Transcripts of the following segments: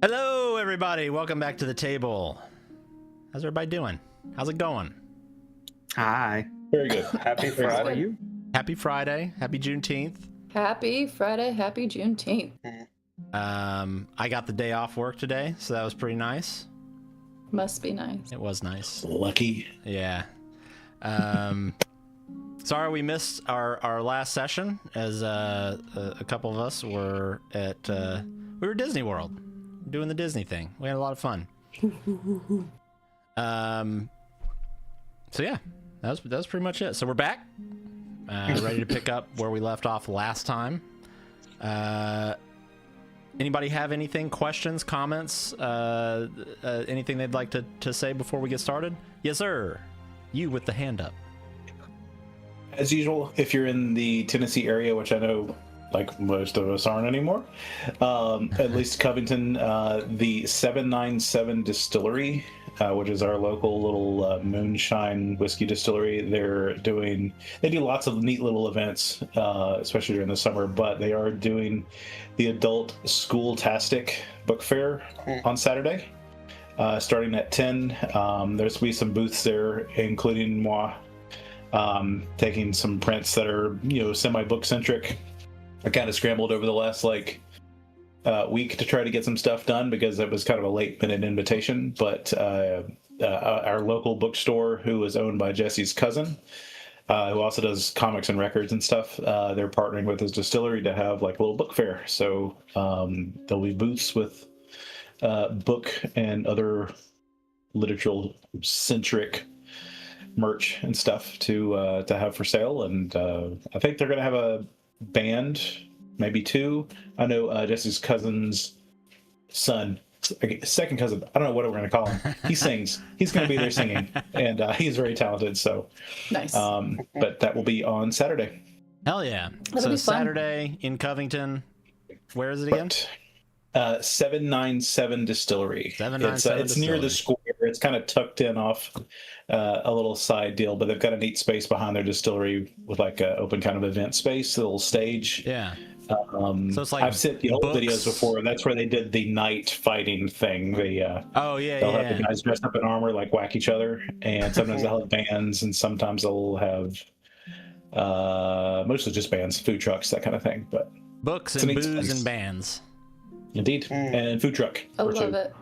Hello, everybody. Welcome back to the table. How's everybody doing? How's it going? Hi. Very good. Happy Friday. How are you? Happy Friday. Happy Juneteenth. Happy Friday. Happy Juneteenth. I got the day off work today, so that was pretty nice. Must be nice. It was nice. Lucky. Yeah. Sorry we missed our last session, as a couple of us were at we were at Disney World doing the Disney thing. We had a lot of fun. So yeah, that was pretty much it. So we're back, ready to pick up where we left off last time. Anybody have anything, questions, comments, anything they'd like to say before we get started? Yes, sir. You with the hand up. As usual, if you're in the Tennessee area, which I know like most of us aren't anymore, at least Covington, the 797 Distillery, which is our local little moonshine whiskey distillery, they do lots of neat little events, especially during the summer, but they are doing the adult school-tastic book fair on Saturday, starting at 10. There's will be some booths there, including moi, taking some prints that are, semi-book centric. I kind of scrambled over the last week to try to get some stuff done because it was kind of a late minute invitation, but our local bookstore, who is owned by Jesse's cousin, who also does comics and records and stuff, they're partnering with his distillery to have like a little book fair. So there'll be booths with book and other literature centric merch and stuff to have for sale, and I think they're going to have a band, maybe two. I know Jesse's cousin's son, second cousin, I don't know what we're going to call him. He sings. He's going to be there singing, and he's very talented. So Nice. But that will be on Saturday. Hell yeah! That'll So be fun. Saturday in Covington. Where is it again? 797 Distillery. 797 It's near the square. It's kind of tucked in off a little side deal, but they've got a neat space behind their distillery with like an open kind of event space, a little stage. Yeah. So it's like I've seen the old books. videos before, and that's where they did the night fighting thing. Oh yeah, They'll yeah. have the guys dressed up in armor, like whack each other, and sometimes they'll have bands, and sometimes they'll have mostly just bands, food trucks, that kind of thing. But Books it's a and neat booze space. and bands. Indeed, and food truck. I or love two. it.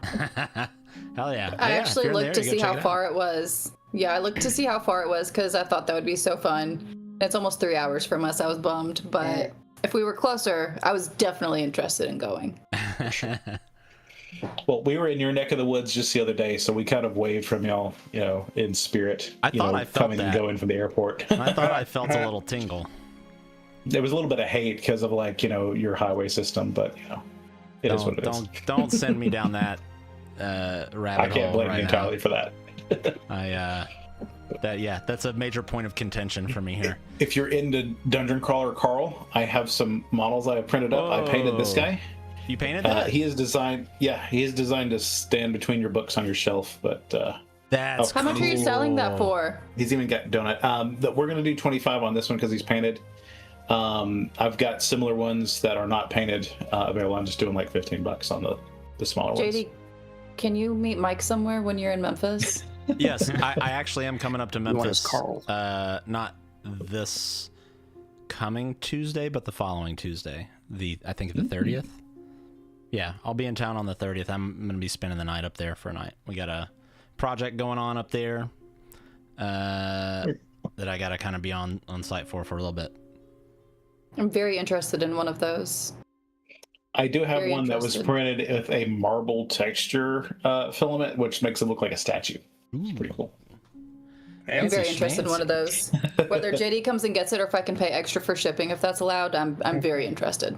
Hell yeah! I Yeah, actually if you're looked there, to you see go check how it far it was. Yeah, I looked to see how far it was because I thought that would be so fun. It's almost 3 hours from us. I was bummed, but if we were closer, I was definitely interested in going. out. Well, we were in your neck of the woods just the other day, so we kind of waved from y'all, in spirit. I thought I felt coming and that. going from the airport. I thought I felt a little tingle. There was a little bit of hate because of your highway system, but it is what it is. Don't send me down that rabbit I can't hole blame right you now. entirely for that. That's a major point of contention for me here. If you're into Dungeon Crawler Carl, I have some models I have printed up. I painted this guy. You painted that? He is designed to stand between your books on your shelf, but That's How much are you selling that cool. for? he's even got donut. We're going to do 25 on this one because he's painted. I've got similar ones that are not painted available. I'm just doing like $15 on the smaller ones. JD, can you meet Mike somewhere when you're in Memphis? Yes, I actually am coming up to want Memphis. his Carl. Not this coming Tuesday, but the following Tuesday. I think the 30th. Yeah, I'll be in town on the 30th. I'm going to be spending the night up there for a night. We got a project going on up there that I got to kind of be on site for a little bit. I'm very interested in one of those. I do have Very one that was interested. printed with a marble texture filament, which makes it look like a statue. It's pretty cool. I'm very Fancy interested in one of those. Whether JD comes and gets it or if I can pay extra for shipping, if that's allowed, I'm very interested.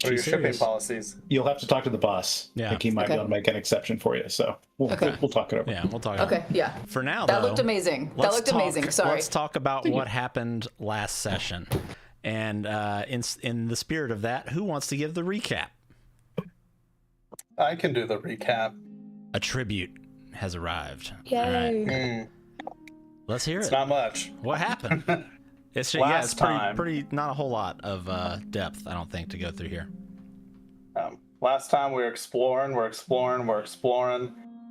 What are your shipping serious? policies? You'll have to talk to the boss. Yeah. I think he might be Okay. able to make an exception for you. So we'll talk it over. Yeah, we'll talk. Okay, yeah. For now, That though, looked amazing. That let's looked talk- amazing. Sorry. Let's talk about what happened last session. And in the spirit of that, who wants to give the recap? I can do the recap. A tribute has arrived. Yay. All right, Mm, let's hear it's it. not much. What happened? It's Last pretty, time. pretty not a whole lot of depth, I don't think, to go through here. Last time we were exploring,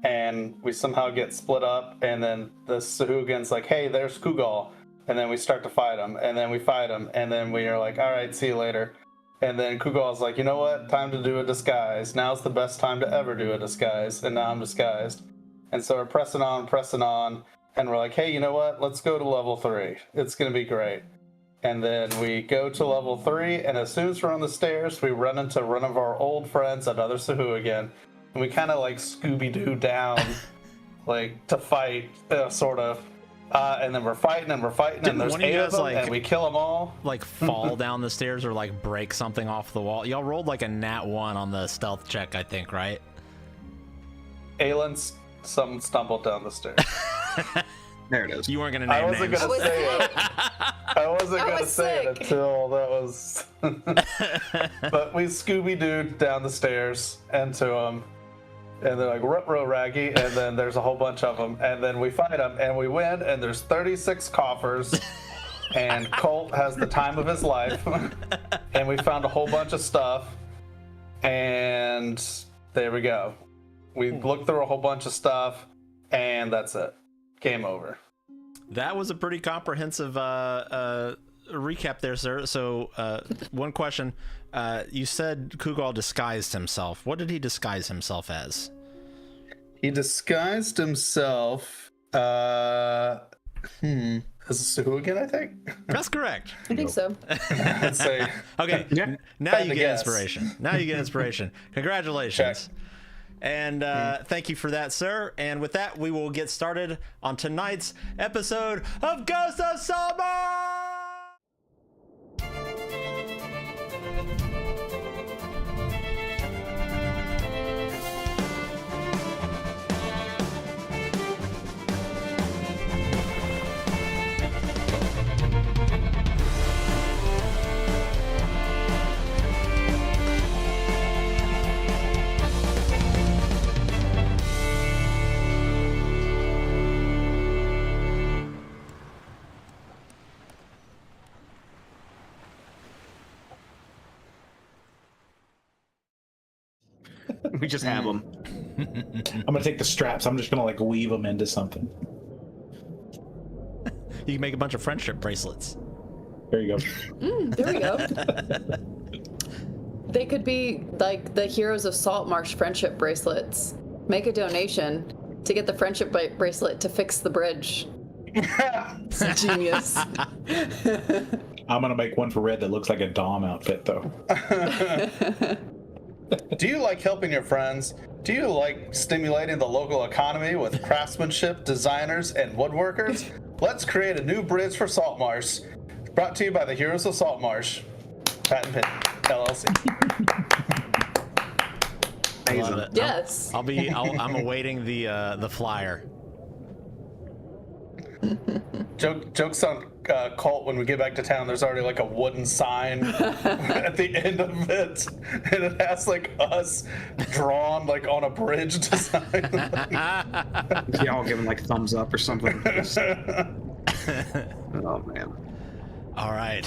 and we somehow get split up, and then the Sahuagin's like, hey, there's Kugal. And then we start to fight him, and then we fight him, and then we are like, all right, see you later. And then Kugal's like, you know what? Time to do a disguise. Now's the best time to ever do a disguise, and now I'm disguised. And so we're pressing on, and we're like, hey, you know what? Let's go to level 3. It's going to be great. And then we go to level 3, and as soon as we're on the stairs, we run into one of our old friends, another Sahuagin, and we kind of like Scooby-Doo down, like to fight, sort of. And then we're fighting, and there's 8 of them, and we kill them all. Like fall down the stairs or like break something off the wall. Y'all rolled like a nat 1 on the stealth check, I think, right? Some stumbled down the stairs. There it is. You weren't gonna name I wasn't names. gonna say it. I wasn't gonna say it until that was. But we Scooby-Dooed down the stairs into them, and they're like ruh-roh raggy, and then there's a whole bunch of them, and then we fight them, and we win, and there's 36 coffers, and Colt has the time of his life, and we found a whole bunch of stuff, and there we go. We looked through a whole bunch of stuff, and that's it. Game over. That was a pretty comprehensive recap there, sir. So, one question. You said Kugal disguised himself. What did he disguise himself as? He disguised himself as a Sahuagin, I think. That's correct. I think so. I'd say. Okay, Yeah. now you to get guess. inspiration. Now you get inspiration. Congratulations. Check. And thank you for that, sir. And with that, we will get started on tonight's episode of Ghost of Saltmarsh! We just have them. I'm gonna take the straps. I'm just gonna like weave them into something. You can make a bunch of friendship bracelets. There you go. There we go. They could be like the Heroes of Saltmarsh friendship bracelets. Make a donation to get the friendship bracelet to fix the bridge. It's genius. I'm gonna make one for Red that looks like a Dom outfit, though. Do you like helping your friends? Do you like stimulating the local economy with craftsmanship, designers, and woodworkers? Let's create a new bridge for Saltmarsh. Brought to you by the Heroes of Saltmarsh. Patent Pin, LLC. Love it. Yes. I'm awaiting the flyer. Jokes on Colt. When we get back to town, there's already like a wooden sign at the end of it, and it has like us drawn like on a bridge design. Y'all giving like thumbs up or something. Oh man. All right.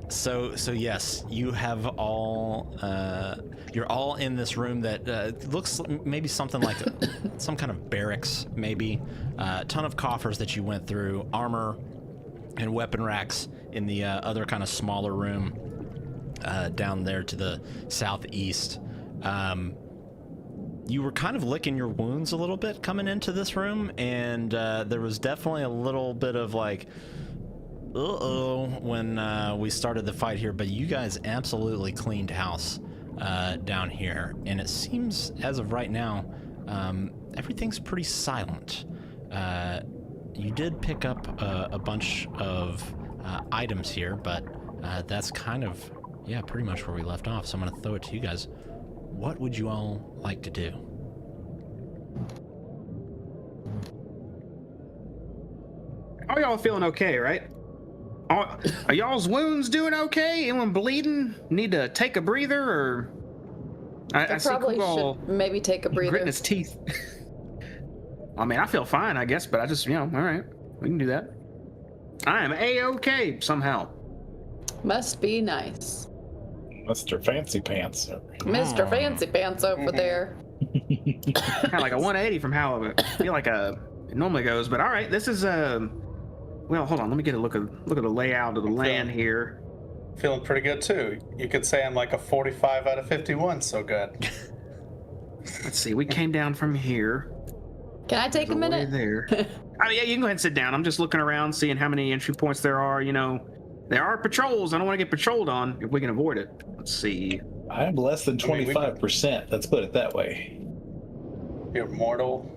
So yes, you have all. You're all in this room that looks maybe something like some kind of barracks, maybe. A ton of coffers that you went through, armor and weapon racks in the other kind of smaller room down there to the southeast. You were kind of licking your wounds a little bit coming into this room, and there was definitely a little bit of like, uh-oh, when we started the fight here, but you guys absolutely cleaned house down here, and it seems, as of right now, everything's pretty silent. You did pick up a bunch of items here, but that's kind of, yeah, pretty much where we left off, so I'm going to throw it to you guys. What would you all like to do? Are y'all feeling okay, right? Are y'all's wounds doing okay? Anyone bleeding? Need to take a breather, or I see Probably Kugal should maybe take a breather. gritting his teeth. I mean, I feel fine, I guess, but I just, all right, we can do that. I am A-okay somehow. Must be nice. Mr. Fancy Pants. Mr. Fancy Pants over there. Kind of like a 180 from how I feel like it normally goes. But all right, this is well, hold on. Let me get a look at the layout of the land here. Feeling pretty good too. You could say I'm like a 45 out of 51. So good. Let's see. We came down from here. Can I take a minute? There. Oh yeah, you can go ahead and sit down. I'm just looking around, seeing how many entry points there are. You know, there are patrols. I don't want to get patrolled on if we can avoid it. Let's see. I'm less than 25%. Let's put it that way. You're mortal.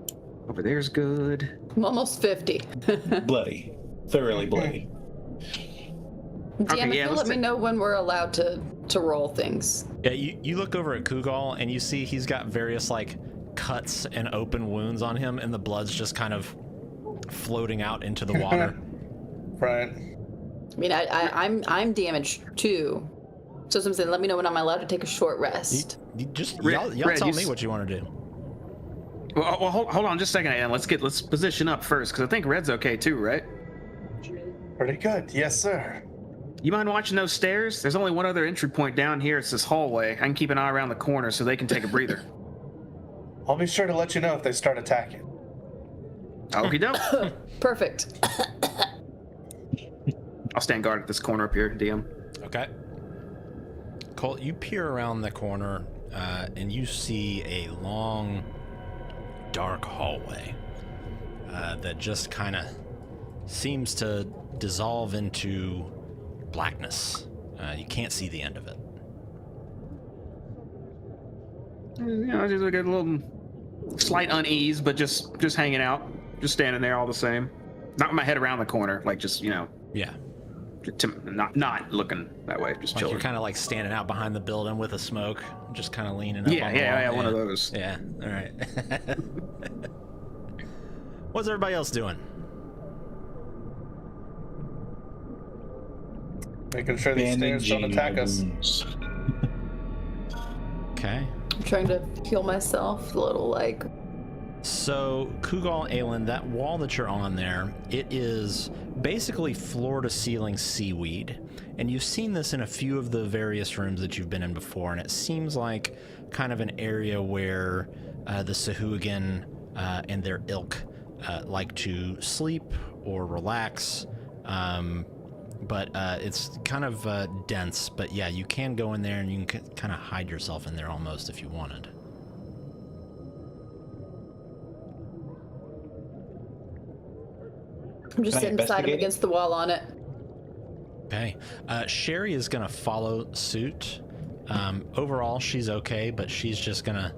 Over there's good. I'm almost 50. Bloody. Thoroughly bloody. DM, Okay, if yeah, you let me know when we're allowed to roll things. Yeah, you look over at Kugal and you see he's got various like cuts and open wounds on him, and the blood's just kind of floating out into the water. Right. I mean, I'm damaged too. So I'm saying, let me know when I'm allowed to take a short rest. You just Red, y'all tell you me what you want to do. Well, hold on just a second, Aiden. Let's position up first, because I think Red's okay too, right? Pretty good. Yes, sir. You mind watching those stairs? There's only one other entry point down here. It's this hallway. I can keep an eye around the corner so they can take a breather. I'll be sure to let you know if they start attacking. Okie doke. Perfect. I'll stand guard at this corner up here, DM. Okay. Colt, you peer around the corner and you see a long, dark hallway that just kind of seems to dissolve into blackness. You can't see the end of it. You know, just like a little slight unease, but just hanging out, just standing there all the same. Not with my head around the corner, like just, you know, Yeah. not looking that way, just Like chilling. you're kind of like standing out behind the building with a smoke, just kind of leaning up Yeah, on the yeah, wall. one of those. Yeah, all right. What's everybody else doing? Making sure these stairs don't attack us. Okay. I'm trying to heal myself a little, like. So, Kugal Aelin, that wall that you're on there, it is basically floor-to-ceiling seaweed. And you've seen this in a few of the various rooms that you've been in before, and it seems like kind of an area where the Sahuagin and their ilk like to sleep or relax. But it's kind of dense. But yeah, you can go in there and you can kind of hide yourself in there almost if you wanted. I'm just Can I sitting beside him investigate it? against the wall on it. Okay. Sherry is going to follow suit. Overall, she's okay, but she's just going to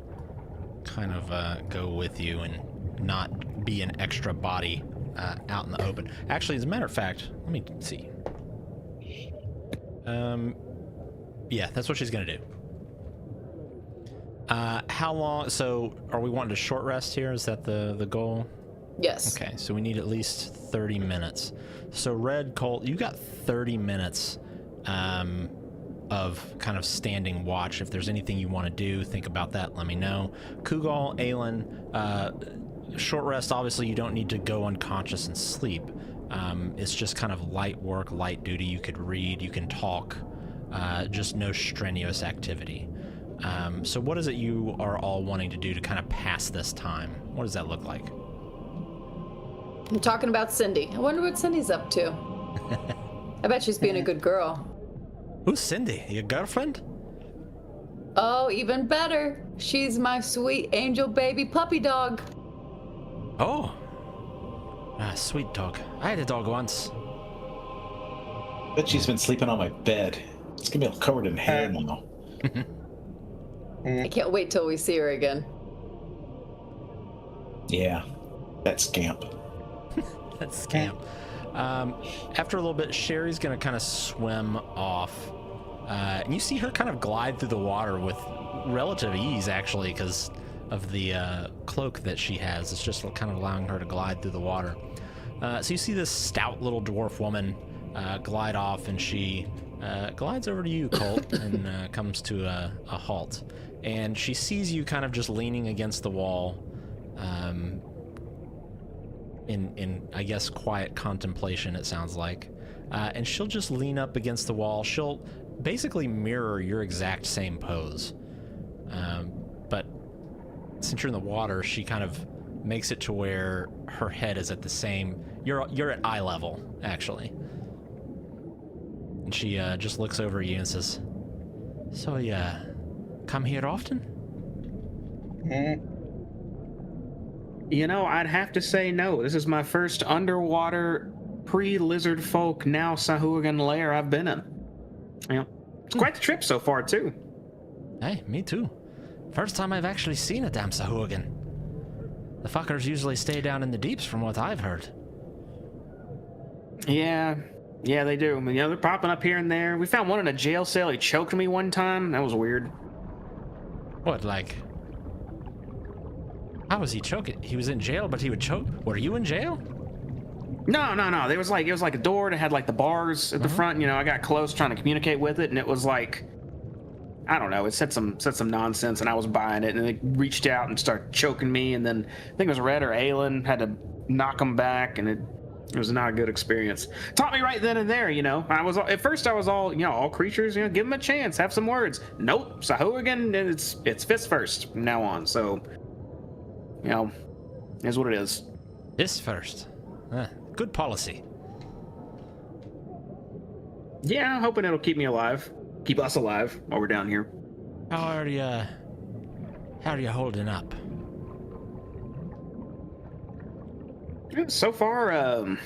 kind of go with you and not be an extra body out in the open. Actually, as a matter of fact, let me see. Yeah, that's what she's going to do. How long? So, are we wanting a short rest here? Is that the goal? Yes. Okay, so we need at least 30 minutes. So Red, Colt, you got 30 minutes of kind of standing watch. If there's anything you want to do, think about that, let me know. Kugal, Aelin, short rest, obviously you don't need to go unconscious and sleep. It's just kind of light work, light duty. You could read, you can talk, just no strenuous activity. So what is it you are all wanting to do to kind of pass this time? What does that look like? I'm talking about Cindy. I wonder what Cindy's up to. I bet she's being a good girl. Who's Cindy? Your girlfriend? Oh, even better. She's my sweet angel baby puppy dog. Oh. Sweet dog. I had a dog once. Bet she's been sleeping on my bed. It's gonna be all covered in hair now. I can't wait till we see her again. Yeah, that scamp. That scamp. After a little bit, Sherry's gonna kind of swim off. And you see her kind of glide through the water with relative ease, actually, because of the cloak that she has. It's just kind of allowing her to glide through the water. So you see this stout little dwarf woman glide off, and she glides over to you, Colt, and comes to a halt. And she sees you kind of just leaning against the wall, in I guess quiet contemplation, it sounds like. And she'll just lean up against the wall. She'll basically mirror your exact same pose. But since you're in the water, she kind of makes it to where her head is at the same... You're at eye level, actually. And she just looks over at you and says, "So you come here often?" You know, I'd have to say no. This is my first underwater pre-lizard folk, now Sahuagin lair I've been in. You know, it's quite the trip so far, too. Hey, me too. First time I've actually seen a damn Sahuagin. The fuckers usually stay down in the deeps from what I've heard. Yeah, they do. I mean, you know, they're popping up here and there. We found one in a jail cell. He choked me one time. That was weird. What, like... How was he choking? He was in jail, but he would choke? Were you in jail? No. It was like a door that had like the bars at the front. You know, I got close trying to communicate with it, and it was like, I don't know. It said some nonsense, and I was buying it, and it reached out and started choking me, and then I think it was Red or Aelin had to knock him back, and it was not a good experience. Taught me right then and there. You know, at first I was all, you know, all creatures, you know, give them a chance, have some words. Nope, Sahuagin, it's fist first from now on. So, you know, is what it is. Fist first. Good policy. Yeah, I'm hoping it'll keep me alive. Keep us alive while we're down here. How are you holding up? So far, I'm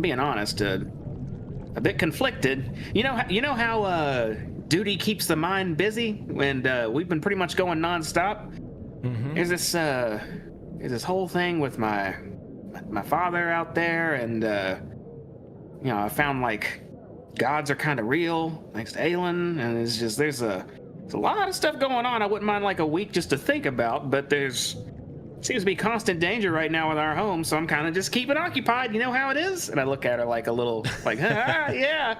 being honest, a bit conflicted. You know how duty keeps the mind busy, and we've been pretty much going nonstop. Mm-hmm. There's this whole thing with my father out there, and you know, I found like gods are kind of real thanks to Aelin, and it's just there's a lot of stuff going on. I wouldn't mind like a week just to think about, but there's seems to be constant danger right now with our home, so I'm kind of just keeping occupied. You know how it is? And I look at her like a little, like, yeah.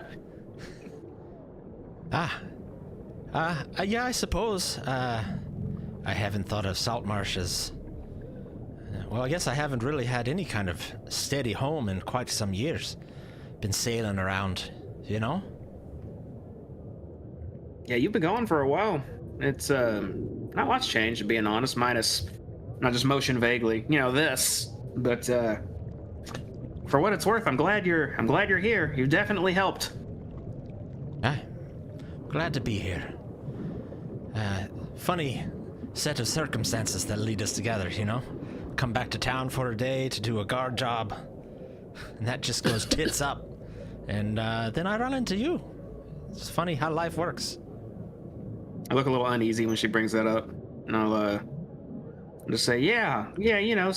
Yeah, I suppose. I haven't thought of Saltmarsh as... Well, I guess I haven't really had any kind of steady home in quite some years. Been sailing around, you know? Yeah, you've been gone for a while. It's, not much changed, to being honest, minus... Not just motion vaguely, you know, this, but for what it's worth, I'm glad you're here. You've definitely helped. Glad to be here. Funny set of circumstances that lead us together, you know? Come back to town for a day to do a guard job, and that just goes tits up. And then I run into you. It's funny how life works. I look a little uneasy when she brings that up, and I'll just say, yeah, you know,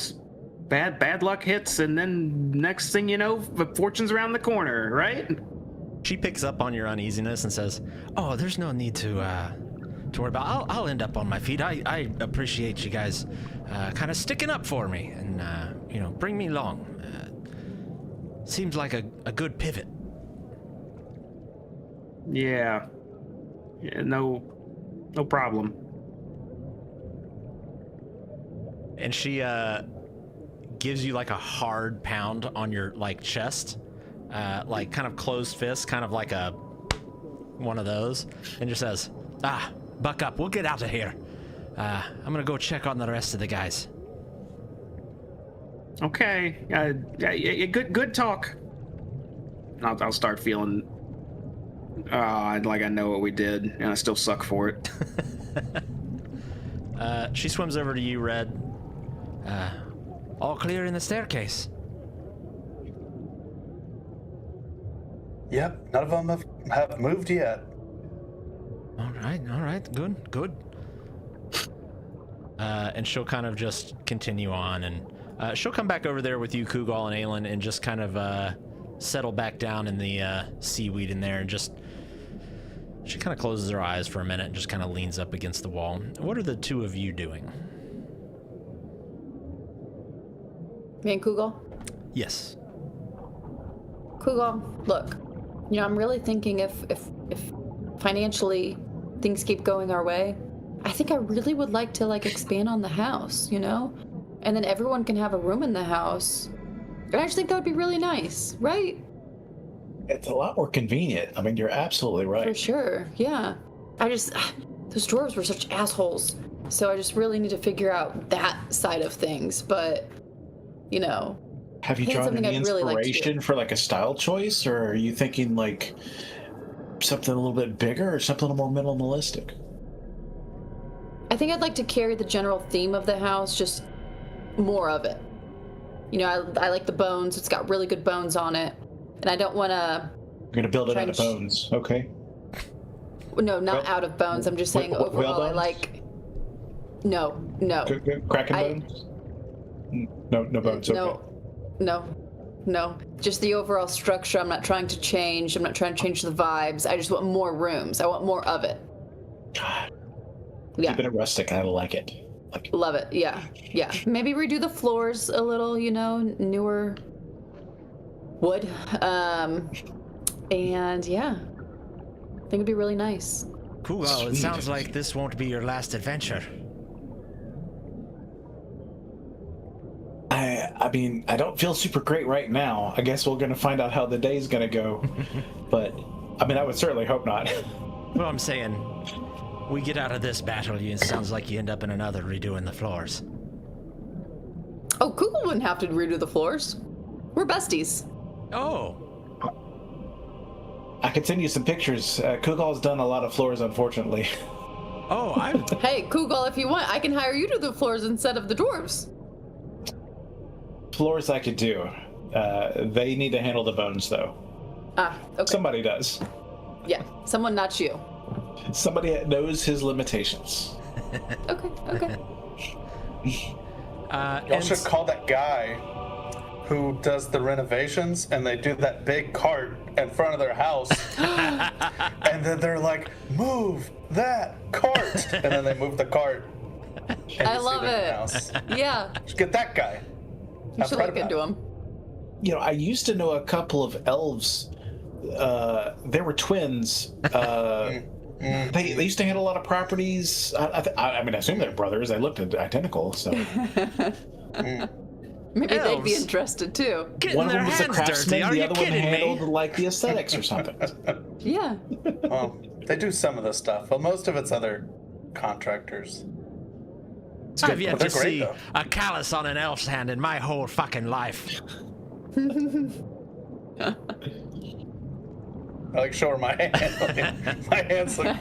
bad luck hits, and then next thing you know, fortune's around the corner, right? She picks up on your uneasiness and says, "Oh, there's no need to worry about. I'll end up on my feet. I appreciate you guys kind of sticking up for me and you know, bring me along. Seems like a good pivot." Yeah, no problem. And she gives you like a hard pound on your like chest, like kind of closed fist, kind of like a one of those, and just says, "Buck up, we'll get out of here. I'm gonna go check on the rest of the guys." Okay, good talk. I'll start feeling, like I know what we did, and I still suck for it. She swims over to you, Red. All clear in the staircase. Yep, none of them have moved yet. All right, good. And she'll kind of just continue on, and she'll come back over there with you, Kugal and Aelin, and just kind of settle back down in the seaweed in there, and just... She kind of closes her eyes for a minute and just kind of leans up against the wall. What are the two of you doing? Me and Kugal? Yes. Kugal, look, you know, I'm really thinking if financially things keep going our way, I think I really would like to like expand on the house, you know? And then everyone can have a room in the house. And I just think that would be really nice, right? It's a lot more convenient. I mean, you're absolutely right. For sure, yeah. Those dwarves were such assholes. So I just really need to figure out that side of things. But, you know, have you I think it's drawn something any I'd really like to do. inspiration for like a style choice, or are you thinking like something a little bit bigger or something a little more minimalistic? I think I'd like to carry the general theme of the house, just more of it. You know, I like the bones. It's got really good bones on it. And I don't want to... You're going to build it out of bones. Okay. No, not out of bones. I'm just saying overall I like... No. Kraken bones? No bones. Okay. No. Just the overall structure. I'm not trying to change. I'm not trying to change the vibes. I just want more rooms. I want more of it. God. Yeah. Keeping it rustic. I like it. Love it. Yeah. Maybe redo the floors a little, you know, newer wood. And yeah, I think it'd be really nice. Cool. Well, it sounds like this won't be your last adventure. I mean, I don't feel super great right now. I guess we're going to find out how the day's going to go. But, I mean, I would certainly hope not. Well, I'm saying, we get out of this battle, it sounds like you end up in another redoing the floors. Oh, Kugel wouldn't have to redo the floors. We're besties. Oh. I could send you some pictures. Kugal's done a lot of floors, unfortunately. Oh, Hey, Kugel, if you want, I can hire you to do the floors instead of the dwarves. Floors I could do. They need to handle the bones, though. Ah, okay. Somebody does. Yeah, someone not you. Somebody that knows his limitations. Okay. Y'all should call that guy who does the renovations, and they do that big cart in front of their house, and then they're like, move that cart, and then they move the cart. I love it. House. Yeah. Just get that guy. You should look into him. You know, I used to know a couple of elves. They were twins. They used to handle a lot of properties. I mean, I assume they're brothers. They looked identical, so. Maybe they'd be interested too. One of them was a craftsman, the other one handled like the aesthetics or something. Yeah. Well, they do some of the stuff. Well, most of it's other contractors. I've yet to see though. a callus on an elf's hand in my whole fucking life. I like show her my hand. My hands look.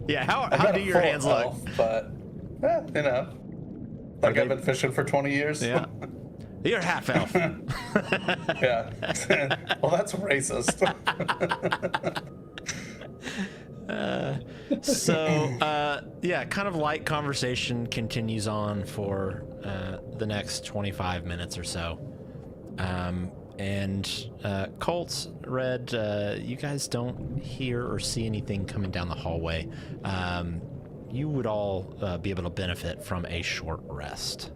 Yeah, how do your hands look? But you know, like I've been fishing for 20 years. Yeah. You're half elf. Yeah. Well, that's racist. Yeah, kind of light conversation continues on for the next 25 minutes or so. And Colts, Red, you guys don't hear or see anything coming down the hallway. You would all be able to benefit from a short rest.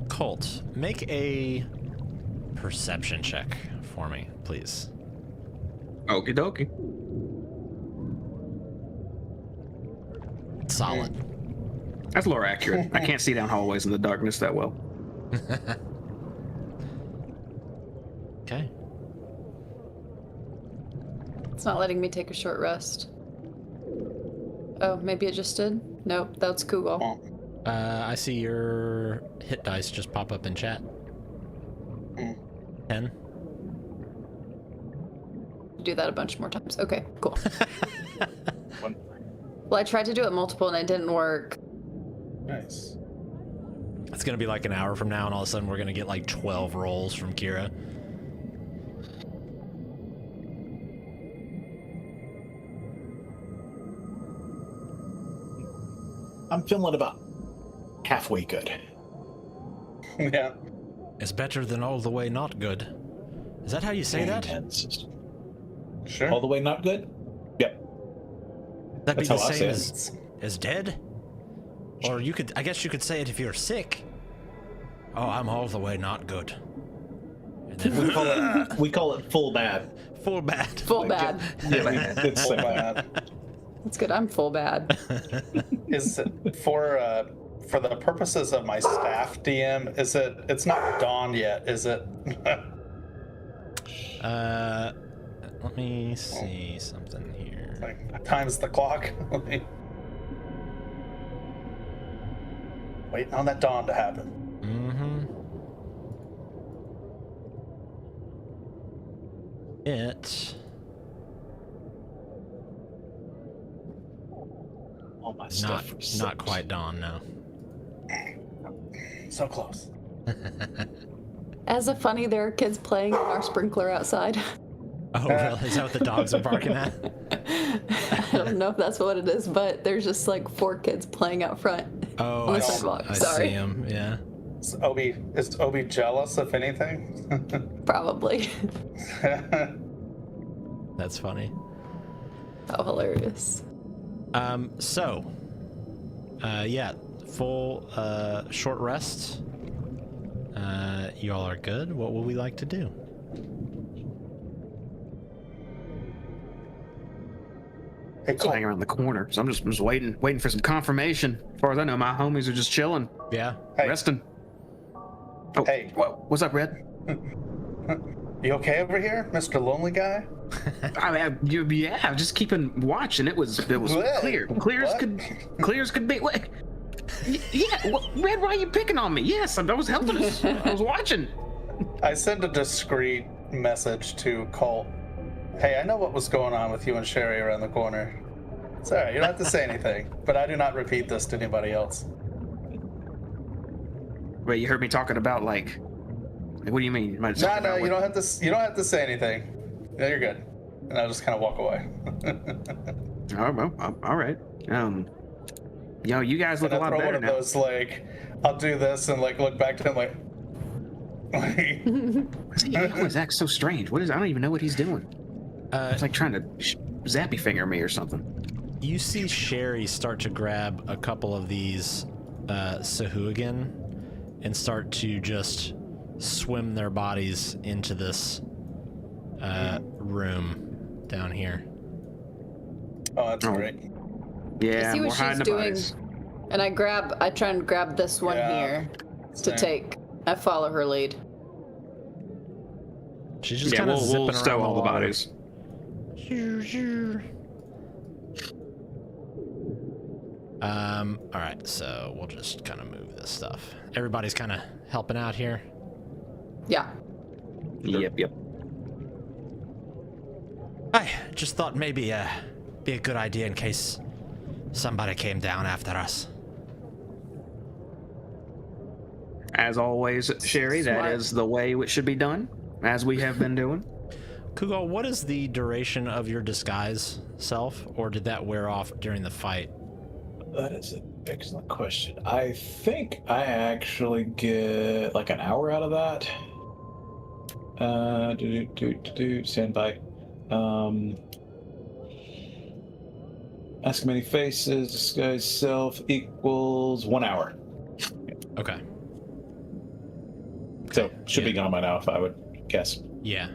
Colt, make a perception check for me, please. Okie dokie. Solid. That's a little accurate. I can't see down hallways in the darkness that well. Okay. It's not letting me take a short rest. Oh, maybe it just did? Nope, that's Kugel. I see your hit dice just pop up in chat. 10. Do that a bunch more times. Okay, cool. Well, I tried to do it multiple and it didn't work. Nice. It's gonna be like an hour from now, and all of a sudden we're gonna get like 12 rolls from Kira. I'm feeling about halfway good. Yeah. It's better than all the way not good. Is that how you say that? Sure. All the way not good? Yep. That'd be That's the how I same as dead? Or you could, I guess you could say it if you're sick. Oh, I'm all the way not good. And then We call it full bad. full bad. Full bad. Yeah, it's Full like, bad. That's good. I'm full bad. Is it for the purposes of my staff DM? It's not dawn yet, is it? Let me see something here. Like, times the clock. Waiting on that dawn to happen. It. All my stuff. Not quite dawn, no. So close. As a funny, there are kids playing in our sprinkler outside. Oh, really? Is that what the dogs are barking at? I don't know if that's what it is, but there's just like 4 kids playing out front on the sidewalk. I Sorry. see them, yeah. Is Obi jealous, if anything? Probably. That's funny. How hilarious. Yeah, full short rest. You all are good. What would we like to do? Hey, cool. Hang around the corner, so I'm just waiting for some confirmation. As far as I know, my homies are just chilling, Yeah. Hey. resting. Oh, Hey. what's up, Red? You okay over here, Mr. Lonely Guy? Yeah, just keeping watch, and it was What? clear as could be. What? Yeah, Red, why are you picking on me? Yes, I was helping us. I was watching. I sent a discreet message to Colt. Hey, I know what was going on with you and Sherry around the corner. It's alright, you don't have to say anything, but I do not repeat this to anybody else. Wait, you heard me talking about like what do you mean? No, you don't have to say anything. No, you're good. And I'll just kind of walk away. Oh, well, all right. You guys look a lot throw better one of now. those like, I'll do this and like look back to him like. He always acts so strange. What is? I don't even know what he's doing. It's like trying to zappy finger me or something. You see Sherry start to grab a couple of these Sahuagin and start to just swim their bodies into this room down here. Oh, that's great. Yeah, I see we're what hiding she's the doing, bodies. and I try and grab this one Yeah, here to same. take. I follow her lead. She's just Yeah, kind of we'll zipping stow around all the water. bodies. All right, so we'll just kind of move this stuff. Everybody's kind of helping out here. Yeah. Yep. I just thought maybe be a good idea in case somebody came down after us. As always, Sherry, that Smart. is the way it should be done, as we have been doing. Kugal, what is the duration of your disguise self, or did that wear off during the fight? That is an excellent question. I think I actually get like an hour out of that. Stand by. Ask many faces, disguise self equals 1 hour. Okay. So should be gone by now if I would guess. Yeah.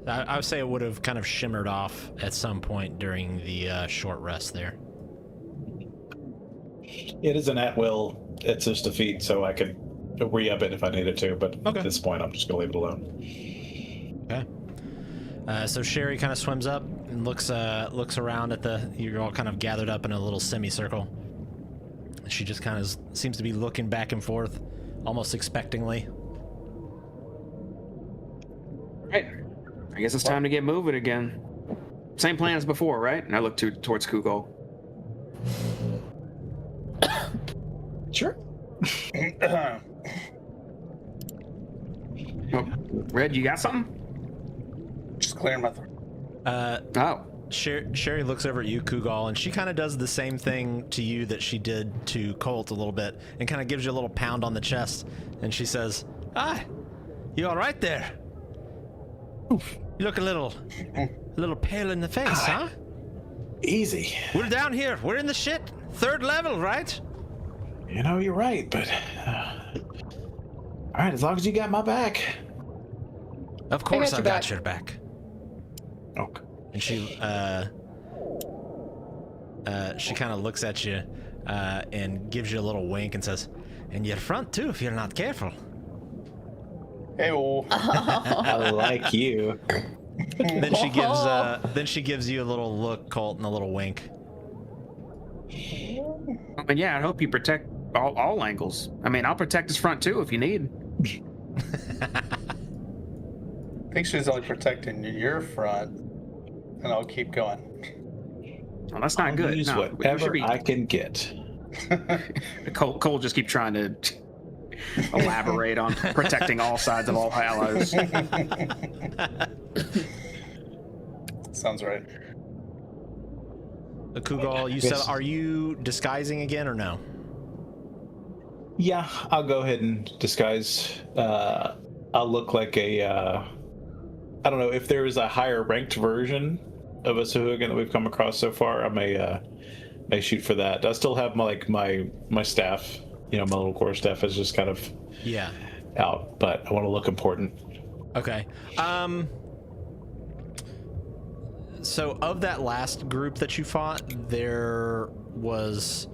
I would say it would have kind of shimmered off at some point during the short rest there. It is an at-will. It's just a feat, so I could re-up it if I needed to, but Okay. at this point I'm just going to leave it alone. Okay. So Sherry kind of swims up and looks around at you're all kind of gathered up in a little semicircle. She just kind of seems to be looking back and forth, almost expectingly. Right. I guess it's time to get moving again. Same plan as before, right? And I look towards Kugal. Sure. Oh, Red, you got something? Just clearing my throat. Oh. Sherry looks over at you, Kugal, and she kind of does the same thing to you that she did to Colt a little bit, and kind of gives you a little pound on the chest, and she says, "Ah, you all right there? You look a little pale in the face, huh? Easy. We're down here. We're in the shit. 3rd level, right? You know, you're right, but... all right, as long as you got my back. Of course I your got back. your back." Okay. And she she kind of looks at you and gives you a little wink and says, "And your front too, if you're not careful." Hey, oh. I like you. Then she gives you a little look, Colt, and a little wink. And yeah, I hope you protect all angles. I mean, I'll protect his front too if you need. I think she's only protecting your front, and I'll keep going. Well, that's not good. Use No, we whatever should be- I can get. Cole just keep trying to elaborate on protecting all sides of all hallows. Sounds right. Kugal, you said, are you disguising again or no? Yeah, I'll go ahead and disguise. I'll look like a. I don't know if there is a higher ranked version of a Sahuagin that we've come across so far. I may shoot for that. I still have my staff. You know, my little core staff is just kind of out, but I want to look important. Okay. So of that last group that you fought, there was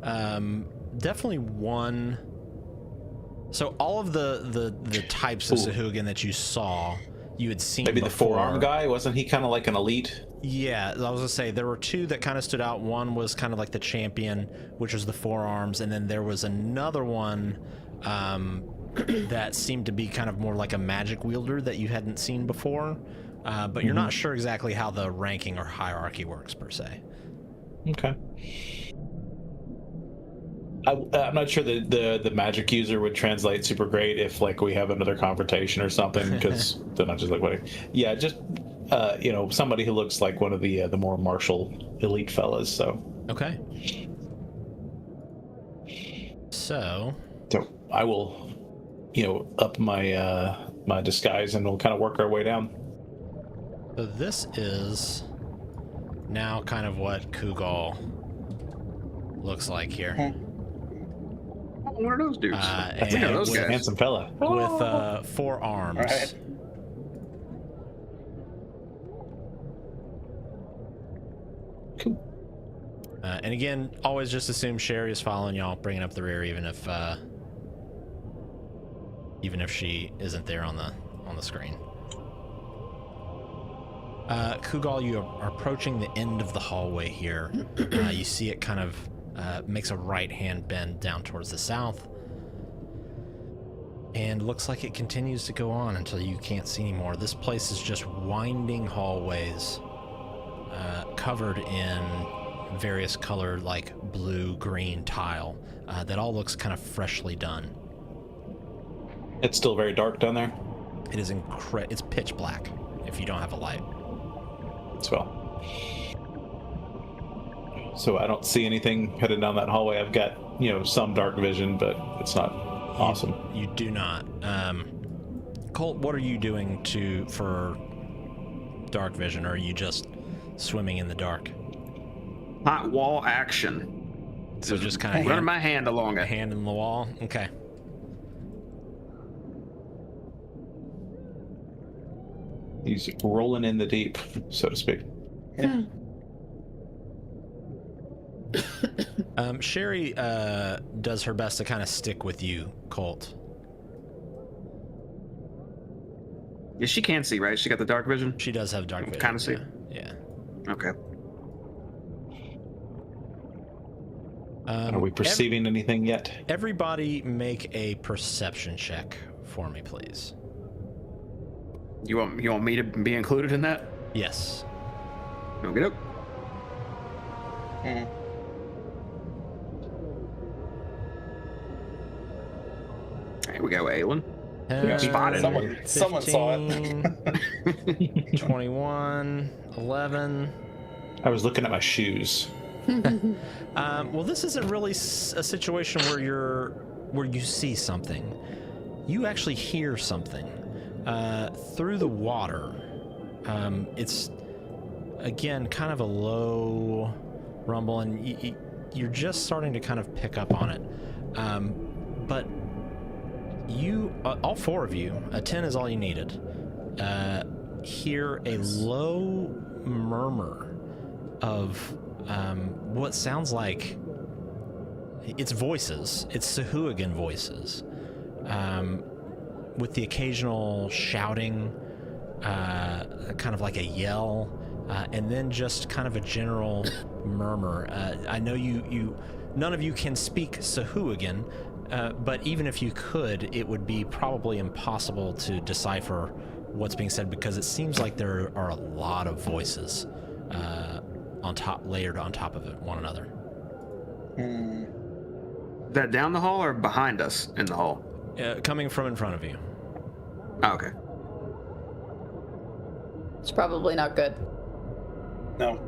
definitely one. So all of the types of Sahuagin that you saw, you had seen Maybe before. the forearm guy, wasn't he kind of like an elite? Yeah, I was gonna say there were two that kind of stood out. One was kind of like the champion, which was the forearms, and then there was another one that seemed to be kind of more like a magic wielder that you hadn't seen before. But you're not sure exactly how the ranking or hierarchy works per se. Okay. I'm not sure that the magic user would translate super great if like we have another confrontation or something, because they're not just like what. Yeah, just somebody who looks like one of the more martial elite fellas. So. Okay. So I will, up my my disguise, and we'll kind of work our way down. So this is now kind of what Kugal looks like here. One of those dudes. That's I know those a guys. handsome fella. With 4 arms. All right. Cool. And again, always just assume Sherry is following y'all, bringing up the rear, even if she isn't there on the screen. Kugal, you are approaching the end of the hallway here. You see it kind of makes a right-hand bend down towards the south, and looks like it continues to go on until you can't see anymore. This place is just winding hallways, covered in various colored, like blue, green tile, that all looks kind of freshly done. It's still very dark down there. It is it's pitch black if you don't have a light. As well. So I don't see anything headed down that hallway. I've got, some dark vision, but it's not awesome. You do not. Colt, what are you doing for dark vision, or are you just swimming in the dark? Hot wall action. So just kind of running my hand along it. Hand in the wall? Okay. He's rolling in the deep, so to speak. Yeah. Sherry does her best to kind of stick with you, Colt. Yeah, she can see, right? She got the dark vision? She does have dark vision. Kind of see. Yeah. Okay. Are we perceiving anything yet? Everybody make a perception check for me, please. You want me to be included in that? Yes. Okay, doke. Mm. There we go, Aelin. Yeah, spotted. Someone saw it. 21, 11. I was looking at my shoes. Well, this isn't really a situation where you see something. You actually hear something through the water. It's again kind of a low rumble, and you're just starting to kind of pick up on it. But you, all 4 of you, a 10 is all you needed, hear a low murmur of what sounds like it's voices. It's Sahuagin voices, with the occasional shouting, kind of like a yell, and then just kind of a general murmur. I know none of you can speak Sahuagin, but even if you could, it would be probably impossible to decipher what's being said, because it seems like there are a lot of voices layered on top of one another. That down the hall or behind us in the hall? Coming from in front of you. Oh, okay. It's probably not good. No.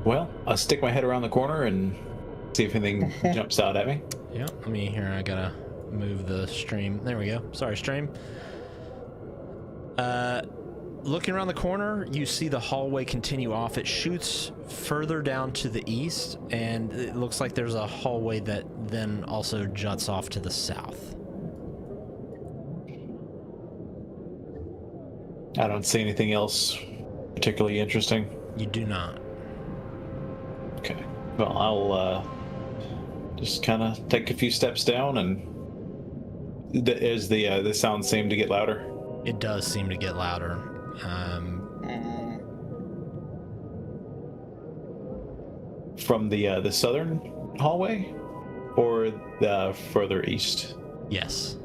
Well, I'll stick my head around the corner and see if anything jumps out at me. Yeah, I gotta move the stream. There we go. Sorry, stream. Looking around the corner, you see the hallway continue off. It shoots further down to the east, and it looks like there's a hallway that then also juts off to the south. I don't see anything else particularly interesting. You do not. Okay. Well, I'll just kind of take a few steps down, and as the sound seem to get louder. It does seem to get louder. From the southern hallway, or the further east? Yes.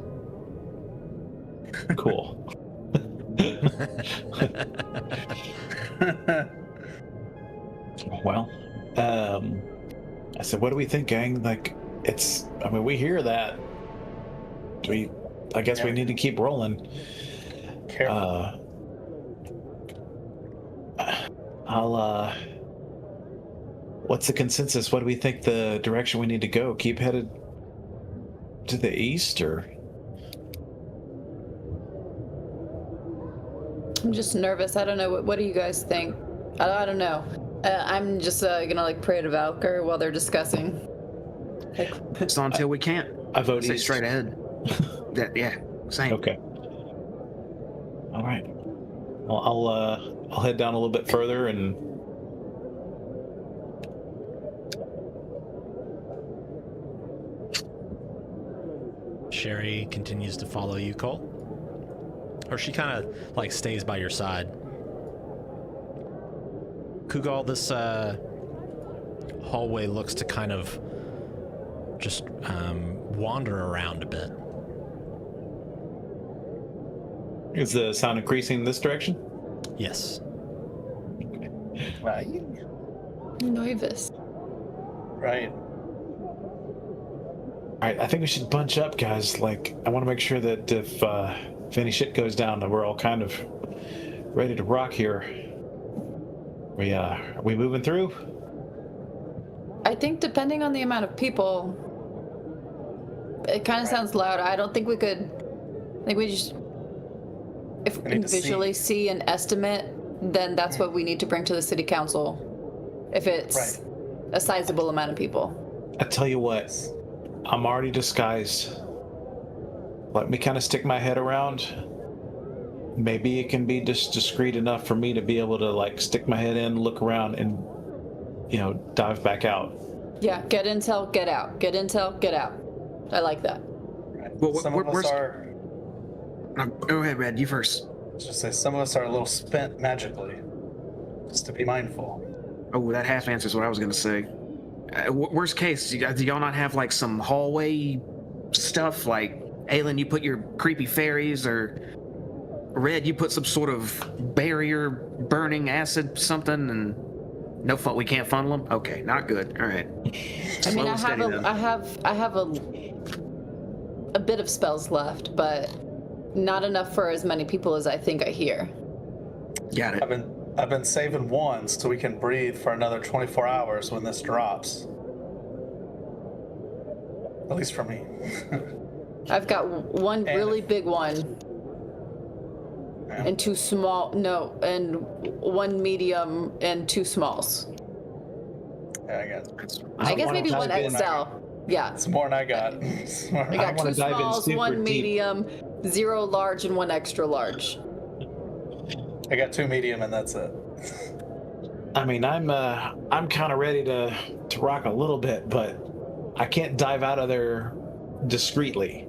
Cool. Well, I said, what do we think, gang? Like, we hear that. I guess we need to keep rolling. Careful. What's the consensus? What do we think the direction we need to go? Keep headed to the east, or? I'm just nervous. I don't know. What do you guys think? I don't know. I'm just gonna pray to Valkyr while they're discussing. It's not until we can't. I vote Stay east. straight ahead. Yeah, same. Okay. All right. Well, I'll head down a little bit further and. Sherry continues to follow you, Cole. Or she kind of stays by your side. Kugal, this hallway looks to kind of just wander around a bit. Is the sound increasing in this direction? Yes. Right. Nervous. Right. All right, I think we should bunch up, guys. I want to make sure that if any shit goes down, that we're all kind of ready to rock here. Are we moving through? I think depending on the amount of people, it kind of sounds loud. I don't think we could. I think we just, if we need to visually see an estimate, then that's what we need to bring to the city council. If it's a sizable amount of people. I tell you what, I'm already disguised. Let me kind of stick my head around. Maybe it can be just discreet enough for me to be able to stick my head in, look around, and dive back out. Yeah, get intel, get out. Get intel, get out. I like that. Well, Some of us are. Go ahead, Red. You first. Just say some of us are a little spent magically. Just to be mindful. Oh, that half answers what I was gonna say. Worst case, do y'all not have some hallway stuff? Aelin, you put your creepy fairies, or Red, you put some sort of barrier burning acid something, and no fun. We can't funnel them. Okay, not good. All right. I mean, I I have a bit of spells left, but not enough for as many people as I think I hear. Got it. I've been saving one so we can breathe for another 24 hours when this drops. At least for me. I've got one really big one. And two small, and one medium and two smalls. Yeah, I guess maybe one XL. Yeah. It's more than I got. I got two smalls, one medium, 0 large, and 1 extra large. I got 2 medium, and that's it. I mean, I'm kind of ready to rock a little bit, but I can't dive out of there discreetly.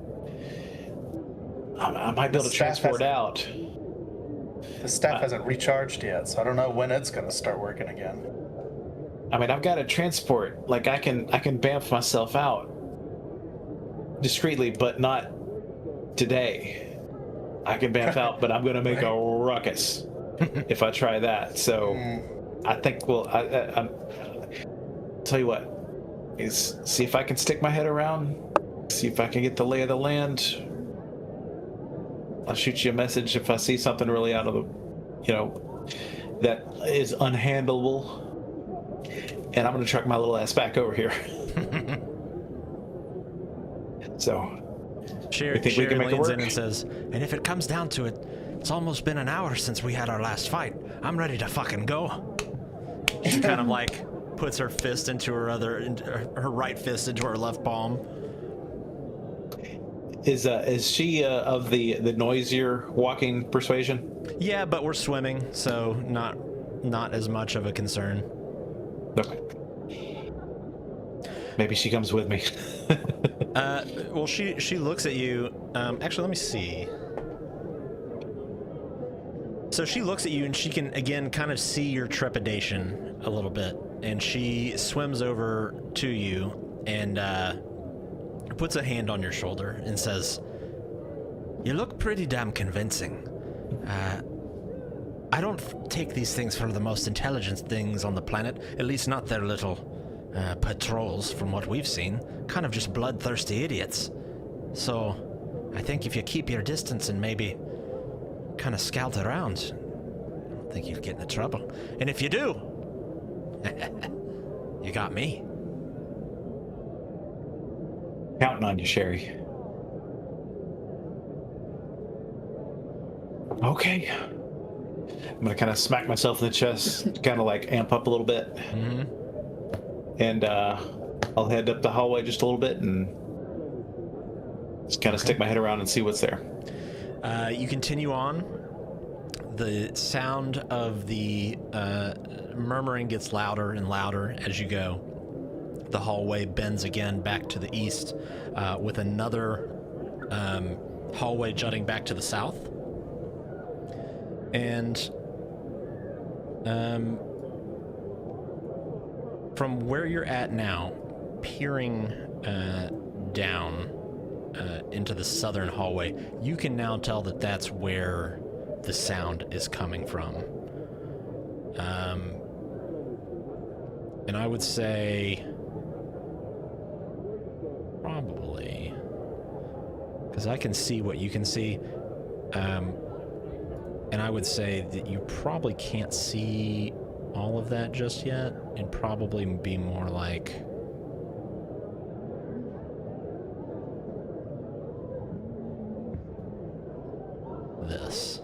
I might be able to transport out. The staff hasn't recharged yet, so I don't know when it's going to start working again. I mean, I've got to transport. Like, I can bamf myself out discreetly, but not today. I can bamf out, but I'm going to make a ruckus if I try that. So I think I tell you what, is see if I can stick my head around, see if I can get the lay of the land. I'll shoot you a message if I see something really out of the, that is unhandleable. And I'm going to truck my little ass back over here. So, Sherry leans in and says, and if it comes down to it, it's almost been an hour since we had our last fight. I'm ready to fucking go. She kind of like puts her fist into her right fist into her left palm. Is she of the noisier walking persuasion? Yeah, but we're swimming, so not as much of a concern. Okay. Maybe she comes with me. Well, she looks at you. Actually, let me see. So she looks at you, and she can again kind of see your trepidation a little bit, and she swims over to you and puts a hand on your shoulder and says, "You look pretty damn convincing. I don't take these things for the most intelligent things on the planet, at least not their little patrols from what we've seen. Kind of just bloodthirsty idiots. So I think if you keep your distance and maybe kind of scout around, I don't think you'd get into trouble. And if you do, you got me." Counting on you, Sherry. Okay. I'm gonna kind of smack myself in the chest, kind of like amp up a little bit. Mm-hmm. And I'll head up the hallway just a little bit and just kind of stick my head around and see what's there. You continue on. The sound of the murmuring gets louder and louder as you go. The hallway bends again back to the east with another hallway jutting back to the south. And from where you're at now, peering down into the southern hallway, you can now tell that that's where the sound is coming from. And I would say probably, because I can see what you can see, and I would say that you probably can't see all of that just yet. It'd probably be more like this.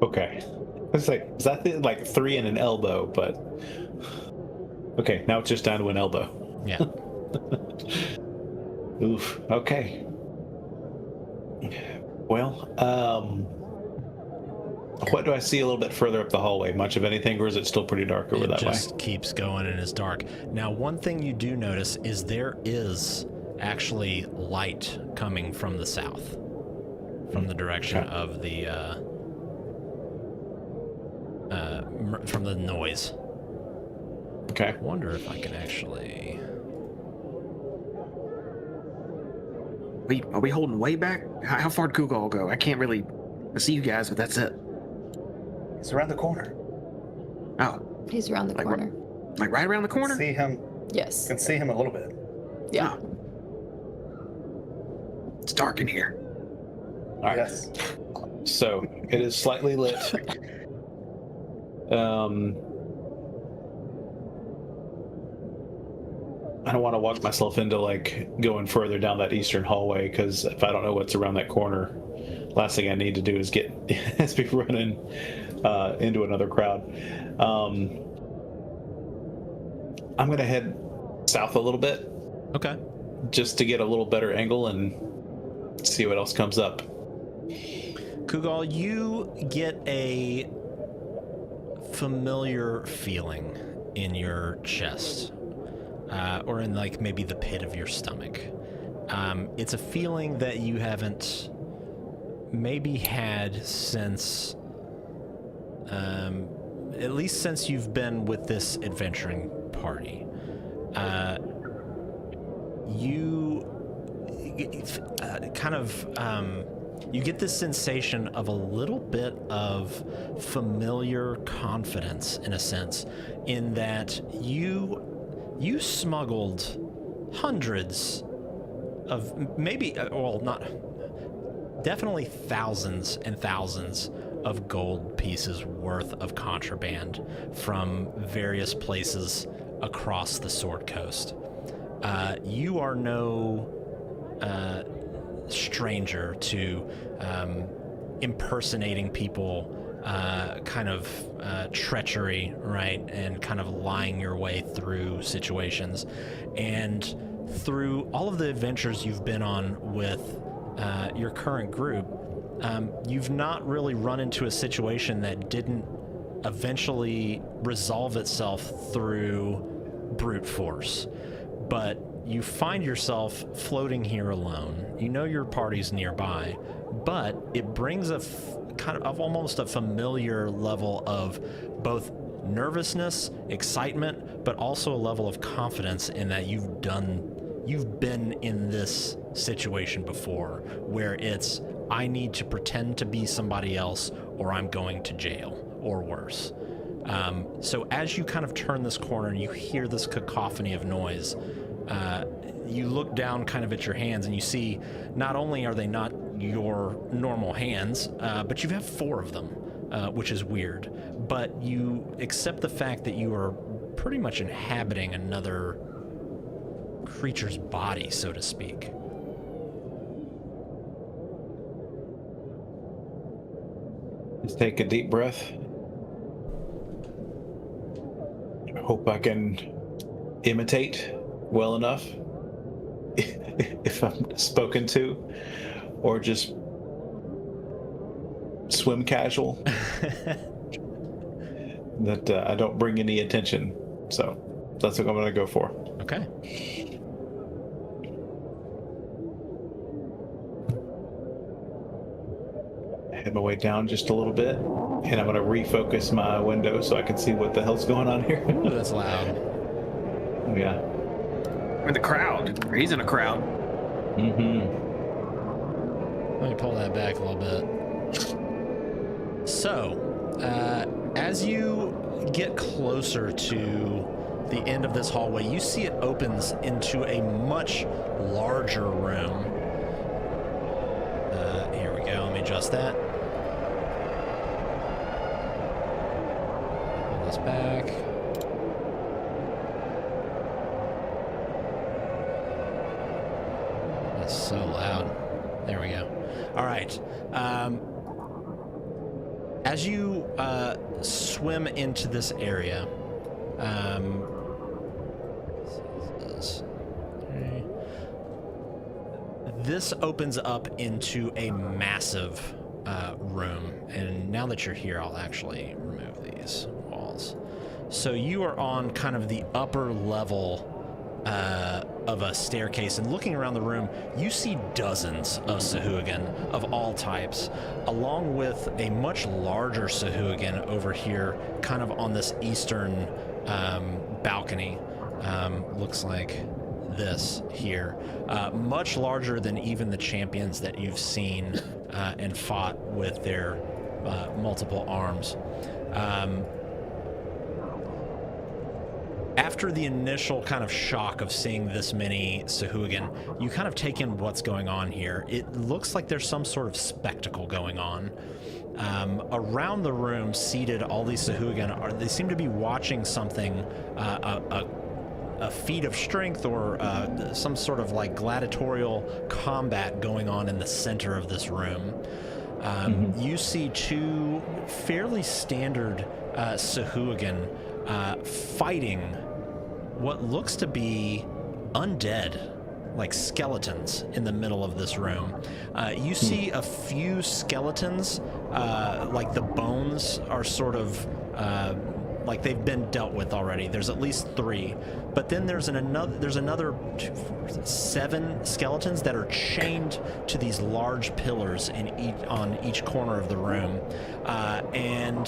Okay. It's like, is that like 3 and an elbow, but okay, now it's just down to an elbow. Yeah. Oof. Okay. Well, what do I see a little bit further up the hallway? Much of anything, or is it still pretty dark over that way? It just keeps going and is dark. Now, one thing you do notice is there is actually light coming from the south, from the direction of the from the noise. Okay. I wonder if I can actually. Are we holding way back? How far did Kugal go? I can't really see you guys, but that's it. It's around the corner. Oh, He's around the corner. like right around the corner? See him. Yes. Can see him a little bit. Yeah. Oh. It's dark in here. All right. Yes. So it is slightly lit. I don't want to walk myself into like going further down that eastern hallway, because if I don't know what's around that corner, last thing I need to do is be running into another crowd. I'm gonna head south a little bit. Okay. Just to get a little better angle and see what else comes up. Kugal, you get a familiar feeling in your chest, or in like maybe the pit of your stomach. It's a feeling that you haven't maybe had since, at least since you've been with this adventuring party. You you get this sensation of a little bit of familiar confidence, in a sense, in that you smuggled hundreds of, maybe, well, not, definitely thousands and thousands of gold pieces worth of contraband from various places across the Sword Coast. You are no stranger to impersonating people, kind of treachery, right, and kind of lying your way through situations. And through all of the adventures you've been on with your current group, you've not really run into a situation that didn't eventually resolve itself through brute force. But you find yourself floating here alone. You know your party's nearby, but it brings a kind of almost a familiar level of both nervousness, excitement, but also a level of confidence in that you've been in this situation before, where it's, I need to pretend to be somebody else or I'm going to jail or worse. So as you kind of turn this corner and you hear this cacophony of noise, you look down kind of at your hands and you see not only are they not your normal hands, but you have 4 of them, which is weird. But you accept the fact that you are pretty much inhabiting another creature's body, so to speak. Just take a deep breath. I hope I can imitate well enough if I'm spoken to, or just swim casual that I don't bring any attention. So that's what I'm going to go for. Okay. Head my way down just a little bit, and I'm going to refocus my window so I can see what the hell's going on here. Ooh, that's loud. Yeah. Or the crowd. He's in a crowd. Mm-hmm. Let me pull that back a little bit. So, as you get closer to the end of this hallway, you see it opens into a much larger room. Here we go. Let me adjust that. Pull this back. That's so loud. There we go. All right. As you swim into this area, this opens up into a massive room. And now that you're here, I'll actually remove these walls. So you are on kind of the upper level of a staircase, and looking around the room, you see dozens of Sahuagin of all types, along with a much larger Sahuagin over here, kind of on this eastern balcony. Looks like this here. Much larger than even the champions that you've seen and fought with their multiple arms. After the initial kind of shock of seeing this many Sahuagin, you kind of take in what's going on here. It looks like there's some sort of spectacle going on. Around the room, seated, all these Sahuagin, they seem to be watching something, a feat of strength or some sort of like gladiatorial combat going on in the center of this room. You see 2 fairly standard Sahuagin fighting what looks to be undead, like skeletons in the middle of this room. You see a few skeletons, like the bones are sort of like they've been dealt with already. There's at least 3, but then there's another 7 skeletons that are chained to these large pillars on each corner of the room, and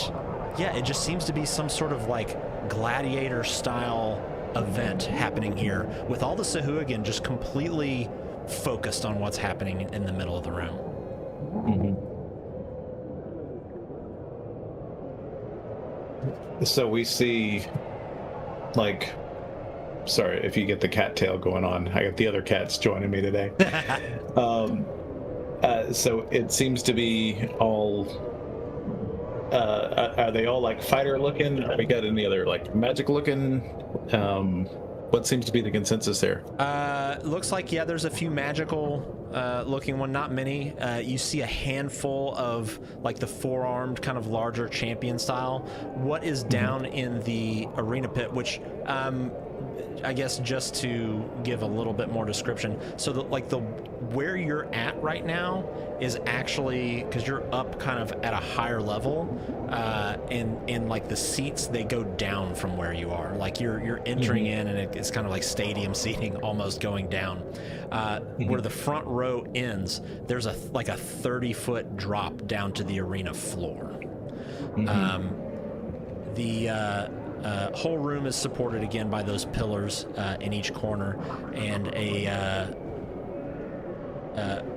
yeah, it just seems to be some sort of like gladiator style event happening here, with all the Sahuagin just completely focused on what's happening in the middle of the room. So we see, like, sorry if you get the cattail going on. I got the other cats joining me today. So it seems to be all. Are they all like fighter looking? Have we got any other like magic looking? What seems to be the consensus there? Looks like, yeah, there's a few magical looking one, not many. You see a handful of like the 4-armed kind of larger champion style. What is down in the arena pit, which I guess just to give a little bit more description, so that like where you're at right now is actually, because you're up kind of at a higher level, and like the seats, they go down from where you are. Like you're entering in, and it's kind of like stadium seating, almost going down. Where the front row ends, there's a 30-foot drop down to the arena floor. The whole room is supported again by those pillars in each corner, and a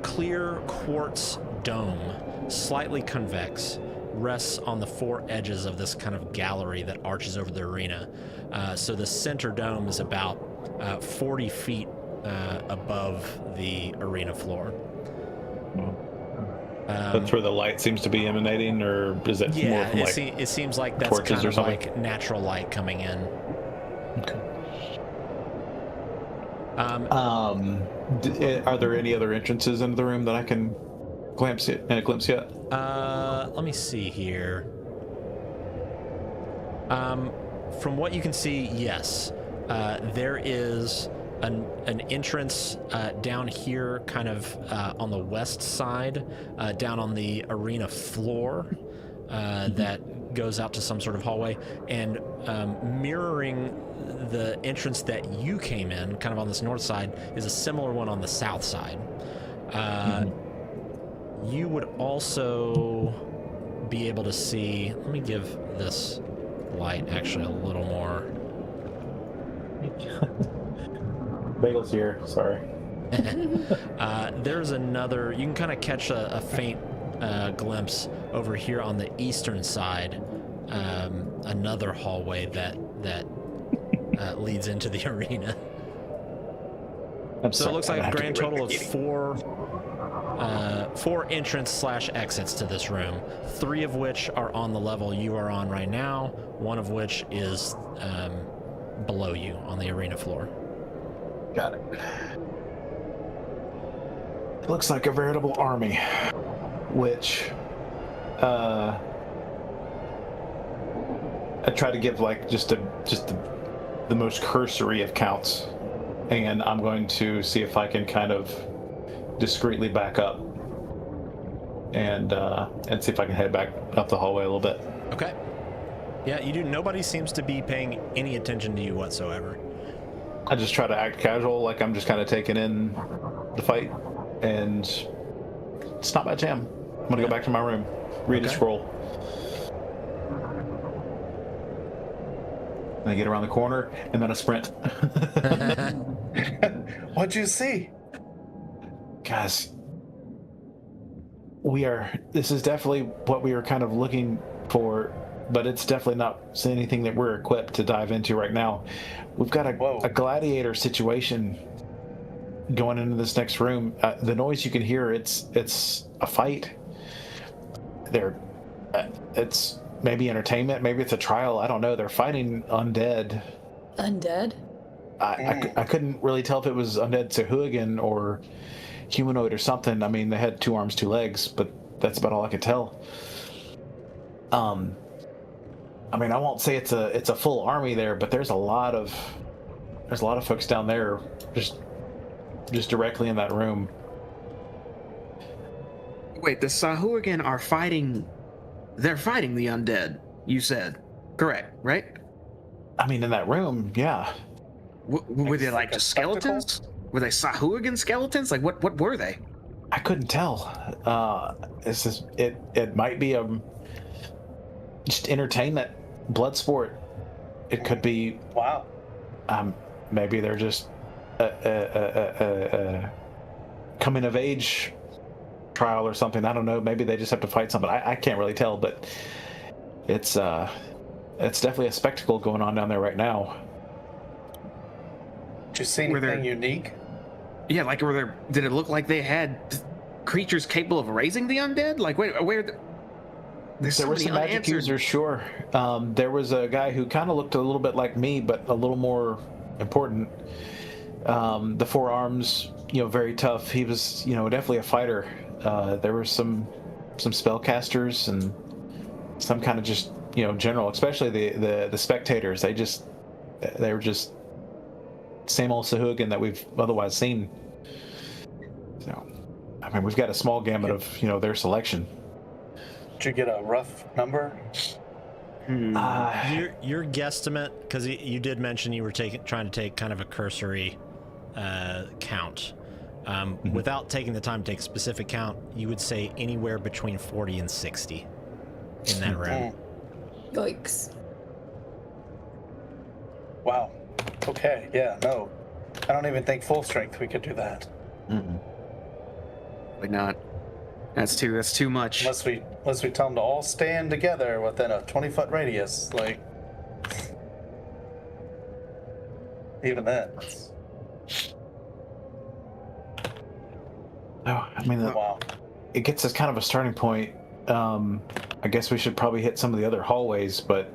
clear quartz dome, slightly convex, rests on the 4 edges of this kind of gallery that arches over the arena. So the center dome is about 40 feet above the arena floor. That's where the light seems to be emanating, or is it more from like it seems like that's torches kind or of something? like natural light coming in. Okay. Are there any other entrances into the room that I can glimpse yet? Let me see here. From what you can see, yes, there is an entrance down here, kind of on the west side, down on the arena floor, that goes out to some sort of hallway, and mirroring the entrance that you came in, kind of on this north side, is a similar one on the south side. You would also be able to see, let me give this light actually a little more. Bagel's here, sorry. There's another, you can kind of catch a faint glimpse over here on the eastern side, another hallway that leads into the arena. So it looks like a grand total of 4 entrance/exits to this room, 3 of which are on the level you are on right now, 1 of which is below you on the arena floor. Got it. Looks like a veritable army, which I try to give like just the most cursory of counts, and I'm going to see if I can kind of discreetly back up and see if I can head back up the hallway a little bit. Okay. Yeah, you do. Nobody seems to be paying any attention to you whatsoever. I just try to act casual, like I'm just kind of taking in the fight, and it's not my jam. I'm gonna go back to my room, read a scroll. And I get around the corner, and then I sprint. What'd you see? Guys, this is definitely what we were kind of looking for, but it's definitely not anything that we're equipped to dive into right now. We've got a gladiator situation going into this next room. The noise you can hear, it's a fight. It's maybe entertainment, maybe it's a trial, I don't know. They're fighting undead. Undead? I couldn't really tell if it was undead Sahuagin or humanoid or something. I mean, they had 2 arms, 2 legs, but that's about all I could tell. I mean, I won't say it's a full army there, but there's a lot of folks down there just just directly in that room. Wait, the Sahuagin are fighting. They're fighting the undead. You said, correct, right? I mean, in that room, yeah. Were they like just skeletons? Were they Sahuagin skeletons? Like what were they? I couldn't tell. It's just, it might be just entertainment, blood sport. It could be. Wow. Maybe they're just coming of age trial or something. I don't know. Maybe they just have to fight something. I can't really tell, but it's definitely a spectacle going on down there right now. Did you see anything unique? Yeah, like did it look like they had creatures capable of raising the undead? Like where There were some magic users, sure. There was a guy who kind of looked a little bit like me, but a little more important. The forearms, very tough. He was, definitely a fighter. There were some spellcasters and some kind of just, general, especially the spectators. They were just same old Sahuagin that we've otherwise seen. So, I mean, we've got a small gamut of, their selection. Did you get a rough number? Your guesstimate, because you did mention you were trying to take kind of a cursory count. Without taking the time to take a specific count, you would say anywhere between 40 and 60 in that room. Yikes. Wow. Okay, yeah, no. I don't even think full strength we could do that. Like not. That's too much. Unless we tell them to all stand together within a 20-foot radius, like. Even then. Oh, I mean, Wow. It gets us kind of a starting point. I guess we should probably hit some of the other hallways, but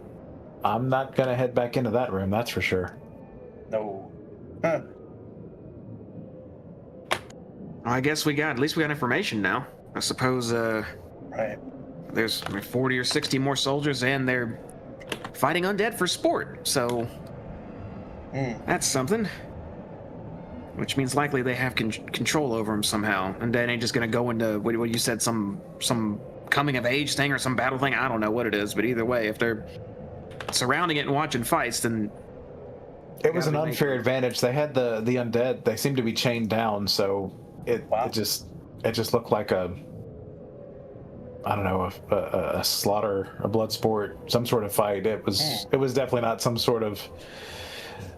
I'm not gonna head back into that room. That's for sure. No. Huh. I guess at least we got information now. I suppose Right. there's 40 or 60 more soldiers and they're fighting undead for sport. So that's something. Which means likely they have control over them somehow. Undead ain't just gonna go into what you said, some coming of age thing or some battle thing. I don't know what it is, but either way, if they're surrounding it and watching fights, then it was an unfair advantage. They had the undead. They seemed to be chained down, so it just looked like a slaughter, a blood sport, some sort of fight. It was definitely not some sort of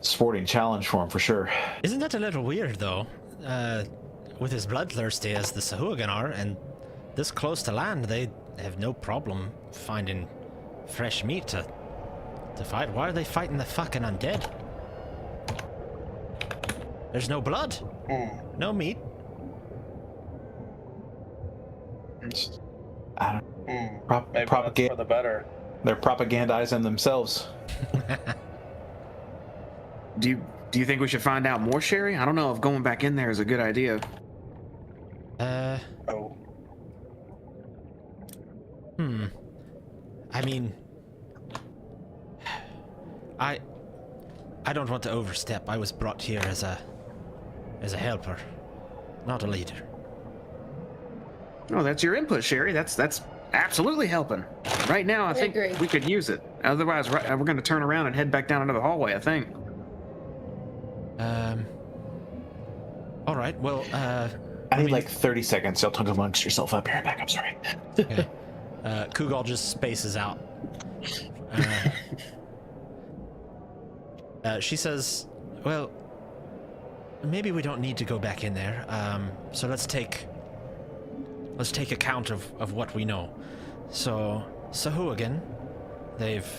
sporting challenge for him, for sure. Isn't that a little weird, though? With as bloodthirsty as the Sahuagin are, and this close to land, they have no problem finding fresh meat to fight. Why are they fighting the fucking undead? There's no blood, no meat. I don't. Maybe that's for the better. They're propagandizing themselves. Do you think we should find out more, Sherry? I don't know if going back in there is a good idea. I mean, I don't want to overstep. I was brought here as a helper, not a leader. Oh, that's your input, Sherry. That's absolutely helping. Right now, I think agree. we could use it. Otherwise, we're going to turn around and head back down into the hallway, I think. All right. Well, I need like 30 seconds. Y'all talk amongst yourself. I'll be right back. I'm sorry. Okay. Kugal just spaces out. She says, well, maybe we don't need to go back in there. So let's take account of what we know. So Sahuagin, they've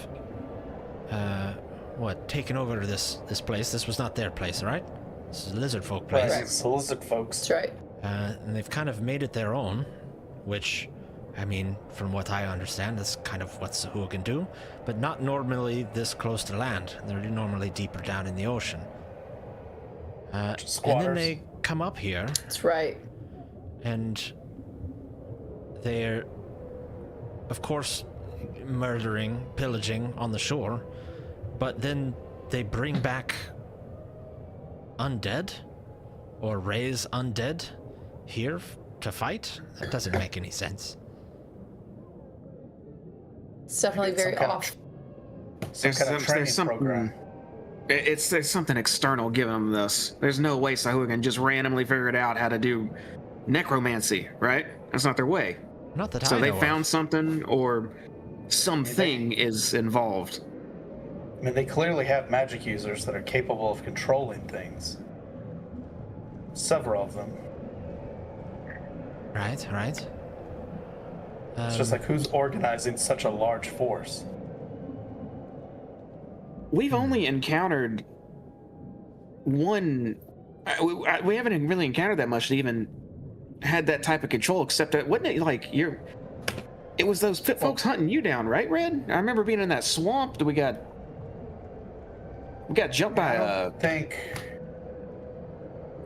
taken over this place. This was not their place, right? This is a lizard folk place. Right, it's the lizard folks. That's right. And they've kind of made it their own, which, I mean, from what I understand, that's kind of what Sahuagin do, but not normally this close to land. They're normally deeper down in the ocean. And then they come up here. That's right. And they're, of course, murdering, pillaging on the shore, but then they bring back undead or raise undead here to fight? That doesn't make any sense. It's definitely very off. There's training something. program. There's something external giving them this. There's no way Sahuagin just randomly figured out how to do necromancy, right? That's not their way. Not that I So know they of. found something, or something is involved. I mean, they clearly have magic users that are capable of controlling things. Several of them. Right. It's just like, who's organizing such a large force? We've only encountered one. We haven't really encountered that much that even had that type of control, except that, wasn't it like it was those folks hunting you down, right, Red? I remember being in that swamp that we got jumped by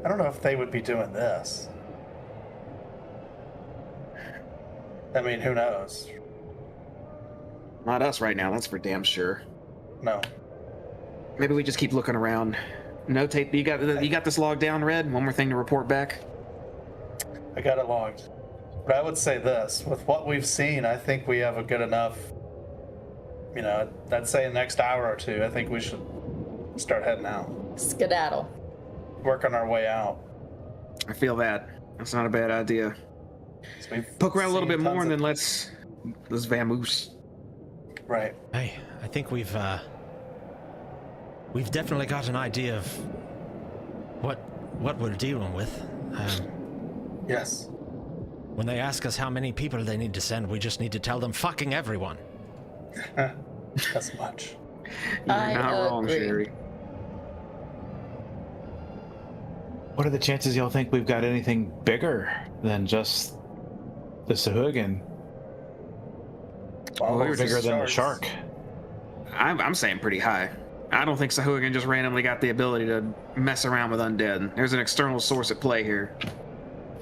I don't know if they would be doing this. I mean, who knows? Not us right now, that's for damn sure. No. Maybe we just keep looking around. Notate. You got this logged down, Red? One more thing to report back. I got it logged. But I would say this, with what we've seen, I think we have a good enough, I'd say the next hour or two, I think we should start heading out. Skedaddle. Working our way out. I feel that. That's not a bad idea. So we've Poke around a little seen bit more, tons and of- then let's vamoose. Right. Hey, I think we've definitely got an idea of what we're dealing with. Yes. When they ask us how many people they need to send, we just need to tell them fucking everyone. That's much. You're I not wrong, agree. Sherry. What are the chances y'all think we've got anything bigger than just the Sahuagin? Well, we were Bigger than the shark? I'm saying pretty high. I don't think Sahuagin just randomly got the ability to mess around with undead. There's an external source at play here.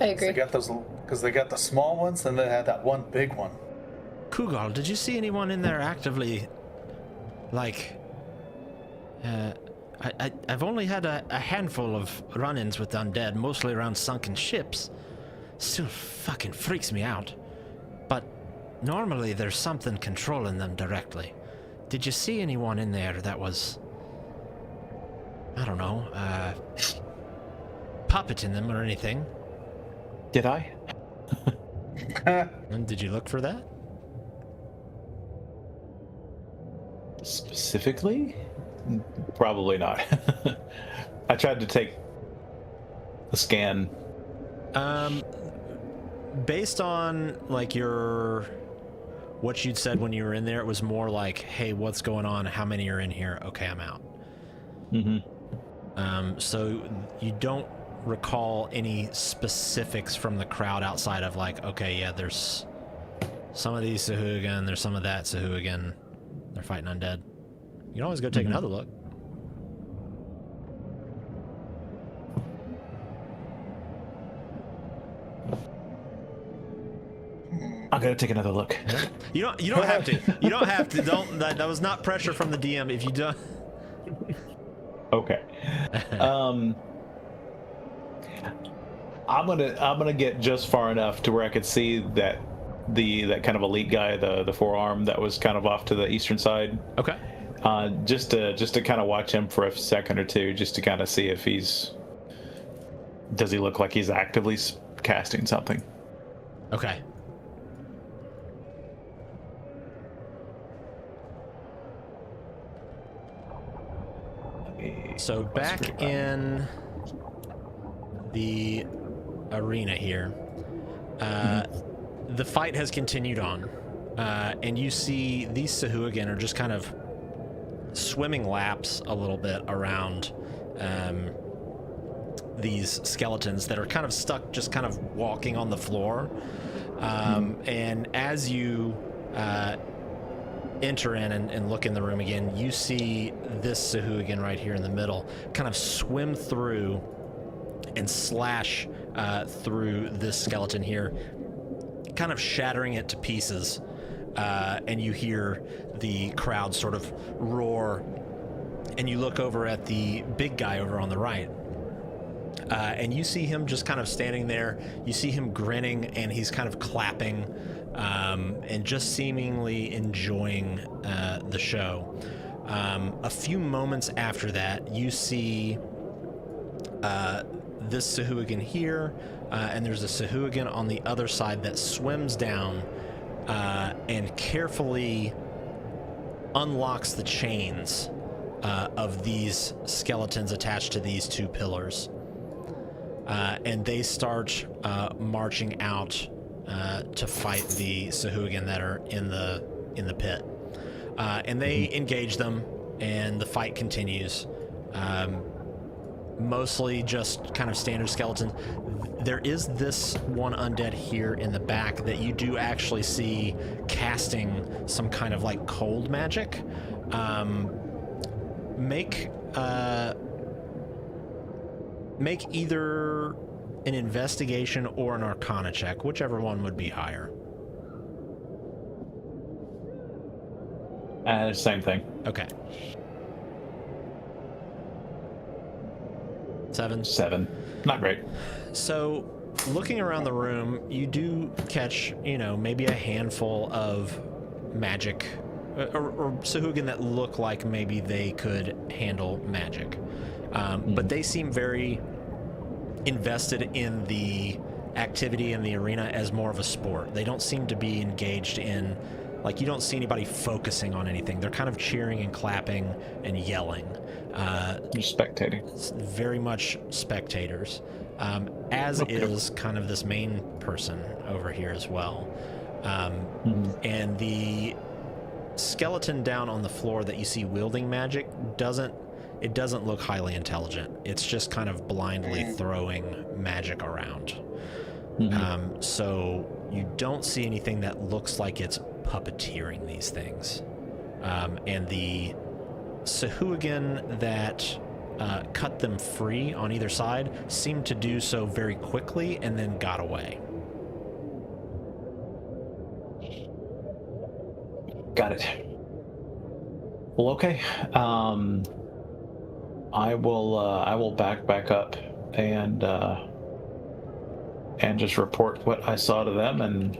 I They agree. got those, because they got the small ones, and they had that one big one. Kugal, did you see anyone in there actively, I've only had a handful of run-ins with undead, mostly around sunken ships. Still fucking freaks me out. But normally there's something controlling them directly. Did you see anyone in there that was, I don't know, puppeting them or anything? Did I? And did you look for that? Specifically? Probably not. I tried to take a scan. Based on what you'd said when you were in there, it was more like, hey, what's going on? How many are in here? Okay, I'm out. So you don't recall any specifics from the crowd outside of okay, yeah, there's some of these Sahuagin, there's some of that Sahuagin. They're fighting undead. You can always go take another look. I'm gonna take another look. You don't have to. You don't have to. That was not pressure from the DM. If you don't. Okay. I'm gonna get just far enough to where I could see that kind of elite guy, the forearm that was kind of off to the eastern side. Okay. Just to kind of watch him for a second or two, just to kind of see if does he look like he's actively casting something. Okay. So back in the arena here, the fight has continued on, and you see these Sahuagin are just kind of swimming laps a little bit around these skeletons that are kind of stuck, just kind of walking on the floor. And as you enter in and look in the room again, you see this Sahuagin right here in the middle kind of swim through and slash through this skeleton here, kind of shattering it to pieces. And you hear the crowd sort of roar, and you look over at the big guy over on the right. And you see him just kind of standing there. You see him grinning, and he's kind of clapping and just seemingly enjoying the show. A few moments after that, you see this Sahuagin here, and there's a Sahuagin on the other side that swims down and carefully unlocks the chains of these skeletons attached to these two pillars. And they start marching out to fight the Sahuagin that are in the pit. And they engage them, and the fight continues. Mostly just kind of standard skeletons. There is this one undead here in the back that you do actually see casting some kind of like cold magic. Make either an investigation or an arcana check, whichever one would be higher. Same thing. Okay. 7. 7. Not great. So, looking around the room, you do catch, maybe a handful of magic, or Sahuagin that look like maybe they could handle magic. But they seem very invested in the activity in the arena as more of a sport. They don't seem to be engaged in, like, you don't see anybody focusing on anything. They're kind of cheering and clapping and yelling. You're spectating. Very much spectators, as is kind of this main person over here as well. And the skeleton down on the floor that you see wielding magic doesn't look highly intelligent. It's just kind of blindly throwing magic around. So you don't see anything that looks like it's puppeteering these things. And the Sahuagin that cut them free on either side seemed to do so very quickly and then got away. Got it. Well, okay. I will back up and just report what I saw to them and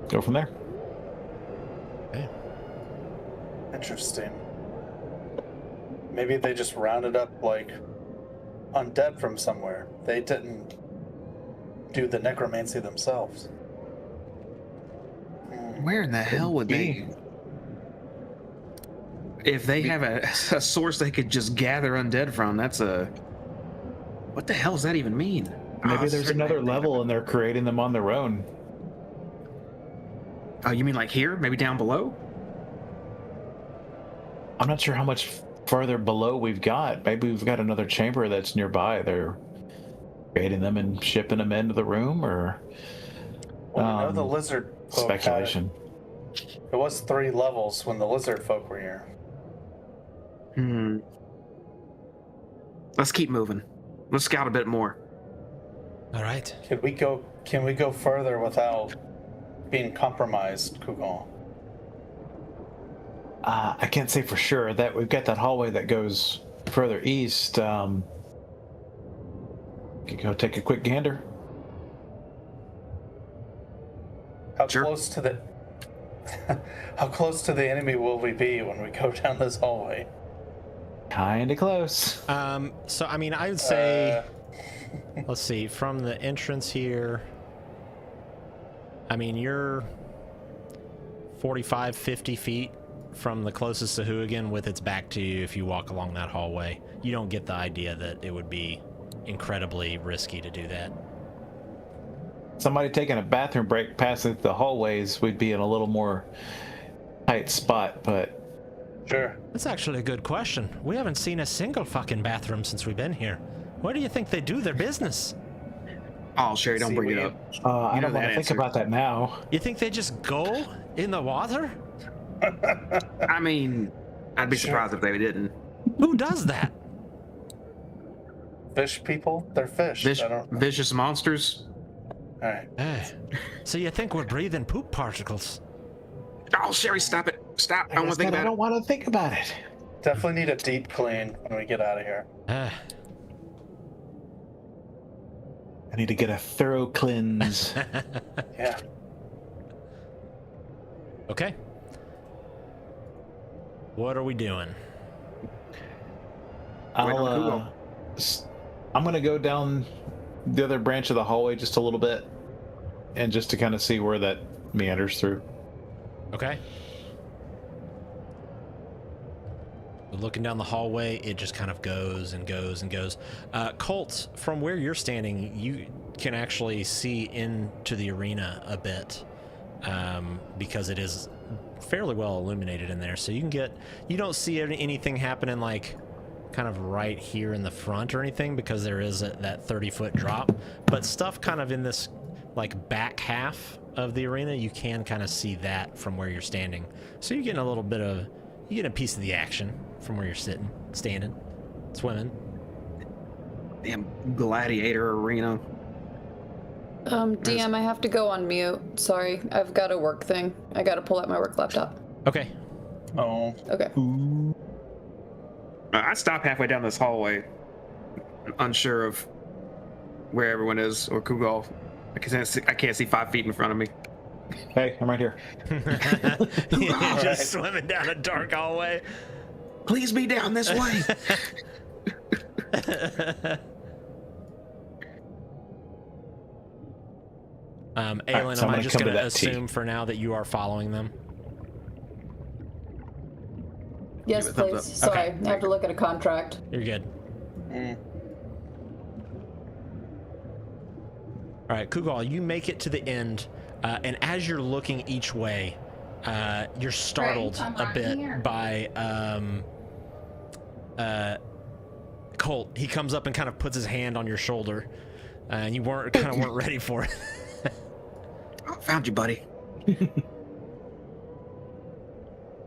go from there. Okay. Interesting. Maybe they just rounded up like undead from somewhere. They didn't do the necromancy themselves. Where in the hell would they? If they have a source they could just gather undead from, that's a. What the hell does that even mean? Maybe there's another level and they're creating them on their own. Oh, you mean like here? Maybe down below? I'm not sure how much farther below we've got. Maybe we've got another chamber that's nearby. They're creating them and shipping them into the room, or Well, we know the lizard folk speculation. It was 3 levels when the lizard folk were here. Let's keep moving. Let's scout a bit more. All right. Can we go further without being compromised, Kugal? I can't say for sure. That we've got that hallway that goes further east. Could go take a quick gander. How Sure. close to the how close to the enemy will we be when we go down this hallway? Kinda close. So, I mean, I would say, let's see, from the entrance here, I mean, you're 45, 50 feet from the closest Sahuagin with its back to you if you walk along that hallway. You don't get the idea that it would be incredibly risky to do that. Somebody taking a bathroom break passing the hallways, we'd be in a little more tight spot, but Sure. That's actually a good question. We haven't seen a single fucking bathroom since we've been here. Where do you think they do their business? Oh, Sherry, don't See, bring it we- up. I You know don't want that to think answer. about that now. You think they just go in the water? I mean, I'd be surprised if they didn't. Who does that? Fish people? They're fish. I don't. Vicious monsters. All right. So you think we're breathing poop particles? Oh, Sherry, stop it. Stop. I don't want to think I about don't it. want to think about it. Definitely need a deep clean when we get out of here. I need to get a thorough cleanse. Yeah. Okay. What are we doing? I'm gonna go down the other branch of the hallway just a little bit, and just to kind of see where that meanders through. Okay. Looking down the hallway, it just kind of goes and goes and goes. Colt, from where you're standing, you can actually see into the arena a bit, because it is fairly well illuminated in there. So you don't see anything happening like kind of right here in the front or anything, because there is that 30-foot drop. But stuff kind of in this like back half of the arena, you can kind of see that from where you're standing. So you're getting a piece of the action from where you're standing, swimming. Damn gladiator arena. DM, I have to go on mute. Sorry, I've got a work thing. I gotta pull out my work laptop. Okay. Oh. Okay. I stop halfway down this hallway, unsure of where everyone is or Kugal. I can't see 5 feet in front of me. Hey, I'm right here. Just swimming down a dark hallway. Please be down this way. Aelin, so am I'm I just gonna going to come to that assume for now that you are following them? Yes, Give it a thumbs please. up. Sorry, Okay. I have to look at a contract. You're good. Mm. All right, Kugal, you make it to the end, and as you're looking each way, you're startled a bit by Colt. He comes up and kind of puts his hand on your shoulder, and you weren't ready for it. Oh, found you, buddy.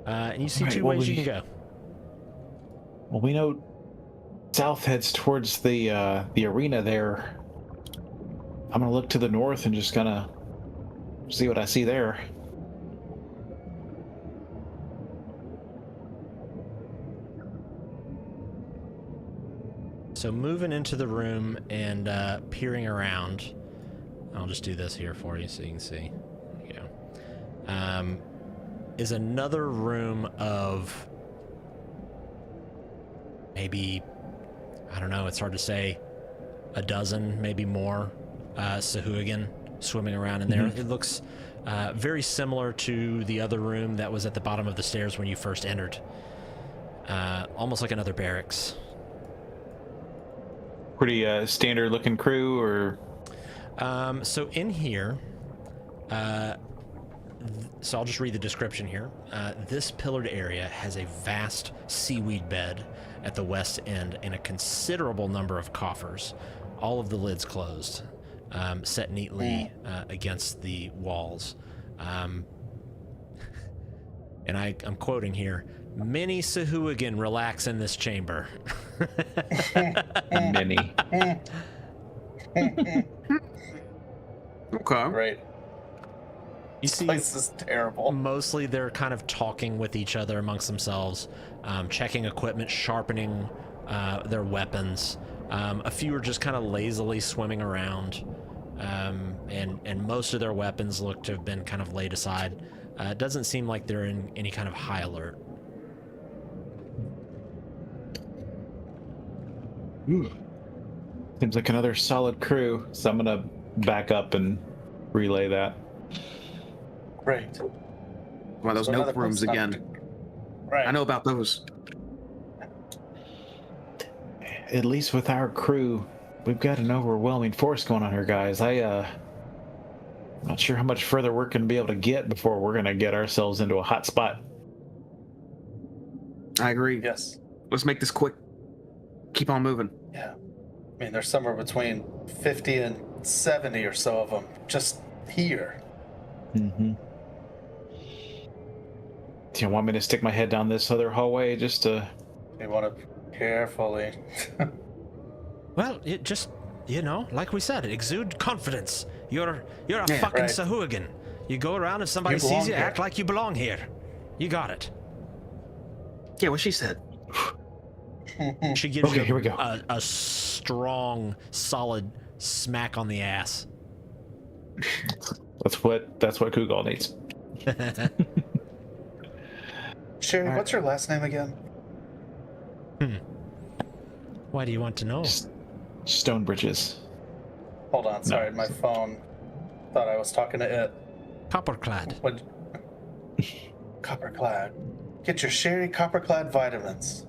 And you see Right, two well, ways you can go. Well, we know south heads towards the arena there. I'm gonna look to the north and just gonna see what I see there. So moving into the room and peering around, I'll just do this here for you so you can see. There you go. Is another room of maybe, I don't know, it's hard to say, a dozen, maybe more, Sahuagin swimming around in there. Mm-hmm. It looks very similar to the other room that was at the bottom of the stairs when you first entered. Almost like another barracks. Pretty standard looking crew, or So in here, so I'll just read the description here. This pillared area has a vast seaweed bed at the west end and a considerable number of coffers, all of the lids closed, set neatly against the walls. And I'm quoting here, "Many Sahuagin relax in this chamber." many. Okay. Right. You see, Place is terrible. mostly they're kind of talking with each other amongst themselves, checking equipment, sharpening their weapons. A few are just kind of lazily swimming around, and most of their weapons look to have been kind of laid aside. It doesn't seem like they're in any kind of high alert. Seems like another solid crew, so I'm gonna back up and relay that. Great. One of those So note another rooms post-op. again. Right. I know about those. At least with our crew, we've got an overwhelming force going on here, guys. I'm not sure how much further we're gonna be able to get before we're gonna get ourselves into a hot spot. I agree. Yes. Let's make this quick. Keep on moving. Yeah. I mean, there's somewhere between 50 and 70 or so of them just here. Mm-hmm. Do you want me to stick my head down this other hallway just to... You want to carefully. Well, it just, like we said, exude confidence. You're a Yeah, fucking right. Sahuagin. You go around if somebody You belong sees you, here. act like you belong here. You got it. Yeah, what she said. She gives Okay, you here we go. a strong, solid smack on the ass. That's what Kugal needs. Sherry, what's your last name again? Why do you want to know? Stonebridges. Hold on, sorry, my phone thought I was talking to it. Copperclad. What? Copperclad. Get your Sherry Copperclad vitamins.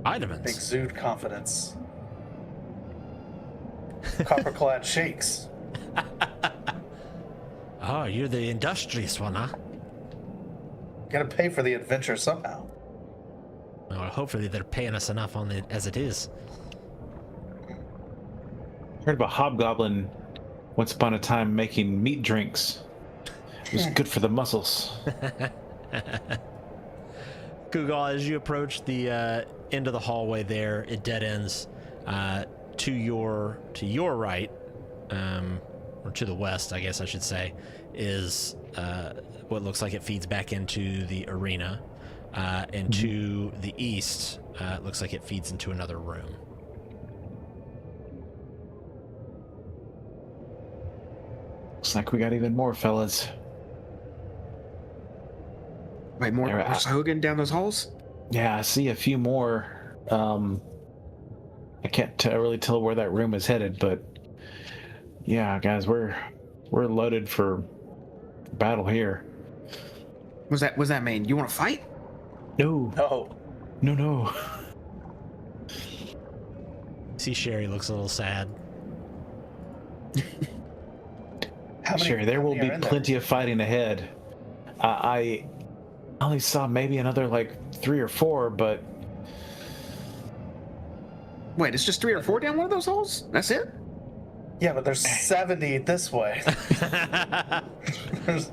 Vitamins. Exude confidence. Copperclad shakes. Oh, you're the industrious one, huh? Gotta pay for the adventure somehow. Well, hopefully they're paying us enough on it as it is. Heard about Hobgoblin once upon a time making meat drinks. It was good for the muscles. Kugal, as you approach the end of the hallway there, it dead ends. To your right, or to the west, I guess I should say, is what looks like it feeds back into the arena. And to the east, it looks like it feeds into another room. Looks like we got even more, fellas. Wait, more Sahuagin down those halls? Yeah, I see a few more. I can't really tell where that room is headed, but yeah, guys, we're loaded for battle here. What's that mean? You want to fight? No. No. See, Sherry looks a little sad. Sherry, there will be plenty of fighting ahead. I only saw maybe another 3 or 4, but Wait, it's just 3 or 4 down one of those holes? That's it? Yeah, but there's 70 this way. There's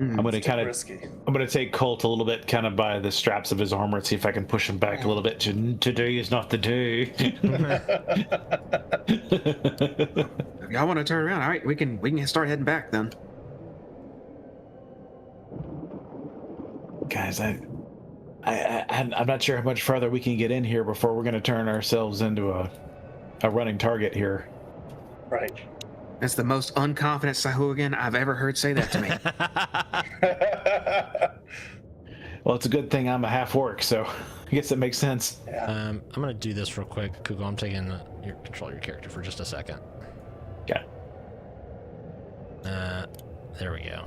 I'm gonna take Colt a little bit kind of by the straps of his armor and see if I can push him back a little bit. Today is not the day. If y'all want to turn around, all right, we can start heading back then. Guys, I'm not sure how much farther we can get in here before we're gonna turn ourselves into a running target here. Right. That's the most unconfident Sahuagin I've ever heard say that to me. Well, it's a good thing I'm a half orc, so I guess that makes sense. Yeah. I'm gonna do this real quick, Kugal. I'm taking your control of your character for just a second. Yeah. There we go.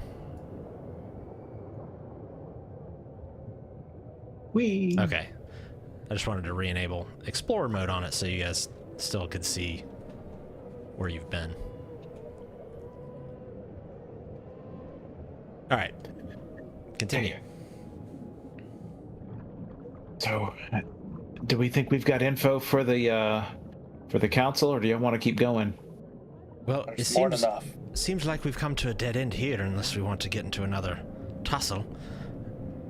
Whee! Okay. I just wanted to re-enable Explorer mode on it so you guys still could see where you've been. All right. Continue. So, do we think we've got info for the council, or do you want to keep going? Well, There's more than enough. seems like we've come to a dead end here unless we want to get into another tussle,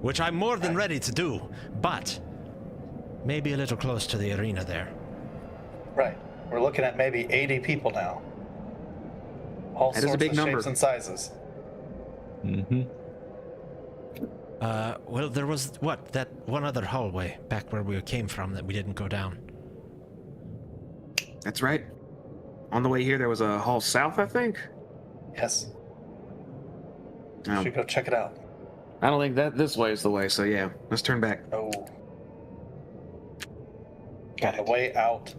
which I'm more than ready to do, but maybe a little close to the arena there. Right. We're looking at maybe 80 people now. All That is a sorts big of number. shapes and sizes. Mm-hmm. Well, there was, that one other hallway back where we came from that we didn't go down. That's right. On the way here, there was a hall south, I think. Yes. Um, Should go check it out. I don't think that this way is the way, so yeah, let's turn back. Oh. Got On the way out.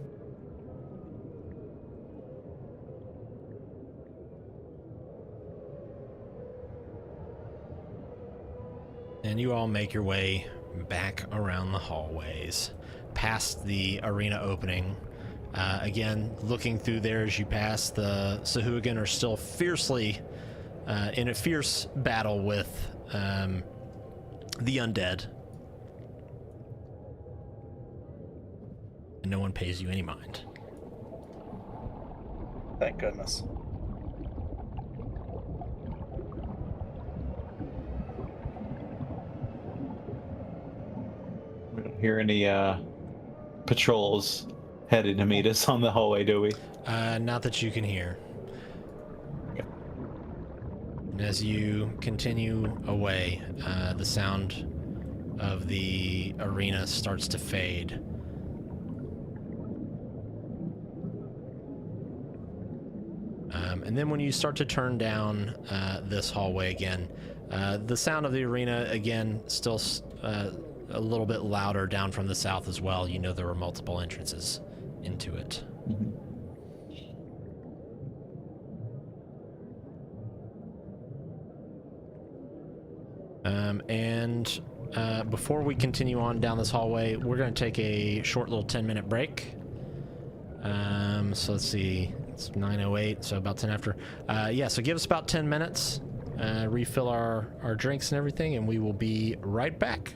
And you all make your way back around the hallways, past the arena opening. Again, looking through there as you pass, the Sahuagin are still fiercely in a fierce battle with the undead. And no one pays you any mind. Thank goodness. We don't hear any patrols headed to meet us on the hallway, do we? Not that you can hear. And as you continue away, the sound of the arena starts to fade. And then when you start to turn down this hallway again, the sound of the arena again still a little bit louder down from the south as well. You know there were multiple entrances into it. And before we continue on down this hallway, we're going to take a short little 10-minute break. So let's see, it's 9:08, so about 10 after. Yeah, so give us about 10 minutes, refill our drinks and everything, and we will be right back.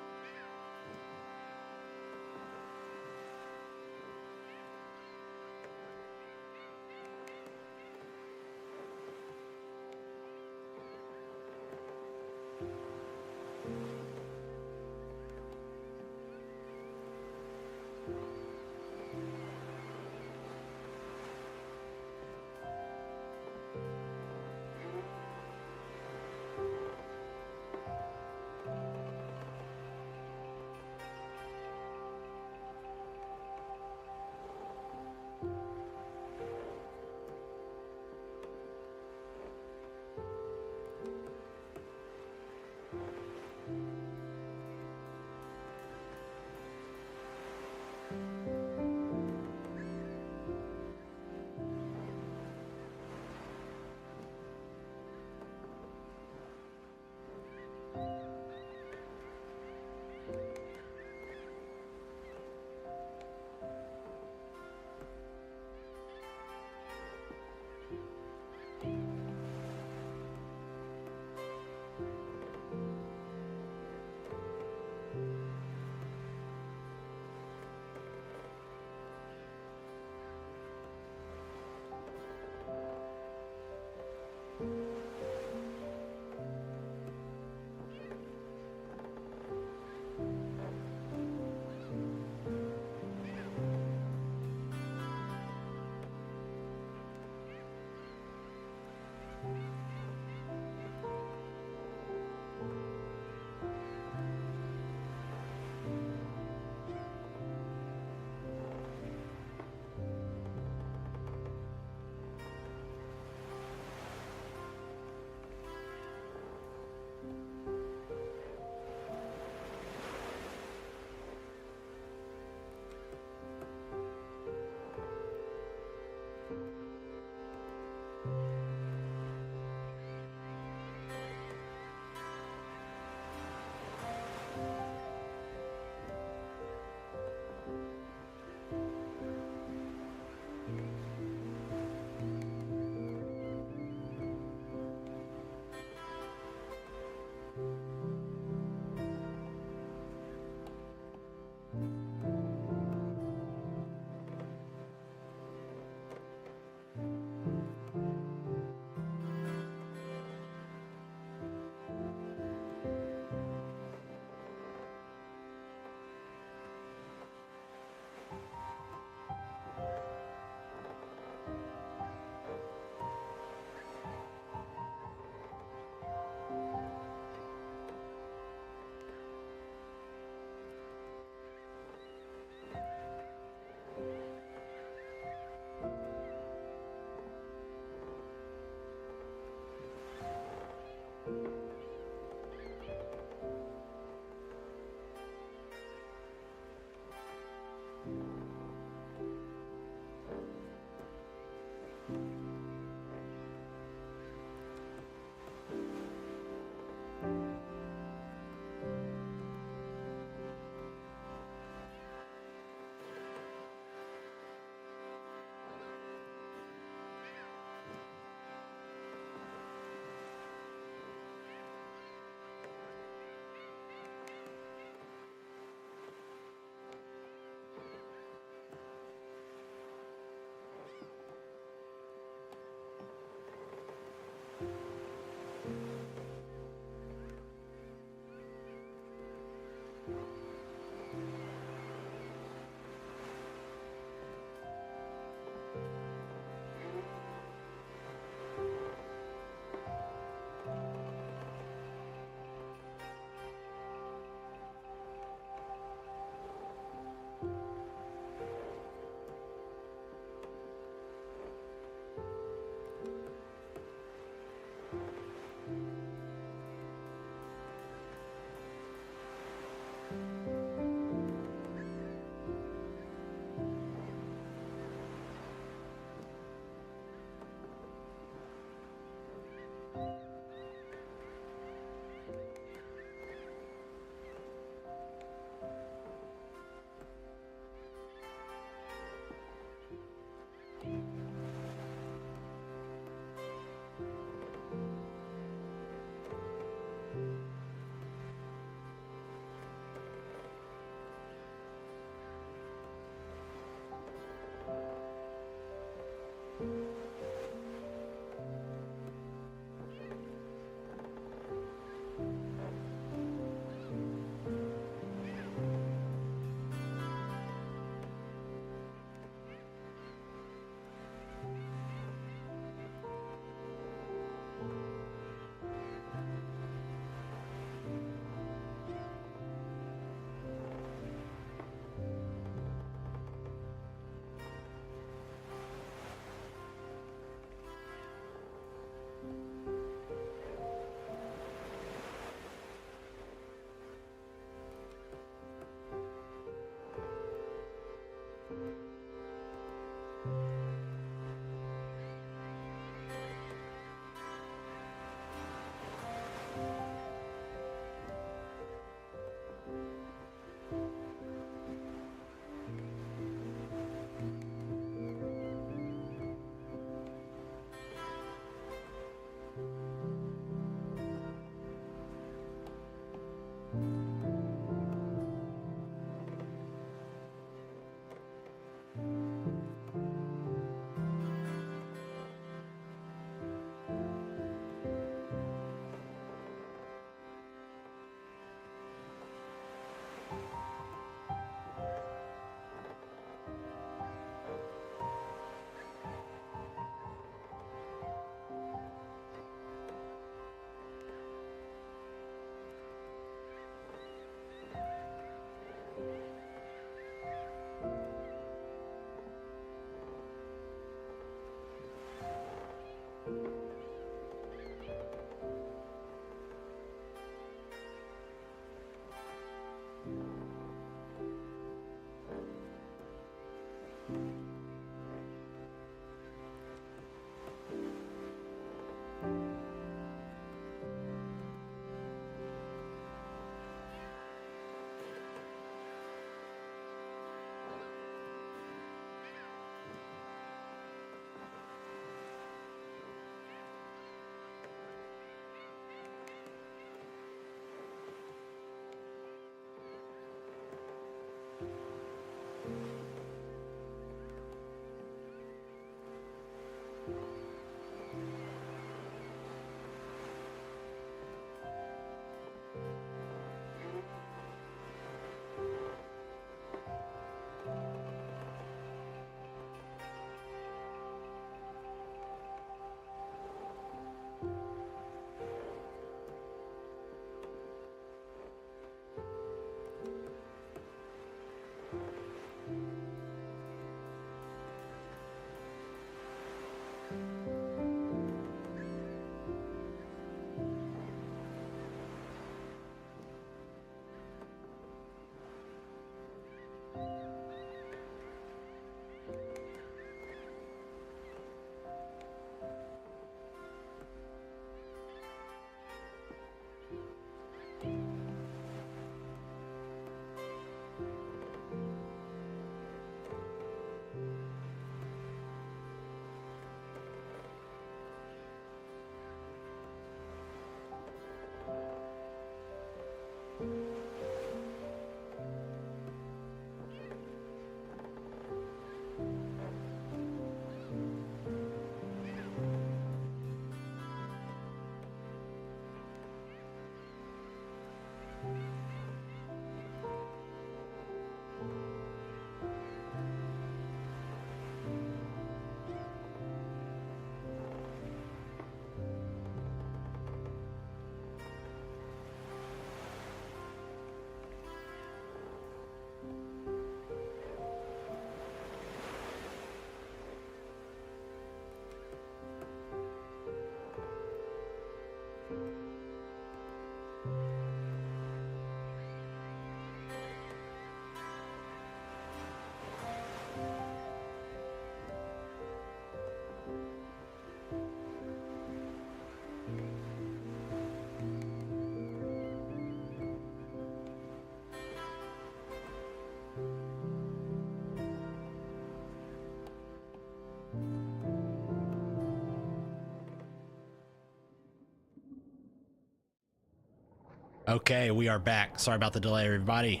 Okay, we are back. Sorry about the delay, everybody.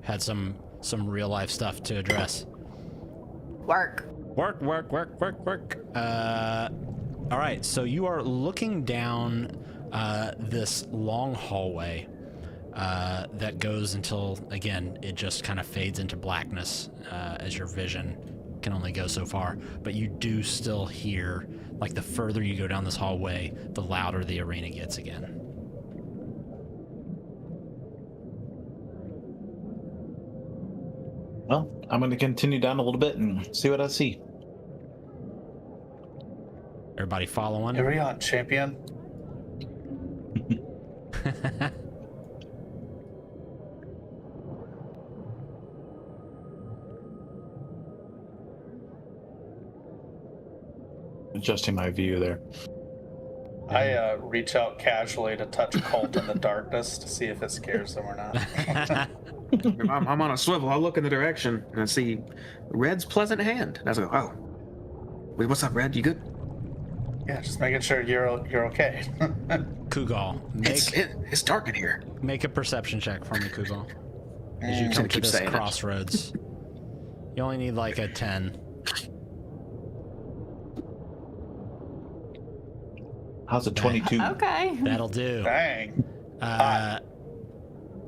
Had some real life stuff to address. Work. Work. All right, so you are looking down this long hallway that goes until, again, it just kind of fades into blackness as your vision can only go so far. But you do still hear, like, the further you go down this hallway, the louder the arena gets again. Well, I'm going to continue down a little bit and see what I see. Everybody following? Here we are, champion. Adjusting my view there. I reach out casually to touch Colt in the darkness to see if it scares them or not. I'm on a swivel. I look in the direction and I see Red's pleasant hand. And I go, oh, wait, what's up, Red? You good? Yeah, just making sure you're okay. Kugal, It's dark in here. make a perception check for me, Kugal. As you come to keep this saying it. crossroads. You only need like a 10. How's a 22? Okay. That'll do. Dang.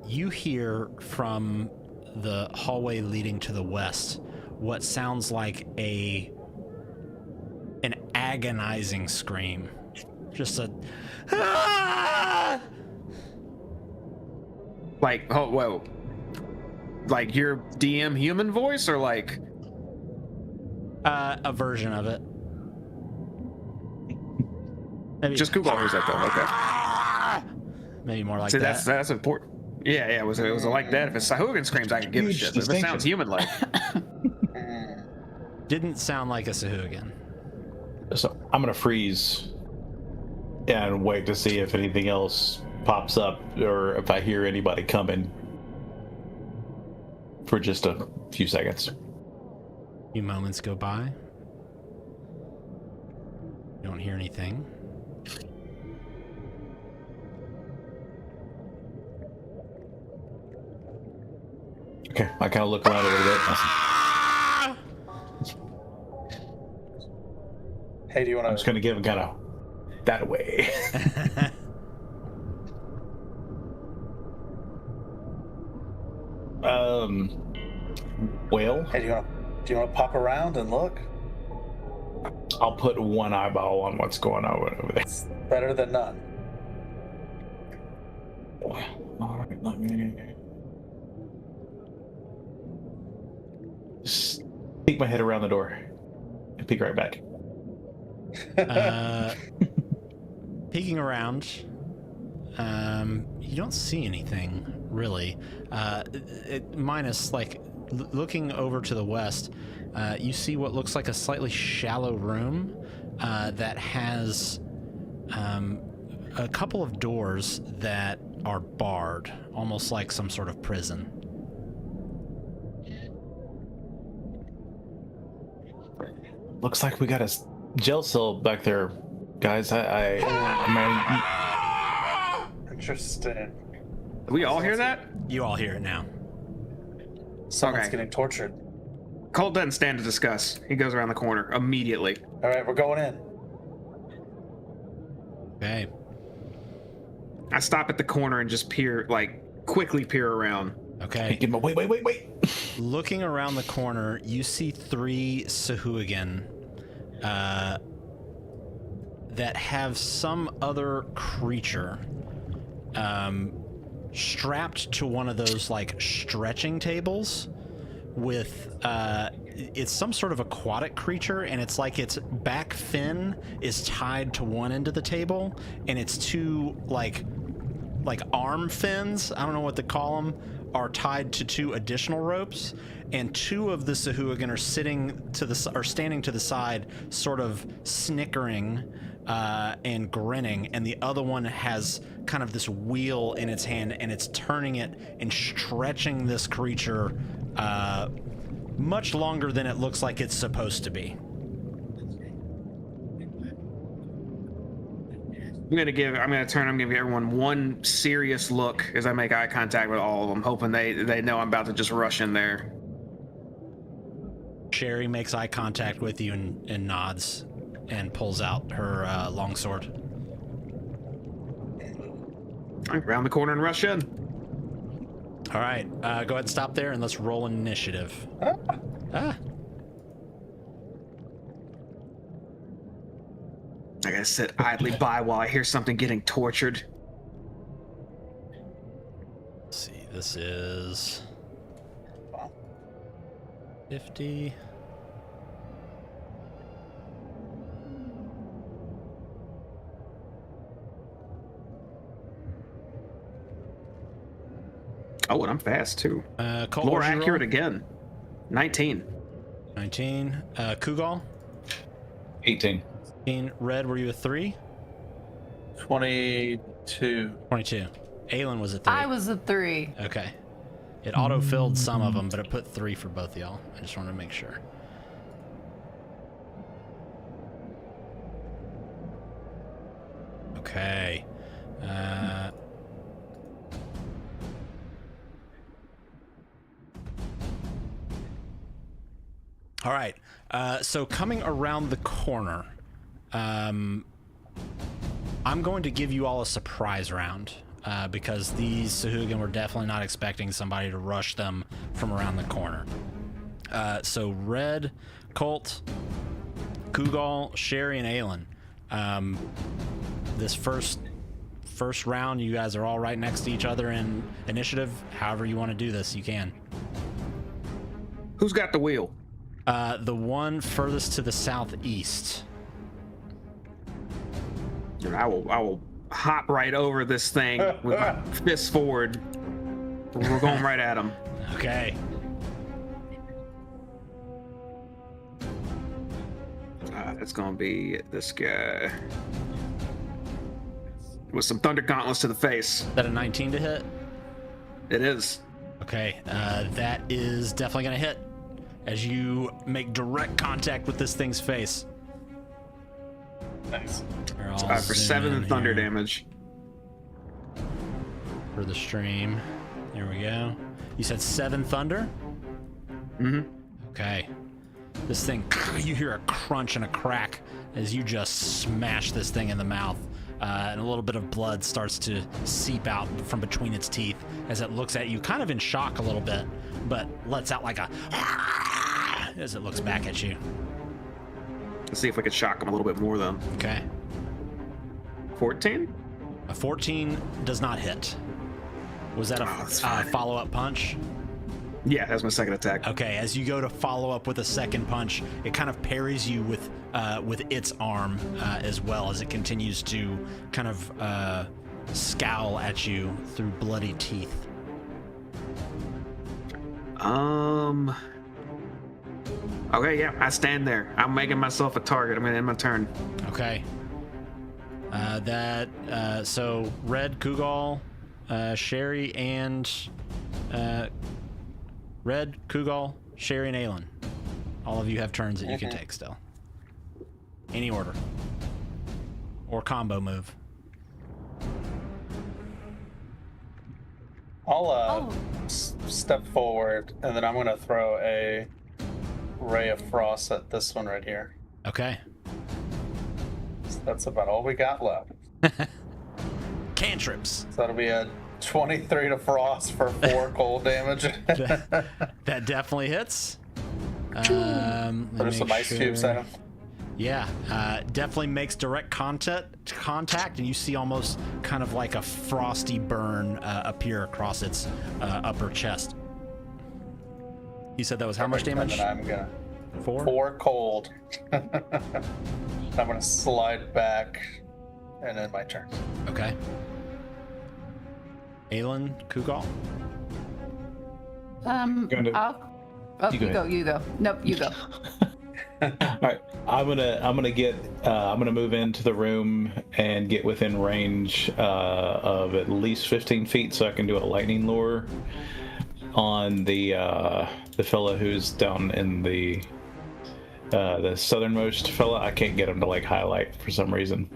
You hear from the hallway leading to the west what sounds like an agonizing scream. Just a "Ah!" Like, oh, whoa. Like your DM human voice or like... A version of it. Maybe Just Google hears that though, okay. maybe more like See, that. that's important. Yeah, it was like that. If it's Sahuagin screams, I can give a Huge shit. But if it sounds human-like, Didn't sound like a Sahuagin. So I'm going to freeze and wait to see if anything else pops up or if I hear anybody coming for just a few seconds. A few moments go by. You don't hear anything. Okay, I kind of look around a little bit. Hey, do you want I'm just going to give him kind of that away. Well, Hey, do you want to pop around and look? I'll put one eyeball on what's going on over there. It's better than none. All right, let me just peek my head around the door and peek right back. Peeking around, you don't see anything really. Minus like looking over to the west, you see what looks like a slightly shallow room that has a couple of doors that are barred, almost like some sort of prison. Looks like we got a jail cell back there, guys. I Interesting. we all hear that? You all hear it now. Someone's Okay. getting tortured. Colt doesn't stand to discuss. He goes around the corner immediately. All right, we're going in. Okay. I stop at the corner and just quickly peer around. Okay. give him a wait. Looking around the corner, you see 3 Sahuagin that have some other creature strapped to one of those like stretching tables with it's some sort of aquatic creature, and it's like its back fin is tied to one end of the table, and its 2 like arm fins, I don't know what to call them, are tied to 2 additional ropes, and 2 of the Sahuagin are standing to the side, sort of snickering and grinning, and the other one has kind of this wheel in its hand, and it's turning it and stretching this creature much longer than it looks like it's supposed to be. I'm gonna give everyone one serious look as I make eye contact with all of them, hoping they know I'm about to just rush in there. Sherry makes eye contact with you and nods and pulls out her longsword. Around the corner and rush in. All right, go ahead and stop there and let's roll initiative. Ah. I gotta sit idly by while I hear something getting tortured. Let's see, this is 50. Oh, and I'm fast too. Colt, More what'd you roll? accurate again. 19. 19. Kugal? 18. 18. Red, were you a 3? 22. 22. Aelin was a 3. I was a 3. Okay. It auto-filled some of them, but it put 3 for both of y'all. I just wanted to make sure. Okay. All right. So coming around the corner, I'm going to give you all a surprise round because these Sahuagin were definitely not expecting somebody to rush them from around the corner. So Red, Colt, Kugal, Sherry, and Aelin. This first round, you guys are all right next to each other in initiative. However you want to do this, you can. Who's got the wheel? The one furthest to the southeast. And I will hop right over this thing with my fists forward. We're going right at him. Okay. It's gonna be this guy with some thunder gauntlets to the face. Is that a 19 to hit? It is. Okay, that is definitely gonna hit as you make direct contact with this thing's face. Nice. For 7 thunder damage. For the stream. There we go. You said 7 thunder? Mm-hmm. Okay. This thing, you hear a crunch and a crack as you just smash this thing in the mouth. And a little bit of blood starts to seep out from between its teeth as it looks at you, kind of in shock a little bit, but lets out like a as it looks back at you. Let's see if we could shock him a little bit more then. Okay. 14? A 14 does not hit. Was that a follow-up punch? Yeah, that's my second attack. Okay, as you go to follow up with a second punch, it kind of parries you with its arm as well as it continues to kind of scowl at you through bloody teeth. Okay, yeah, I stand there. I'm making myself a target. I'm gonna end my turn. Okay. So Red, Kugal, Sherry, and Red, Kugal, Sherry, and Aelin. All of you have turns that you can take still. Any order. Or combo move. I'll step forward, and then I'm going to throw a ray of frost at this one right here. Okay. So that's about all we got left. Cantrips. So that'll be a 23 to frost for 4 cold damage. That definitely hits. There's some ice cubes at him. Yeah, definitely makes direct contact, and you see almost kind of like a frosty burn appear across its upper chest. You said that was how much damage? And then I'm gonna 4 cold. I'm gonna slide back, and then my turn. Okay. Aelin, Kugal. You go. Nope, you go. All right, I'm gonna move into the room and get within range of at least 15 feet, so I can do a lightning lure on the fella who's down in the southernmost fella. I can't get him to like highlight for some reason.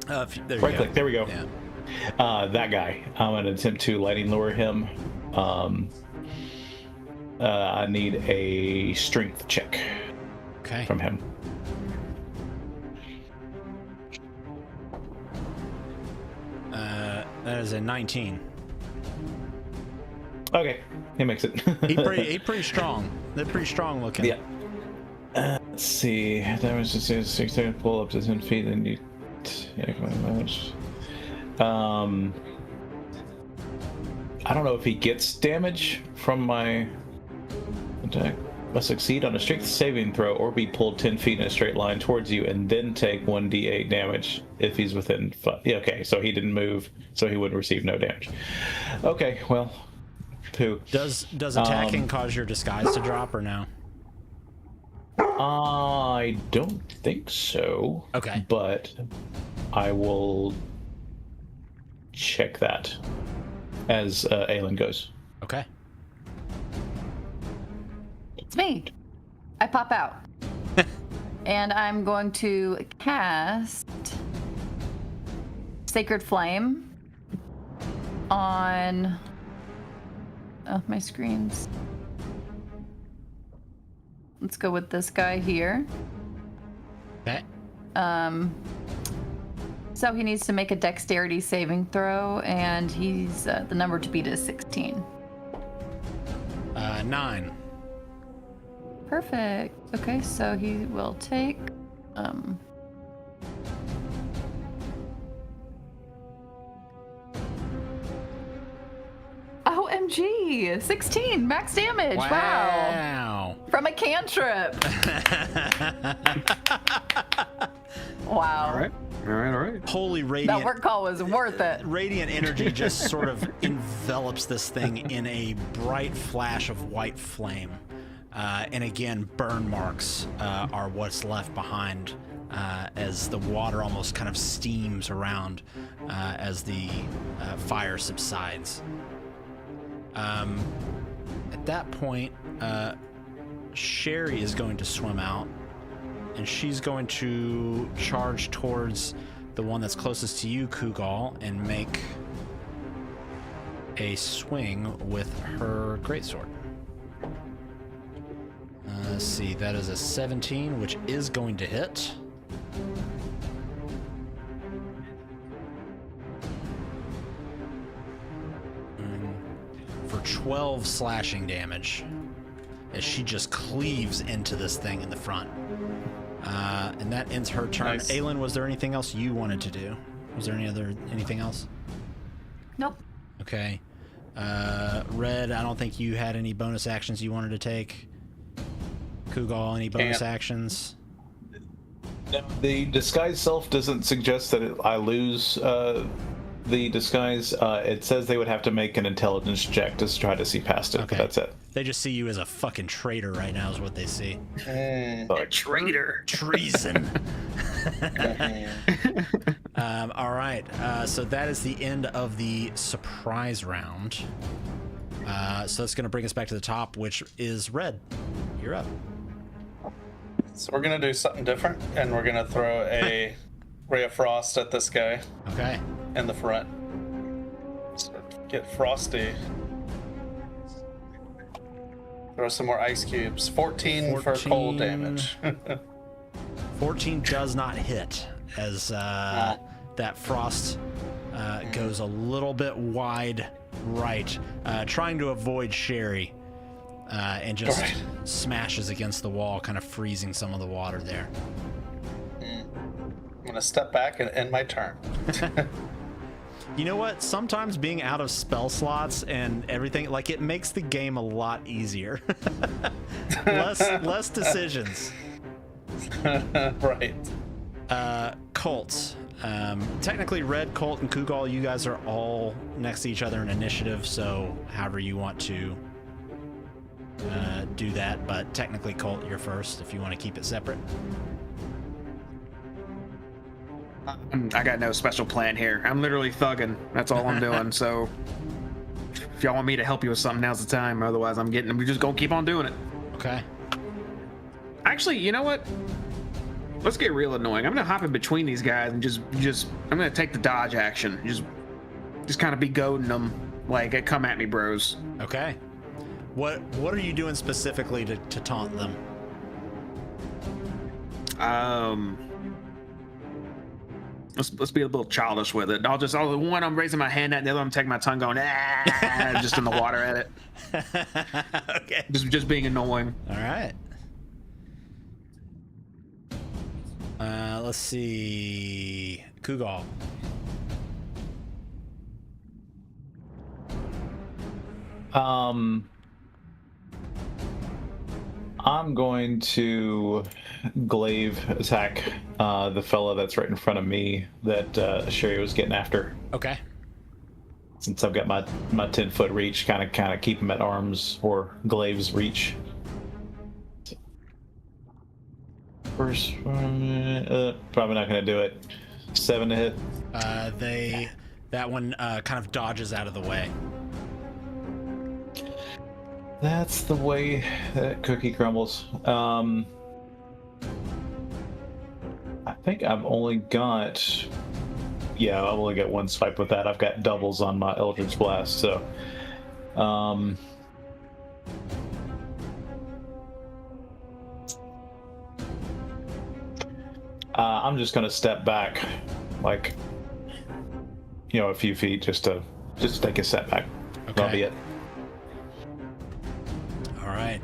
There you Right go. click. There we go. Yeah. That guy. I'm going to attempt to lightning lure him. I need a strength check Okay. from him. That is a 19. Okay, he makes it. He pretty strong. They're pretty strong looking. Yeah. Let's see. That was just a 6 pull up to 10 feet, and you. I don't know if he gets damage from my attack. Must succeed on a strength saving throw or be pulled 10 feet in a straight line towards you and then take 1d8 damage if he's within 5. Yeah, okay, so he didn't move, so he would receive no damage. Okay, well, 2. Does attacking cause your disguise to drop or no? I don't think so. Okay. But I will check that as Aelin goes. Okay. It's me. I pop out. And I'm going to cast Sacred Flame on... Oh, my screen's... Let's go with this guy here. Okay. So he needs to make a dexterity saving throw, and he's the number to beat is 16. 9. Perfect. Okay, so he will take OMG, 16 max damage. Wow. From a cantrip. Wow. All right. Holy radiant. That work call was worth it. Radiant energy just sort of envelops this thing in a bright flash of white flame. And again, burn marks are what's left behind as the water almost kind of steams around as the fire subsides. At that point, Sherry is going to swim out, and she's going to charge towards the one that's closest to you, Kugal, and make a swing with her greatsword. Let's see, that is a 17, which is going to hit. For 12 slashing damage as she just cleaves into this thing in the front. And that ends her turn. Nice. Aelin, was there anything else you wanted to do? Was there anything else? Nope. Okay. Red, I don't think you had any bonus actions you wanted to take. Kugal, any bonus actions? No, the disguise self doesn't suggest that I lose the disguise. It says they would have to make an intelligence check to try to see past it, Okay. but that's it. They just see you as a fucking traitor right now is what they see. Traitor. Treason. All right. So that is the end of the surprise round. So that's going to bring us back to the top, which is Red. You're up. So we're gonna do something different, and we're gonna throw a ray of frost at this guy Okay. in the front. So get frosty. Throw some more ice cubes. 14 for cold damage. 14 does not hit as that frost goes a little bit wide right, trying to avoid Sherry. And just smashes against the wall, kind of freezing some of the water there. I'm gonna step back and end my turn. You know what? Sometimes being out of spell slots and everything, like, it makes the game a lot easier. less decisions. Right. Colts. Technically, Red, Colt, and Kugal, you guys are all next to each other in initiative, so however you want to do that, but technically Colt, you're first if you want to keep it separate. I got no special plan here. I'm literally thugging. That's all I'm doing. So if y'all want me to help you with something, now's the time. Otherwise, we're just gonna keep on doing it. Okay. Actually, you know what? let's get real annoying. I'm gonna hop in between these guys and just I'm gonna take the dodge action. Just kind of be goading them like, come at me, bros. Okay. What are you doing specifically to taunt them? Let's be a little childish with it. One I'm raising my hand at, and the other I'm taking my tongue going just in the water at it. Okay. Just being annoying. All right. Let's see. Kugal. I'm going to glaive attack the fella that's right in front of me that Sherry was getting after. Okay. Since I've got my 10-foot reach, kind of keep him at arms or glaives reach. First one, probably not going to do it. 7 to hit. That one kind of dodges out of the way. That's the way that cookie crumbles. I think I've only got... Yeah, I've only got one swipe with that. I've got doubles on my Eldritch Blast, so... I'm just gonna step back, like, a few feet, just to take a step back. Okay. That'll be it. All right.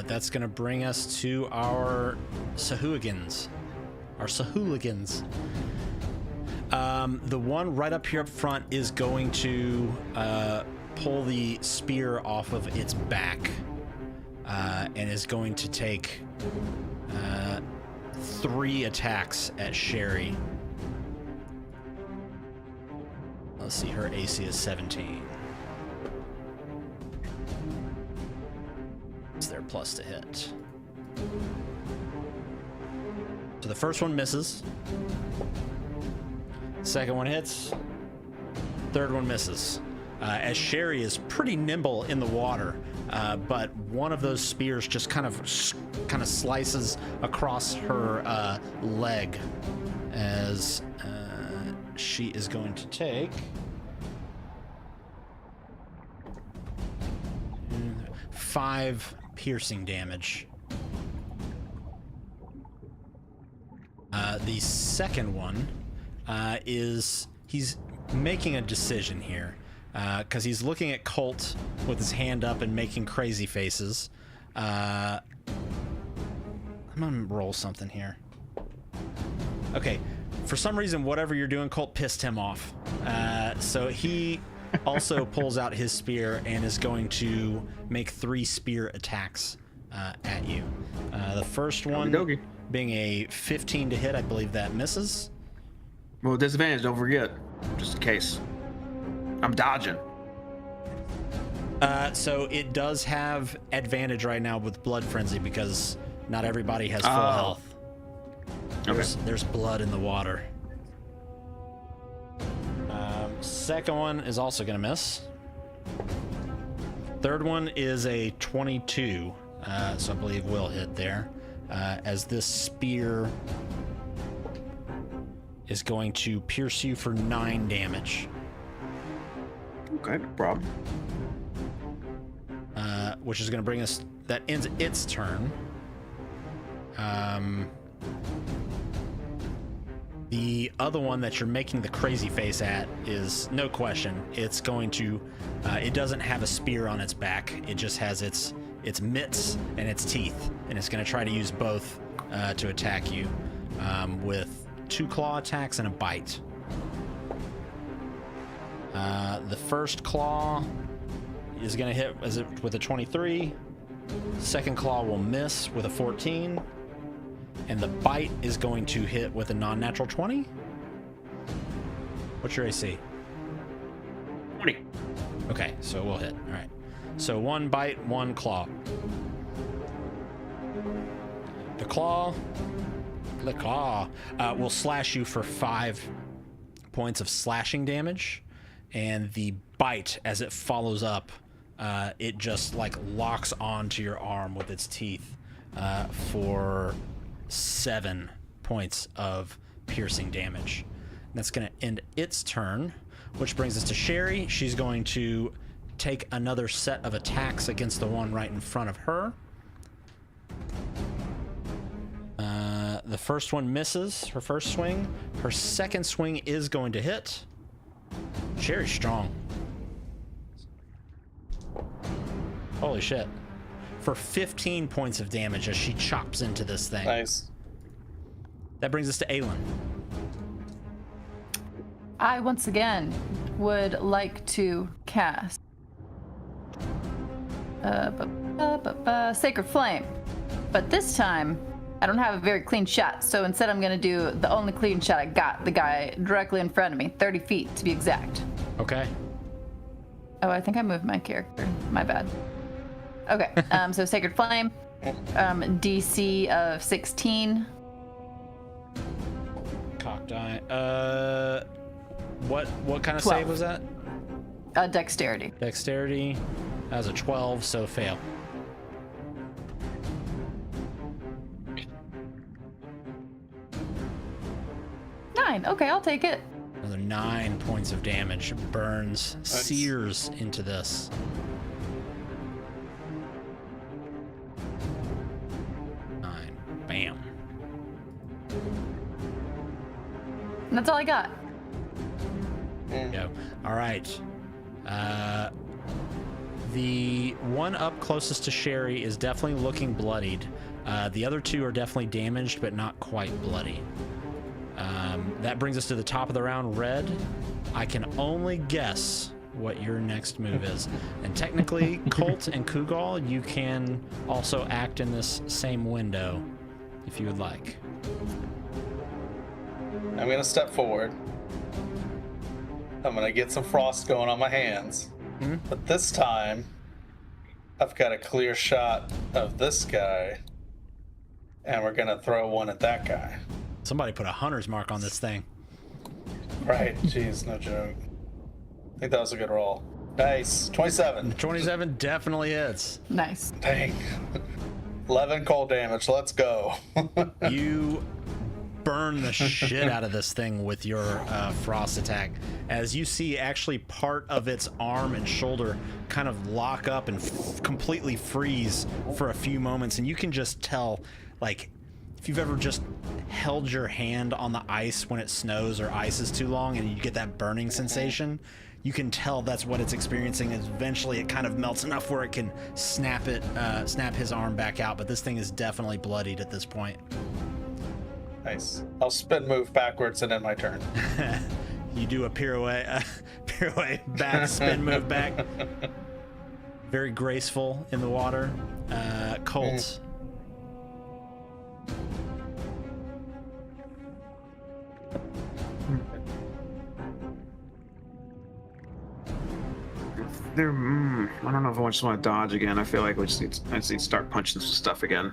That's gonna bring us to our Sahooligans. The one right up here up front is going to pull the spear off of its back and is going to take 3 attacks at Sherry. Let's see, her AC is 17. It's their plus to hit. So the first one misses. Second one hits. Third one misses. As Sherry is pretty nimble in the water, but one of those spears just kind of slices across her leg as she is going to take 5 piercing damage. The second one is he's making a decision here because he's looking at Colt with his hand up and making crazy faces. I'm gonna roll something here. Okay, for some reason, whatever you're doing, Colt pissed him off. So he also pulls out his spear and is going to make 3 spear attacks at you. The first one being a 15 to hit, I believe that misses. Well, disadvantage, don't forget, just in case. I'm dodging. So it does have advantage right now with Blood Frenzy because not everybody has full health. There's blood in the water. Second one is also going to miss. Third one is a 22, so I believe will hit there. As this spear is going to pierce you for 9 damage. Okay, no problem. Which is going to bring us... That ends its turn. The other one that you're making the crazy face at is, no question, it's going to... it doesn't have a spear on its back. It just has its mitts and its teeth. And it's going to try to use both to attack you with 2 claw attacks and a bite. The first claw is going to hit with a 23. Second claw will miss with a 14. And the bite is going to hit with a non-natural 20. What's your AC? 20. Okay, so we'll hit. All right. So 1 bite, 1 claw. The claw will slash you for 5 points of slashing damage. And the bite, as it follows up, it just like locks onto your arm with its teeth for 7 points of piercing damage. That's going to end its turn, which brings us to Sherry. She's going to take another set of attacks against the one right in front of her. The first one misses her first swing. Her second swing is going to hit. Sherry's strong. Holy shit. For 15 points of damage as she chops into this thing. Nice. That brings us to Aelin. I once again would like to cast Sacred Flame, but this time I don't have a very clean shot, so instead I'm going to do the only clean shot I got, the guy directly in front of me, 30 feet to be exact. Okay. Oh, I think I moved my character. My bad. Okay, so Sacred Flame, DC of 16. Cock die. What kind of 12. save was that? Dexterity. Dexterity. That was a 12, so fail. Nine. Okay, I'll take it. Another 9 points of damage. Burns, sears into this. Nine. Bam. And that's all I got. Go. All right. The one up closest to Sherry is definitely looking bloodied. The other two are definitely damaged, but not quite bloody. That brings us to the top of the round. Red, I can only guess what your next move is. And technically, Colt and Kugal, you can also act in this same window if you would like. I'm gonna step forward. I'm gonna get some frost going on my hands. But this time, I've got a clear shot of this guy, and we're gonna throw one at that guy. Somebody put a hunter's mark on this thing. Right, jeez, no joke. I think that was a good roll. Nice, 27. 27 definitely hits. Nice. Dang. 11 cold damage, let's go. You burn the shit out of this thing with your frost attack, as you see actually part of its arm and shoulder kind of lock up and completely freeze for a few moments, and you can just tell, like, if you've ever just held your hand on the ice when it snows or ice is too long and you get that burning sensation, you can tell that's what it's experiencing. And eventually it kind of melts enough where it can snap his arm back out, but this thing is definitely bloodied at this point. Nice. I'll spin move backwards and end my turn. You do a pirouette back, spin move back. Very graceful in the water. Colt. I don't know if I just want to dodge again. I feel like I just need to start punching some stuff again.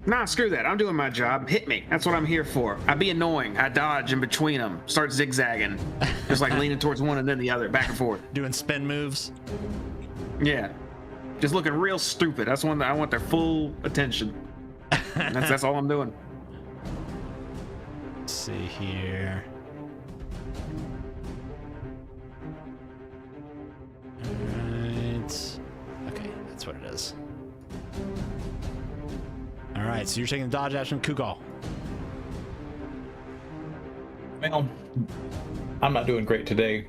Nah, screw that. I'm doing my job. Hit me. That's what I'm here for. I be annoying. I dodge in between them. Start zigzagging. Just like leaning towards one and then the other, back and forth. Doing spin moves. Yeah. Just looking real stupid. That's one that I want their full attention. That's all I'm doing. Let's see here. Alright. Okay, that's what it is. Alright, so you're taking the dodge action, Kugal. Well, I'm not doing great today.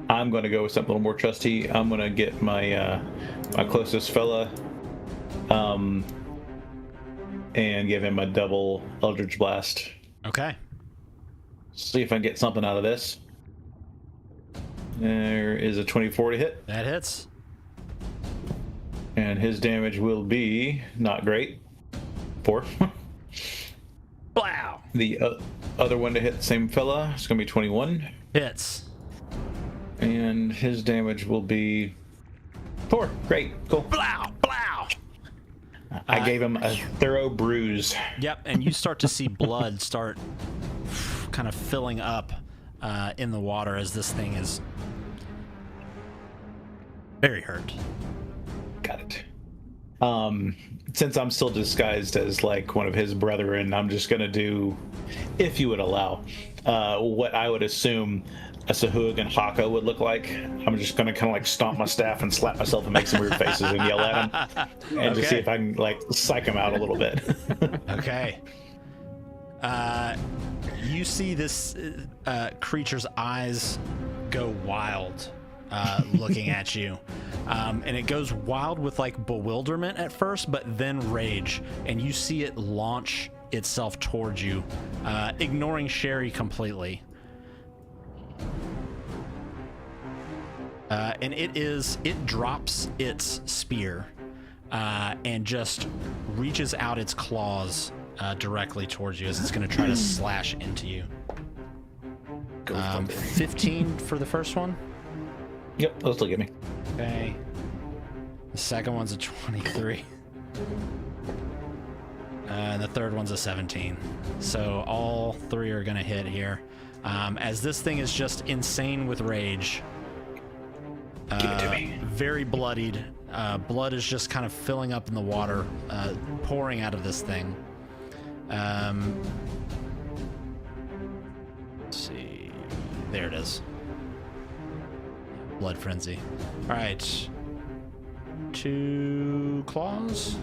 I'm going to go with something a little more trusty. I'm going to get my my closest fella and give him a double Eldritch Blast. Okay. See if I can get something out of this. There is a 24 to hit. That hits. And his damage will be not great. 4. Wow. The other one to hit the same fella is going to be 21. Hits. And his damage will be 4. Great. Cool. Blow, blow. I gave him a thorough bruise. Yep, and you start to see blood start kind of filling up in the water as this thing is Very hurt. Got it. Since I'm still disguised as like one of his brethren, I'm just gonna do, if you would allow, what I would assume a Sahuagin Haka would look like. I'm just gonna kind of like stomp my staff and slap myself and make some weird faces and yell at him, and just see if I can like psych him out a little bit. Okay. You see this creature's eyes go wild, looking at you. And it goes wild with like bewilderment at first, but then rage. And you see it launch itself towards you, ignoring Sherry completely. And it drops its spear and just reaches out its claws directly towards you as it's going to try to slash into you. 15 for the first one. Yep, let's look at me. Okay. The second one's a 23. And the third one's a 17. So all three are going to hit here. As this thing is just insane with rage. Give it to me. Very bloodied. Blood is just kind of filling up in the water, pouring out of this thing. Let's see. There it is. Blood frenzy. All right. 2 claws.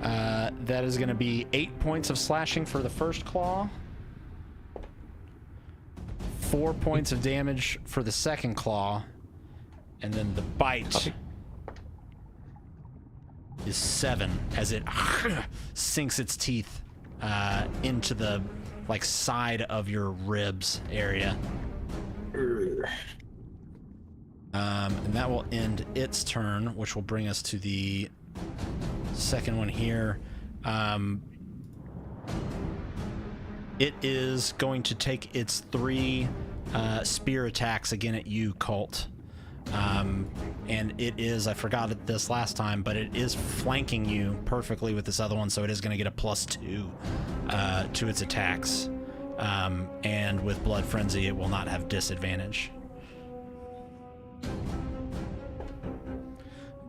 That is going to be 8 points of slashing for the first claw. 4 points of damage for the second claw. And then the bite is 7 as it sinks its teeth into the like side of your ribs area. And that will end its turn, which will bring us to the second one here. It is going to take its 3 spear attacks again at you, Colt. And it is, I forgot this last time, but it is flanking you perfectly with this other one, so it is going to get a +2 to its attacks. And with Blood Frenzy, it will not have disadvantage.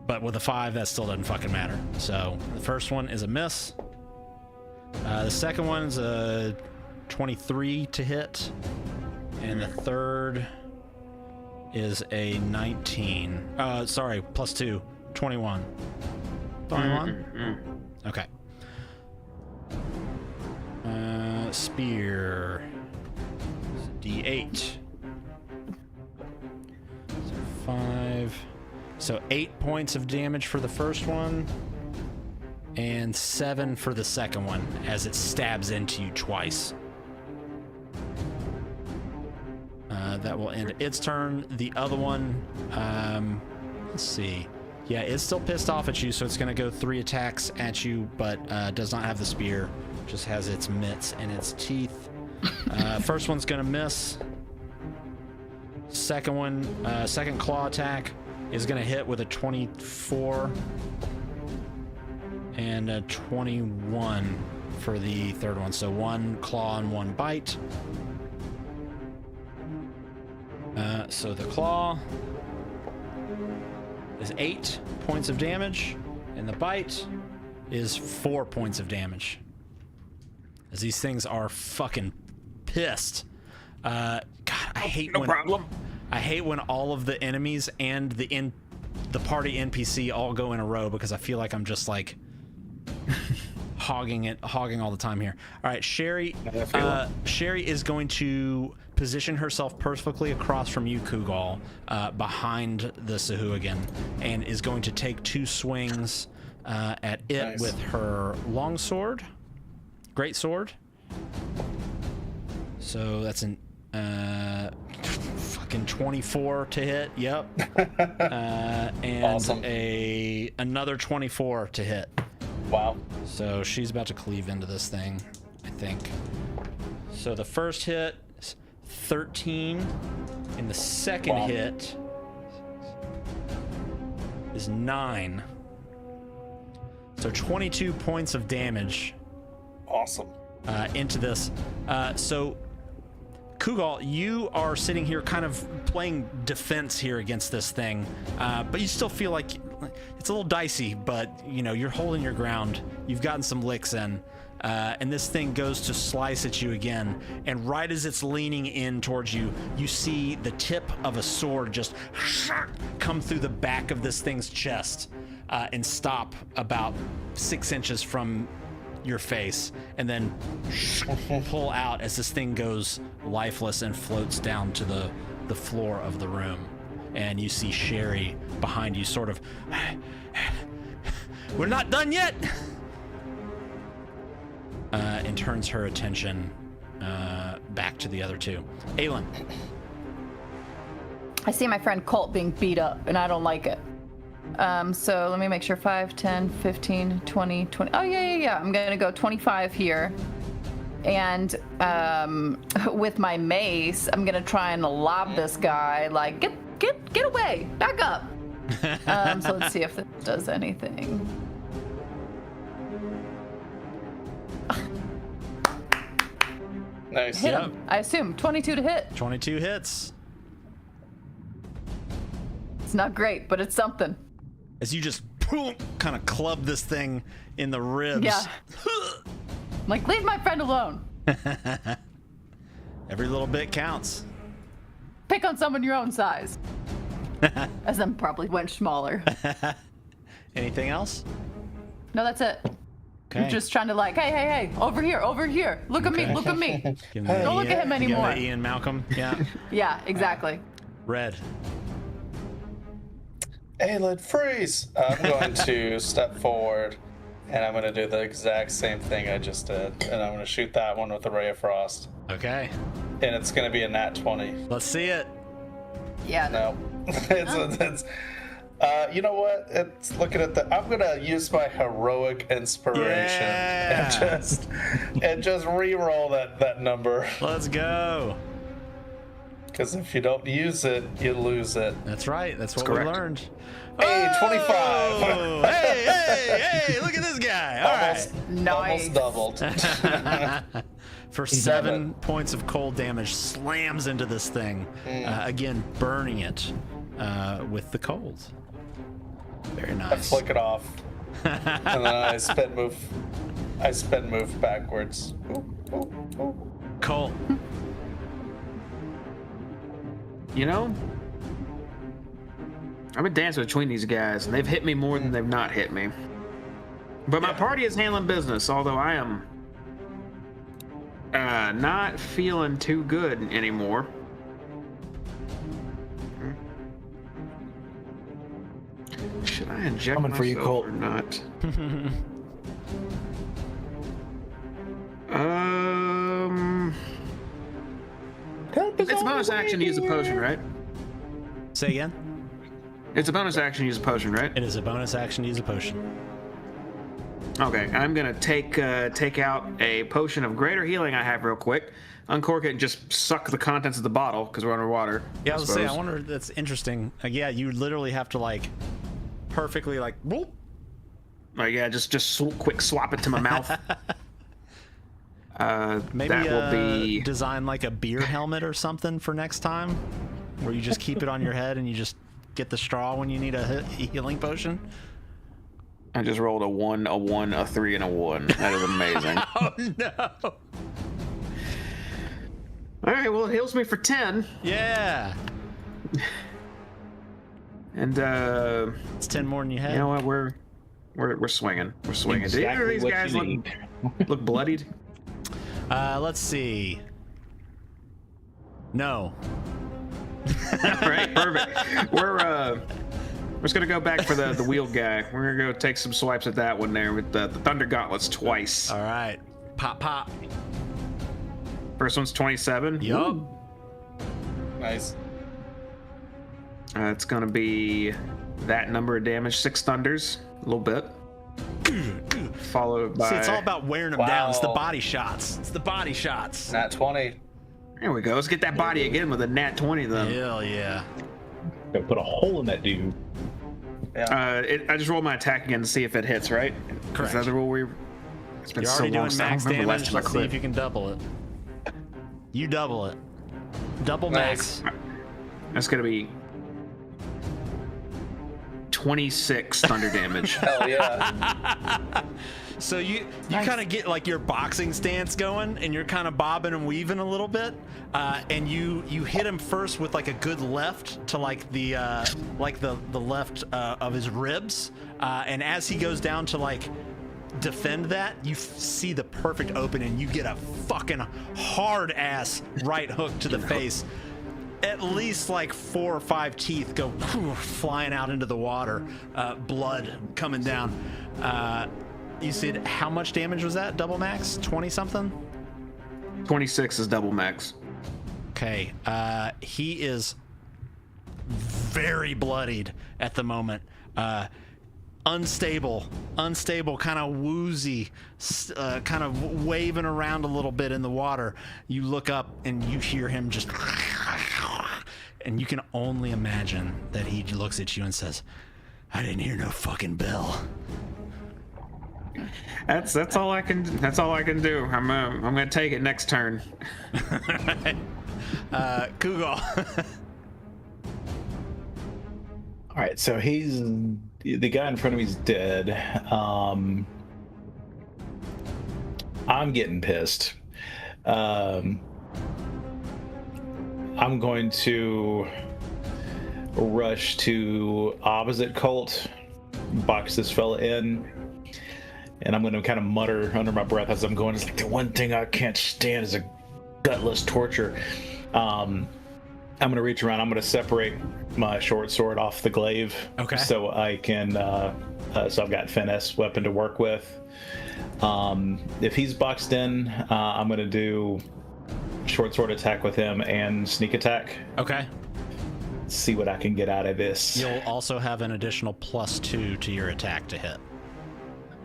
But with a 5, that still doesn't fucking matter. So the first one is a miss. The second one's a 23 to hit. And the third is a 19. Sorry, +2. 21. 21? Okay. Spear. D8. So 5. So 8 points of damage for the first one. And 7 for the second one as it stabs into you twice. That will end its turn. The other one, let's see. Yeah, it's still pissed off at you, so it's going to go 3 attacks at you, but does not have the spear. Just has its mitts and its teeth. First one's going to miss. Second one, second claw attack is going to hit with a 24 and a 21 for the third one. So 1 claw and 1 bite. So the claw is 8 points of damage, and the bite is 4 points of damage. As these things are fucking pissed. God, I hate I hate when all of the enemies and the party NPC all go in a row, because I feel like I'm just like hogging all the time here. All right, Sherry. Sherry is going to position herself perfectly across from you, Kugal, behind the Sahuagin, and is going to take 2 swings at it with her longsword, great sword. So that's an fucking 24 to hit. Yep. And awesome. Another 24 to hit. Wow. So she's about to cleave into this thing, I think. So the first hit is 13, and the second hit is 9. So 22 points of damage. Awesome. Into this. So Kugal, you are sitting here kind of playing defense here against this thing, but you still feel like it's a little dicey, but you're holding your ground. You've gotten some licks in, and this thing goes to slice at you again, and right as it's leaning in towards you, you see the tip of a sword just come through the back of this thing's chest and stop about 6 inches from your face, and then pull out as this thing goes lifeless and floats down to the floor of the room. And you see Sherry behind you sort of, we're not done yet, and turns her attention back to the other two. Aelin. I see my friend Colt being beat up, and I don't like it. So let me make sure. 5, 10, 15, 20. Oh, yeah. I'm going to go 25 here. And with my mace, I'm going to try and lob this guy. Like, get away. Back up. So let's see if this does anything. Nice. Hit him. I assume 22 to hit. 22 hits. It's not great, but it's something. As you just kind of club this thing in the ribs. Yeah. Like, leave my friend alone. Every little bit counts. Pick on someone your own size. As I'm probably went smaller. Anything else? No, that's it. Okay. You're just trying to like, hey, over here. Look at me. Don't look at him anymore. Ian Malcolm. Yeah. Yeah, exactly. Red. Aelin, freeze! I'm going to step forward, and I'm going to do the exact same thing I just did. And I'm going to shoot that one with the Ray of Frost. Okay. And it's going to be a nat 20. Let's see it. Yeah. No. it's you know what? It's looking at the. I'm going to use my heroic inspiration and just re-roll that number. Let's go. Because if you don't use it, you lose it. That's right. That's what we learned. Hey, 25. Oh, hey, look at this guy. All Nice. Almost doubled. For 7 points of cold damage, slams into this thing, again burning it with the cold. Very nice. I flick it off, and then I spin move backwards. Cole. I've been dancing between these guys, and they've hit me more than they've not hit me. But my party is handling business, although I am not feeling too good anymore. Should I inject Coming for you, myself Colt. or not? It's a bonus action to use a potion, right? Say again? It's a bonus action to use a potion, right? It is a bonus action to use a potion. Okay, I'm gonna take out a potion of greater healing I have real quick, uncork it, and just suck the contents of the bottle because we're underwater. Yeah, I was gonna say, I wonder. That's interesting. Yeah, you literally have to like perfectly like. Whoop. Yeah, just quick swap it to my mouth. Maybe that will be design like a beer helmet or something for next time, where you just keep it on your head and you just get the straw when you need a healing potion. I just rolled a 1, a 1, a 3, and a 1. That is amazing. Oh no! All right, well, it heals me for 10. Yeah. And it's 10 more than you had. You know what? We're swinging. We're swinging. Exactly Do either of these what guys you need. look bloodied? Let's see. No. All right, perfect. We're just gonna go back for the wheeled guy. We're gonna go take some swipes at that one there with the Thunder Gauntlets twice. All right. Pop. First one's 27. Yup. Nice. It's gonna be that number of damage, 6 thunders, a little bit. Followed by. See, it's all about wearing them down. It's the Wow. body shots. It's the body shots. Nat 20. There we go. Let's get that body again with a nat 20 then. Hell yeah. Gotta put a hole in that dude. Yeah. I just rolled my attack again to see if it hits, right? Correct. Is that the rule we? It's been You're so already long doing since I don't max remember last damage. time I Let's see if crit. you can double it. You double it. Double Nice. max. That's gonna be 26 thunder damage. Hell yeah. So you kind of get like your boxing stance going, and you're kind of bobbing and weaving a little bit, and you hit him first with like a good left to like the left of his ribs, and as he goes down to like defend that, you see the perfect open, and you get a fucking hard ass right hook to the face. At least like 4 or 5 teeth go flying out into the water, blood coming down. You said how much damage was that? Double max? 20 something? 26 is double max. Okay. He is very bloodied at the moment. Unstable, kind of woozy, kind of waving around a little bit in the water. You look up and you hear him just, and you can only imagine that he looks at you and says, "I didn't hear no fucking bell." That's all I can do. I'm gonna take it next turn. Kugel. All right, so the guy in front of me is dead. I'm getting pissed. I'm going to rush to opposite Colt, box this fella in, and I'm going to kind of mutter under my breath as I'm going. It's like the one thing I can't stand is a gutless torture. I'm going to reach around. I'm going to separate my short sword off the glaive. Okay. So I can, so I've got finesse weapon to work with. If he's boxed in, I'm going to do short sword attack with him and sneak attack. Okay. See what I can get out of this. You'll also have an additional +2 to your attack to hit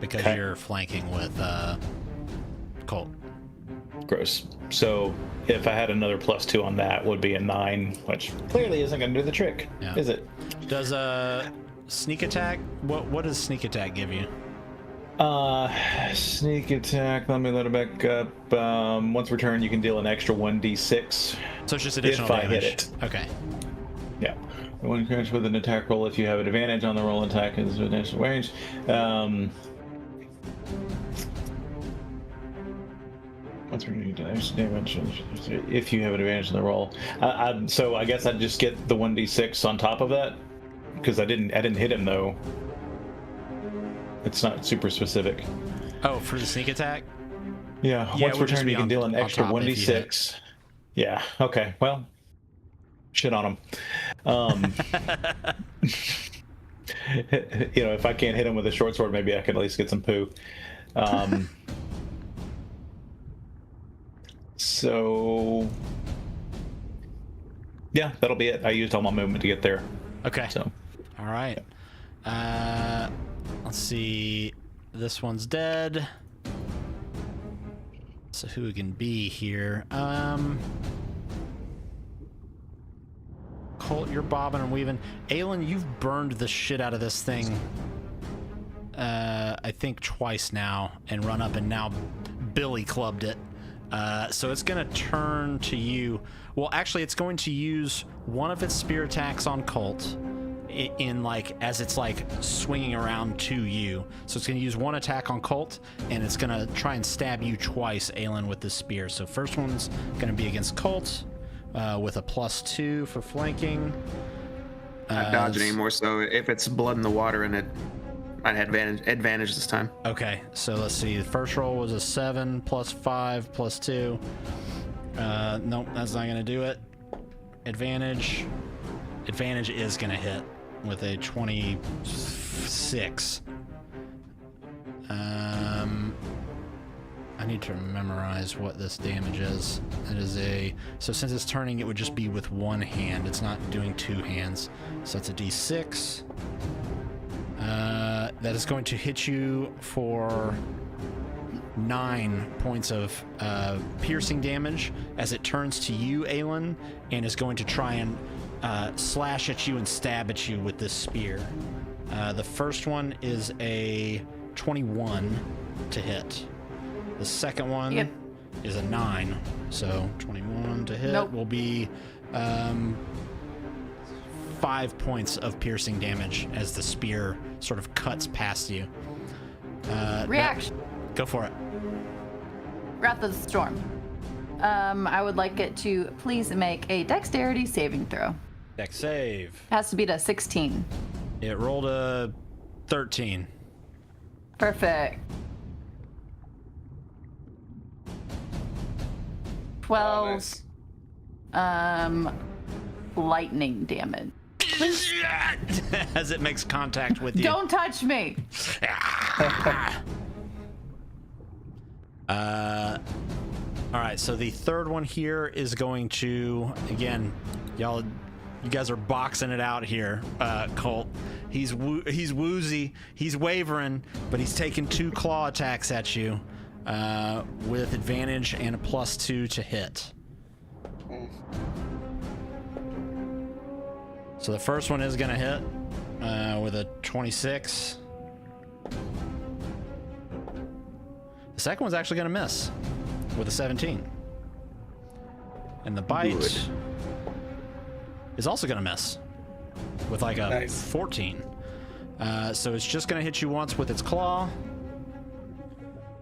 because Okay. you're flanking with Colt. Gross. So if I had another +2 on that, would be a 9, which clearly isn't going to do the trick, Yeah. is it? Does sneak attack? What does sneak attack give you? Sneak attack. Let it back up. Once per turn, you can deal an extra 1d6. So it's just additional If I damage. hit it. Okay. Yeah. One crunch with an attack roll. If you have an advantage on the roll, attack is within range. What's damage? If you have an advantage on the roll. So I guess I'd just get the 1d6 on top of that, because I didn't hit him though. It's not super specific. Oh, for the sneak attack? Yeah. Yeah, Once it per would just turn, be you can on- deal an on extra top if you hit. 1d6. Yeah. Okay. Well, shit on him. If I can't hit him with a short sword, maybe I can at least get some poo. So yeah, that'll be it. I used all my movement to get there. Okay. So All right. Let's see. This one's dead. So who can be here? Colt, you're bobbing and weaving. Aelin, you've burned the shit out of this thing. I think twice now, and run up and now Billy clubbed it. So it's gonna turn to you. Well, actually, it's going to use one of its spear attacks on Colt in like as it's like swinging around to you. So it's gonna use one attack on Colt, and it's gonna try and stab you twice, Aelin, with the spear. So first one's gonna be against Colt with a +2 for flanking. Not dodging anymore, so if it's blood in the water in it, I'd have advantage this time. Okay, so let's see. The first roll was a 7 +5 +2. Nope, that's not gonna do it. Advantage is gonna hit with a 26. I need to memorize what this damage is. It is so since it's turning, it would just be with one hand. It's not doing two hands. So it's a D6. That is going to hit you for 9 points of piercing damage as it turns to you, Aelin, and is going to try and slash at you and stab at you with this spear. The first one is a 21 to hit. The second one is a 9. So 21 to hit Nope. will be 5 points of piercing damage as the spear sort of cuts past you. Reaction. Go for it. Wrath of the Storm. I would like it to please make a dexterity saving throw. Dex save. Has to be to 16. It rolled a 13. Perfect. 12 nice. Lightning damage. As it makes contact with you. Don't touch me. All right, so the third one here is going to, again, you guys are boxing it out here, Colt. He's woozy, he's wavering, but he's taking 2 claw attacks at you with advantage and a +2 to hit. So the first one is going to hit with a 26. The second one's actually going to miss with a 17. And the bite is also going to miss with like a Nice. 14. So it's just going to hit you once with its claw,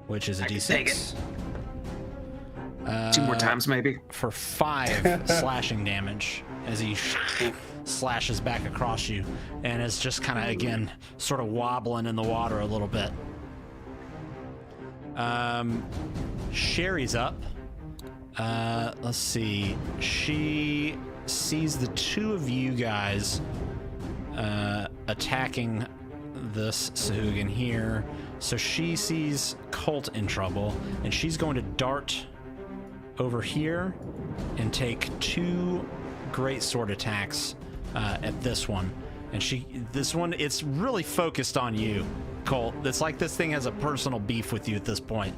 which is a take D6. 2 more times, maybe. For 5 slashing damage as he slashes back across you and is just kind of, again, sort of wobbling in the water a little bit. Sherry's up. Let's see. She sees the 2 of you guys attacking this Sahuagin here. So she sees Colt in trouble, and she's going to dart over here and take 2 great sword attacks at this one. And this one, it's really focused on you, Colt. It's like this thing has a personal beef with you at this point,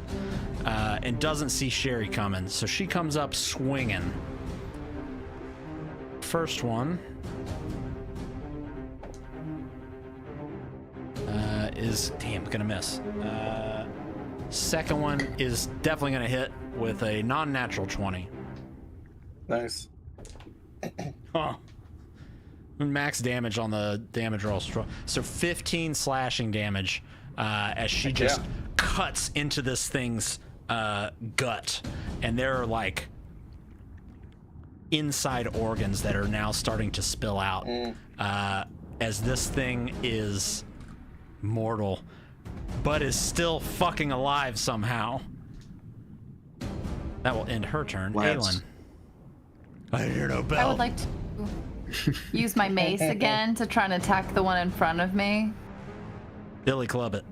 and doesn't see Sherry coming. So she comes up swinging. First one is, damn, gonna miss. Second one is definitely gonna hit with a non-natural 20. Nice. Huh. Max damage on the damage roll. So 15 slashing damage as she just cuts into this thing's gut. And there are like inside organs that are now starting to spill out as this thing is mortal, but is still fucking alive somehow. That will end her turn. Lance. Aelin. I hear no bell. I would like to use my mace again to try and attack the one in front of me. Billy Club it.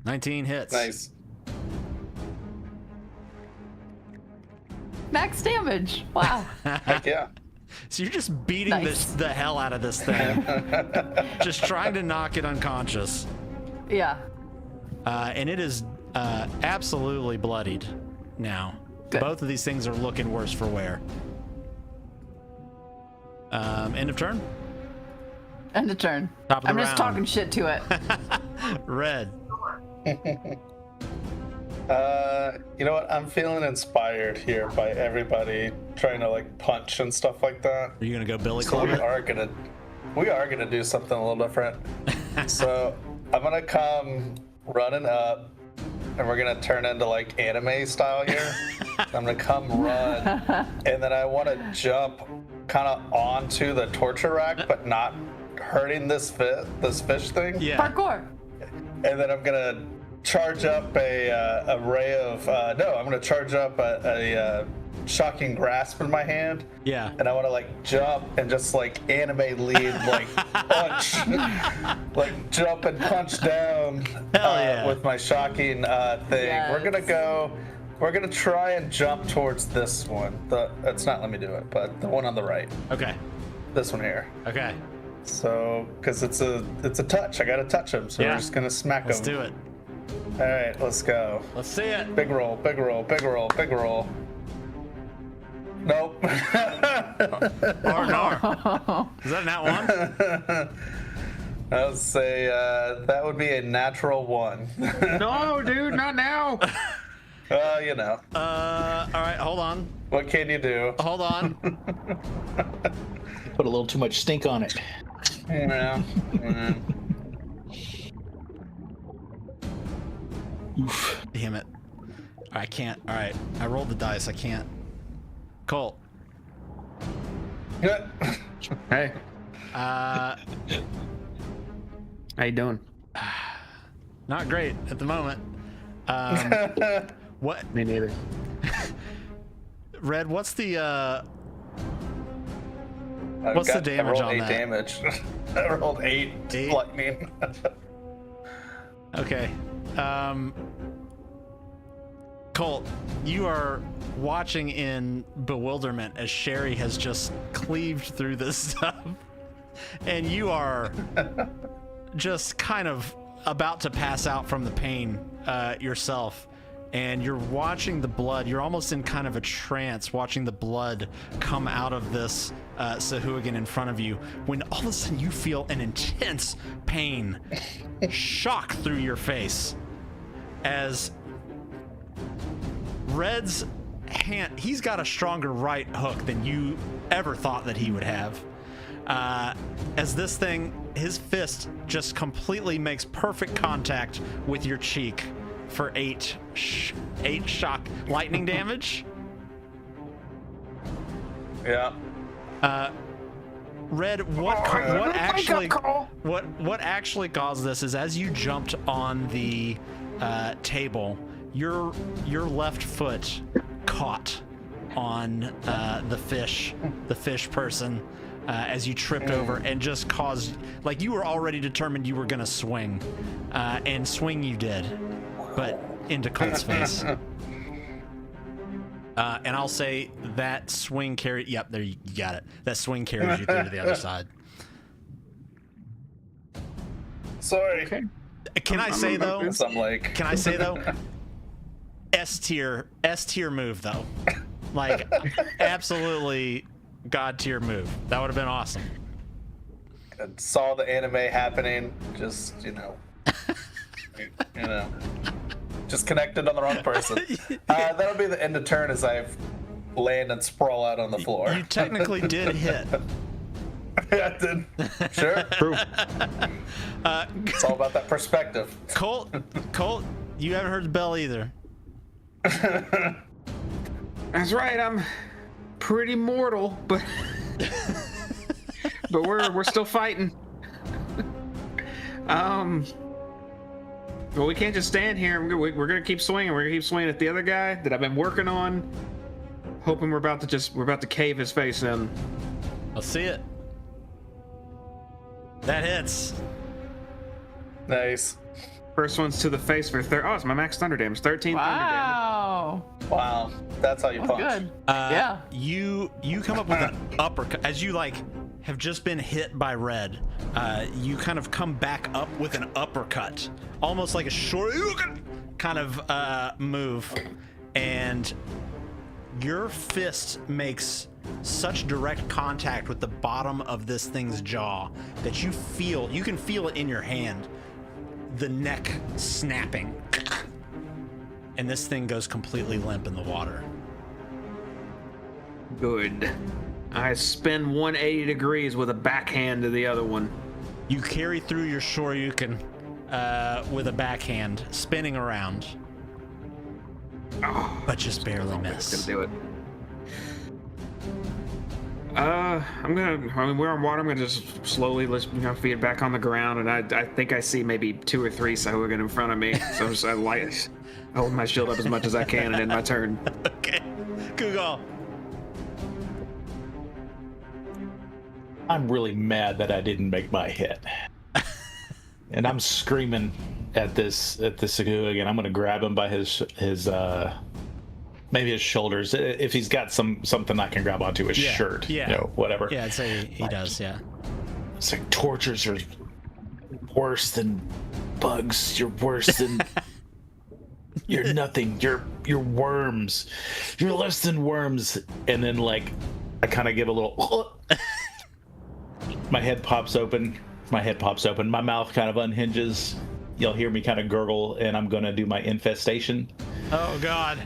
19 hits. Nice. Max damage. Wow. Heck yeah. So you're just beating Nice. the hell out of this thing. Just trying to knock it unconscious. Yeah. And it is absolutely bloodied now. Good. Both of these things are looking worse for wear. End of turn. End of turn. Top of the I'm just round. talking shit to it. Red. You know what? I'm feeling inspired here by everybody trying to like punch and stuff like that. Are you gonna go Billy So Club we it? are gonna do something a little different. So I'm gonna come running up, and we're gonna turn into like anime style here. I'm gonna come run, and then I want to jump kind of onto the torture rack, but not hurting this fish thing. Yeah. Parkour. And then I'm gonna charge up a ray of I'm gonna charge up a shocking grasp in my hand. Yeah. And I want to like jump and just like anime lead like punch, like jump and punch down yeah. with my shocking thing. Yes. We're gonna try and jump towards this one. It's not let me do it, but the one on the right. Okay. This one here. Okay. So, because it's a touch, I gotta touch him. So Yeah. we're just gonna smack Let's him. do it. All right, let's go. Let's see it. Big roll, big roll, big roll, big roll. Nope. R&R. Is that an at one? I would say that would be a natural 1. No, dude, not now. You know. All right, hold on. What can you do? Hold on. Put a little too much stink on it. Yeah. Oof. Damn it. I can't. All right, I rolled the dice. I can't. Colt. Hey, Uh, how you doing? not great at the moment. What? Me neither. Red, what's the I What's the damage I rolled on 8 that? damage. I rolled 8 8? lightning. Okay. Colt, you are watching in bewilderment as Sherry has just cleaved through this stuff. And you are just kind of about to pass out from the pain yourself. And you're watching the blood. You're almost in kind of a trance, watching the blood come out of this Sahuagin in front of you, when all of a sudden you feel an intense pain shock through your face as Red's hand, he's got a stronger right hook than you ever thought that he would have. As this thing, his fist just completely makes perfect contact with your cheek for 8 shock lightning damage. Yeah. Red, what actually caused this is as you jumped on the table, your left foot caught on the fish person as you tripped over and just caused, like, you were already determined you were gonna swing, and swing you did, but into Colt's face. And I'll say that swing carried. Yep, there you got it. That swing carries you through to the other side. Sorry. Okay. Can I say though? I'm like. Can I say though? S tier move though. Like, absolutely god tier move. That would have been awesome. I saw the anime happening. Just just connected on the wrong person. That'll be the end of turn as I land and sprawl out on the floor. You technically did hit. Yeah, I did. Sure. True. It's all about that perspective. Colt, you haven't heard the bell either. That's right. I'm pretty mortal, but but we're still fighting. Well, we can't just stand here. We're gonna keep swinging. We're gonna keep swinging at the other guy that I've been working on, hoping we're about to cave his face in. I'll see it. That hits. Nice. First one's to the face for Oh, it's my max thunder damage. 13 thunder Wow. Wow. That's how you punch. Good. Yeah. You come up with an uppercut as you have just been hit by Red. You kind of come back up with an uppercut, almost like a short kind of move, and your fist makes such direct contact with the bottom of this thing's jaw that you can feel it in your hand, the neck snapping, and this thing goes completely limp in the water. damage. Good. I spin 180 degrees with a backhand to the other one. You carry through your Shoryuken with a backhand, spinning around, but just barely miss. Gonna do it. We're on water. I'm gonna just slowly let feet back on the ground, and I think I see maybe 2 or 3 Sahuagin in front of me. So I hold my shield up as much as I can, and end my turn. Okay, Google. I'm really mad that I didn't make my hit. And I'm screaming at this Sahuagin. I'm gonna grab him by his maybe his shoulders. If he's got something I can grab onto, his shirt. Yeah. Whatever. Yeah, I'd say he does, yeah. It's like, tortures are worse than bugs. You're worse than you're nothing. You're worms. You're less than worms. And then I kind of give a little my head pops open my head pops open, my mouth kind of unhinges. You'll hear me kind of gurgle, and I'm gonna do my infestation. Oh God!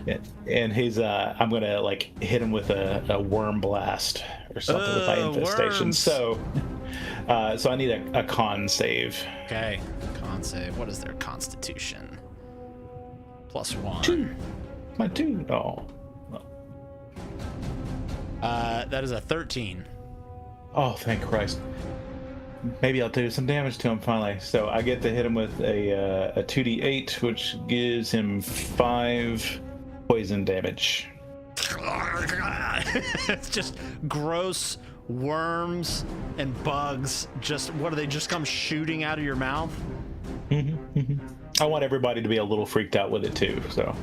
And he's I'm gonna like hit him with a worm blast or something with my infestation. Worms. So I need a con save. Okay, con save. What is their constitution? +1. 2. My 2. Oh. That is a 13. Oh, thank Christ. Maybe I'll do some damage to him finally. So I get to hit him with a 2d8, which gives him 5 poison damage. It's just gross worms and bugs. Just what do they just come shooting out of your mouth? I want everybody to be a little freaked out with it too. So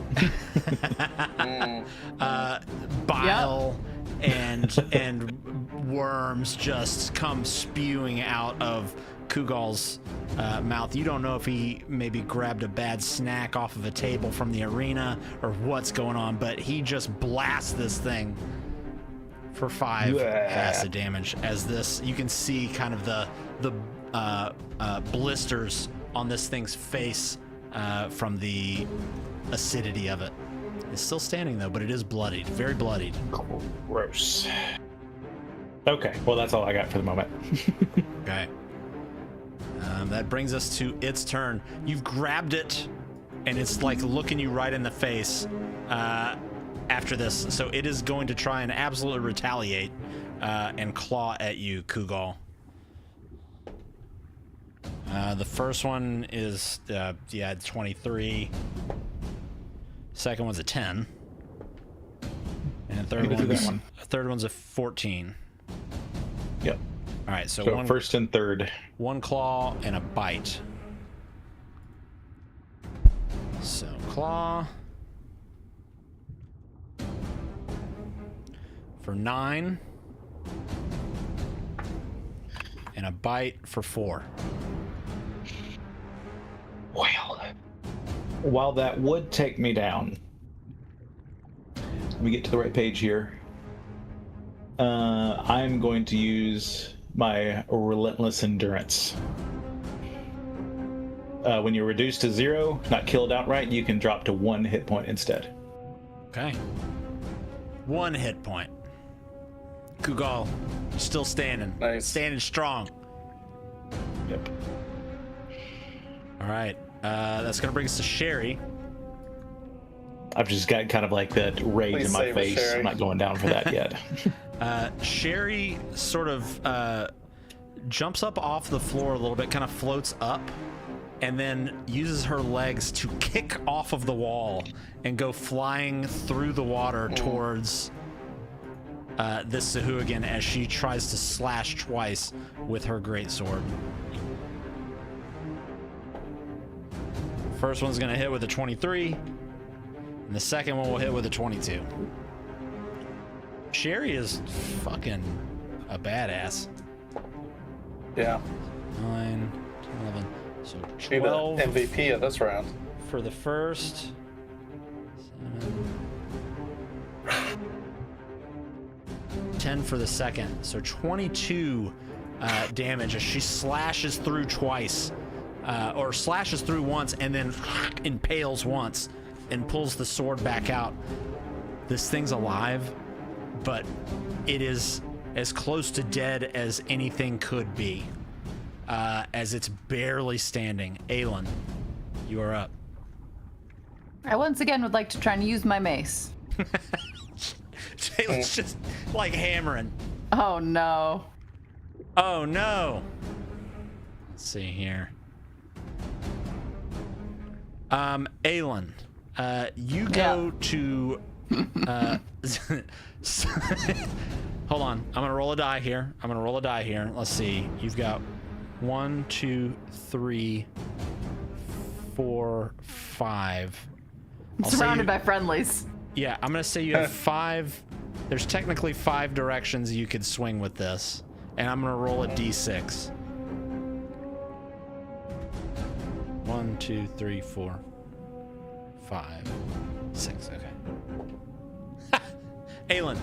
bile and worms just come spewing out of Kugal's mouth. You don't know if he maybe grabbed a bad snack off of a table from the arena or what's going on, but he just blasts this thing for 5 acid damage. As this, you can see kind of the blisters on this thing's face from the acidity of it. It's still standing though, but it is bloodied, very bloodied. gross. Okay, well that's all I got for the moment. Okay. That brings us to its turn. You've grabbed it, and it's like looking you right in the face after this. So it is going to try and absolutely retaliate and claw at you, Kugal. The first one is 23. Second one's a 10. And the third one's a 14. Yep. All right, so So first and third. 1 claw and a bite. So claw for 9 and a bite for 4. Well, while that would take me down, let me get to the right page here. I'm going to use my relentless endurance. When you're reduced to 0, not killed outright, you can drop to 1 hit point instead. Okay. 1 hit point. Kugal, still standing. Nice. Standing strong. Yep. All right. That's going to bring us to Sherry. I've just got kind of like that rage Please in my save us, face. Sherry. I'm not going down for that yet. Sherry sort of jumps up off the floor a little bit, kind of floats up, and then uses her legs to kick off of the wall and go flying through the water towards this Sahuagin as she tries to slash twice with her greatsword. First one's going to hit with a 23, and the second one will hit with a 22. Sherry is fucking a badass. Yeah. 9, 10, 11, so Be the 12 MVP of this round. for the first. 7, 10 for the second. So 22 damage as she slashes through twice, or slashes through once and then impales once and pulls the sword back out. This thing's alive, but it is as close to dead as anything could be, as it's barely standing. Aelin, you are up. I once again would like to try and use my mace. Aelin's just like hammering. Oh no. Oh no. Let's see here. Aelin, you go to hold on. I'm gonna roll a die here. Let's see. You've got 1, 2, 3, 4, 5. Surrounded by friendlies. Yeah, I'm gonna say you have 5. There's technically 5 directions you could swing with this, and I'm gonna roll a d6. 1, 2, 3, 4, 5, 6. Okay. Aelin,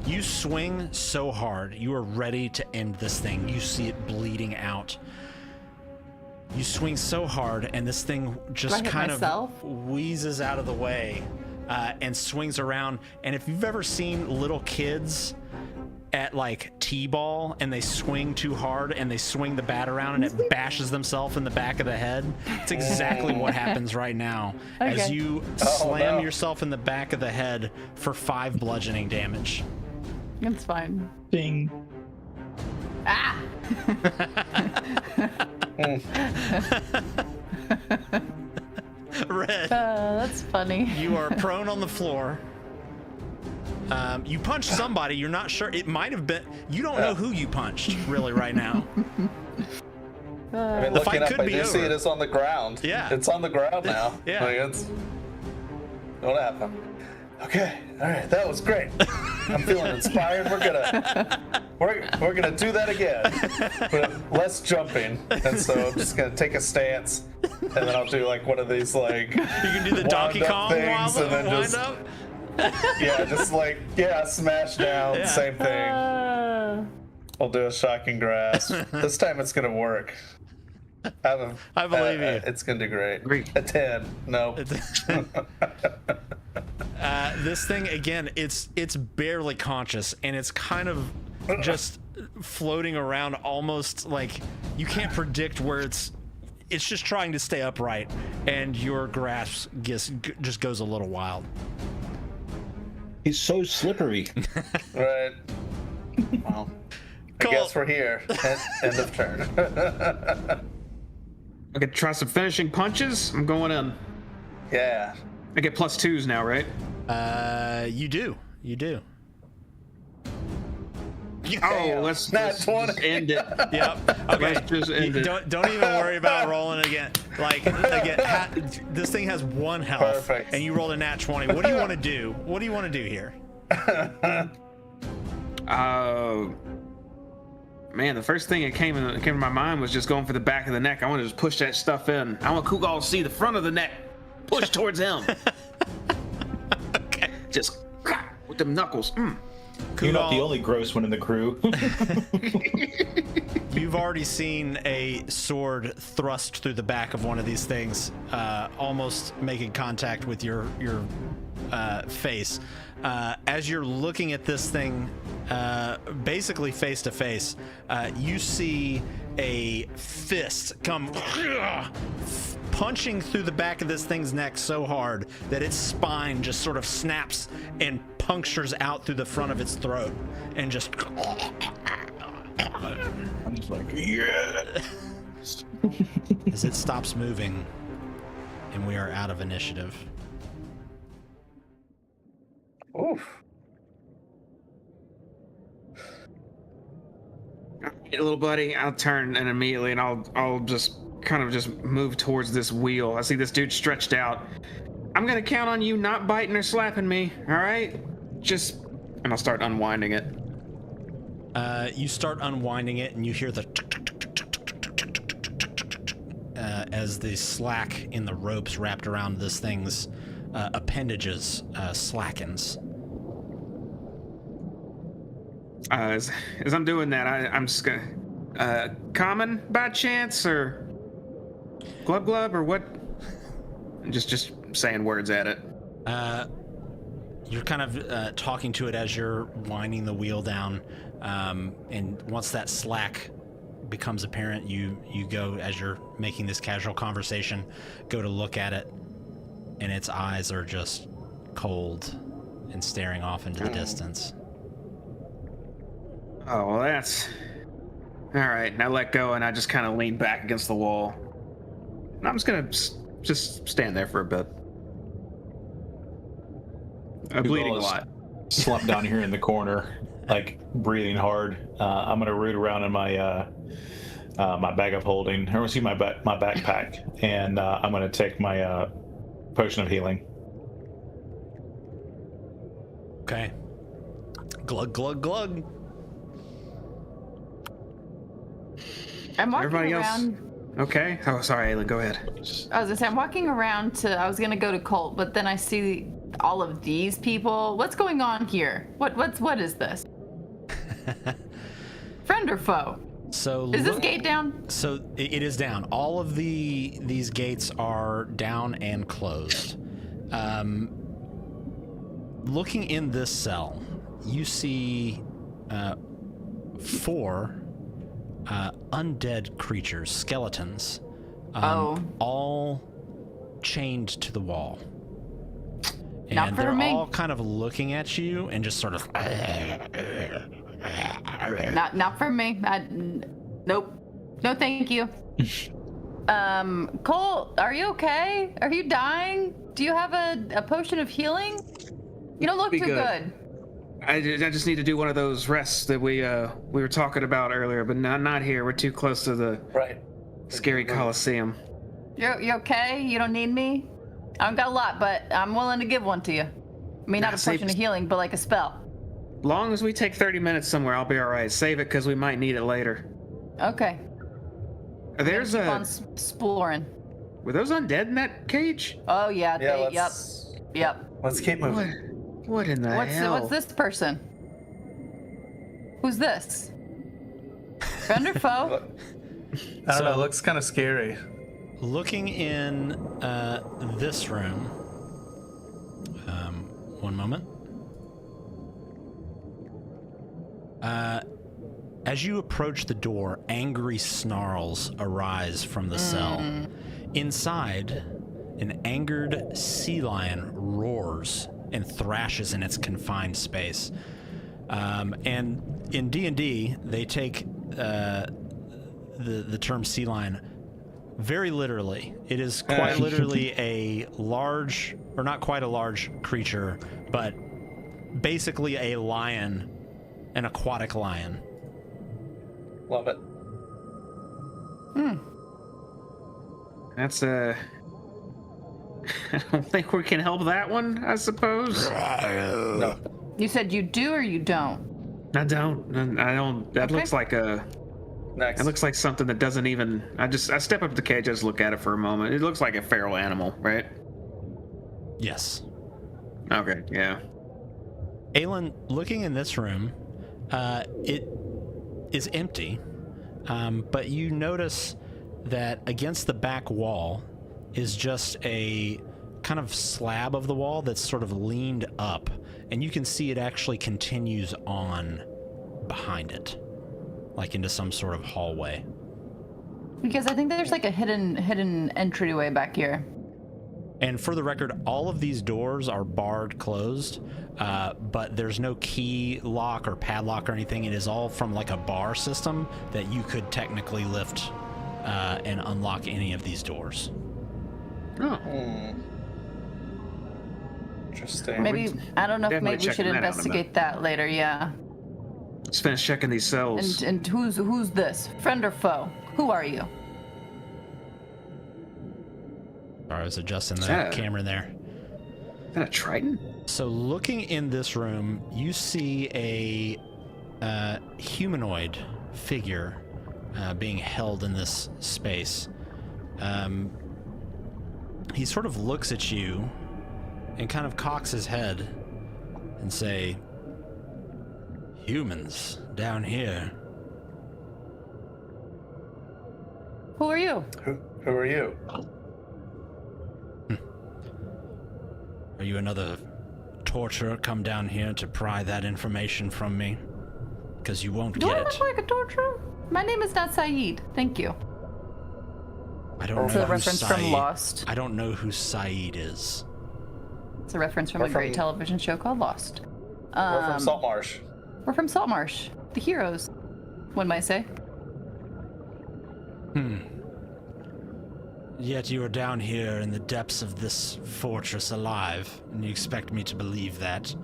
you swing so hard. You are ready to end this thing. You see it bleeding out. You swing so hard, and this thing just hit kind myself? of wheezes out of the way and swings around. And if you've ever seen little kids at like t-ball and they swing too hard and they swing the bat around and it bashes themselves in the back of the head, it's exactly what happens right now as Okay. you slam yourself in the back of the head for 5 bludgeoning damage. It's fine. Ding. Ah! Red, That's funny. you are prone on the floor. You punched somebody. You're not sure. It might have been. You don't know who you punched really right now. I mean, The looking fight up, could I be do see over. it is on the ground. Yeah. It's on the ground now. Yeah. Like, it's... What happened? Okay. All right. That was great. I'm feeling inspired. We're gonna do that again, but less jumping. And so I'm just gonna take a stance, and then I'll do like one of these like You can do the Donkey wind-up Kong things, and then wind just up. yeah, just like smash down. Yeah. Same thing. I'll do a shocking grasp. This time it's gonna work. I believe you. It's gonna do great. Great. A 10. No. This thing again, it's barely conscious, and it's kind of just floating around, almost like you can't predict where it's just trying to stay upright, and your grasp just goes a little wild. He's so slippery. Right. Well, I Cool. guess we're here. End of turn. I could try some finishing punches. I'm going in. Yeah. I get +2s now, right? You do. Oh, let's Nat just 20. end it. Yep. Okay. Let's just end it. Don't even worry about rolling again. Like again, this thing has 1 health, Perfect. and you rolled a nat 20. What do you want to do? What do you want to do here? Man, the first thing that came to my mind was just going for the back of the neck. I want to just push that stuff in. I want Kugal to see the front of the neck. Push towards him. Okay. Just with them knuckles. You're not the Kugal, only gross one in the crew. You've already seen a sword thrust through the back of one of these things, almost making contact with your face. As you're looking at this thing, basically face to face, you see a fist come punching through the back of this thing's neck so hard that its spine just sort of snaps and punctures out through the front of its throat, and just I'm just like, yeah. as it stops moving, and we are out of initiative. Oof. Hey, little buddy, I'll turn and immediately, and I'll just kind of just move towards this wheel. I see this dude stretched out. I'm gonna count on you not biting or slapping me. All right, and I'll start unwinding it. You start unwinding it, and you hear the as the slack in the ropes wrapped around this thing's appendages slackens. As I'm doing that, I'm just gonna common by chance, or glub glub, or what? Just saying words at it. You're kind of talking to it as you're winding the wheel down, and once that slack becomes apparent, you go, as you're making this casual conversation, go to look at it, and its eyes are just cold and staring off into the distance. Oh, well, that's all right. And I let go, and I just kind of lean back against the wall. And I'm just gonna just stand there for a bit. I'm bleeding a lot. Slumped down here in the corner, like breathing hard. I'm gonna root around in my my bag of holding. I want to see my backpack, and I'm gonna take my potion of healing. Okay. Glug glug glug. I'm walking Everybody else? around. Okay. Oh, sorry, Aylin. Go ahead. I was gonna say I'm walking around I was gonna go to Colt, but then I see all of these people. What's going on here? What is this? Friend or foe? So Is this gate down? So it is down. All of these gates are down and closed. Looking in this cell, you see 4 undead creatures, skeletons, all chained to the wall. And Not for they're me. all kind of looking at you and just sort of. Not for me. Nope. No, thank you. Cole, are you okay? Are you dying? Do you have a potion of healing? You don't look Be too good. I just need to do one of those rests that we were talking about earlier, but not here. We're too close to the scary Coliseum. You okay? You don't need me? I don't got a lot, but I'm willing to give one to you. I mean, not a potion of healing, but like a spell. Long as we take 30 minutes somewhere, I'll be all right. Save it because we might need it later. Okay. There's keep on exploring. Were those undead in that cage? Oh yeah. Yep. Let's keep moving. What in the hell? What's this person? Who's this? Friend or foe? I don't know. It looks kind of scary. Looking in this room. One moment. As you approach the door, angry snarls arise from the cell. Inside, an angered sea lion roars and thrashes in its confined space. And in D&D, they take the term sea lion very literally. It is quite literally a large, or not quite a large creature, but basically a lion, an aquatic lion. Love it. That's I don't think we can help that one, I suppose. No. You said you do or you don't? I don't. That Okay. looks like a. Next. It looks like something that doesn't even. I step up to the cage, just look at it for a moment. It looks like a feral animal, right? Yes. Okay. Yeah. Aelin, looking in this room, it is empty, but you notice that against the back wall is just a kind of slab of the wall that's sort of leaned up, and you can see it actually continues on behind it, like into some sort of hallway. Because I think there's like a hidden entryway back here. And for the record, all of these doors are barred closed, but there's no key lock or padlock or anything. It is all from like a bar system that you could technically lift and unlock any of these doors. Oh. Interesting. Maybe, I don't know if Definitely maybe we should checking that out in a investigate that later, yeah. Let's finish checking these cells. And who's this? Friend or foe? Who are you? Sorry, I was adjusting the Yeah. camera there. Is that a Triton? So looking in this room, you see a humanoid figure being held in this space. He sort of looks at you and kind of cocks his head and say, "Humans down here." Who are you? Who are you? Are you another torturer come down here to pry that information from me? Because you won't Do I get look it. like a torturer? My name is not Saeed. Thank you. I don't It's know a who reference from Saeed. Lost. I don't know who Saeed is. It's a reference from We're a great from- television show called Lost. We're from Saltmarsh. We're from Saltmarsh. The heroes, one might say. Yet you are down here in the depths of this fortress alive, and you expect me to believe that?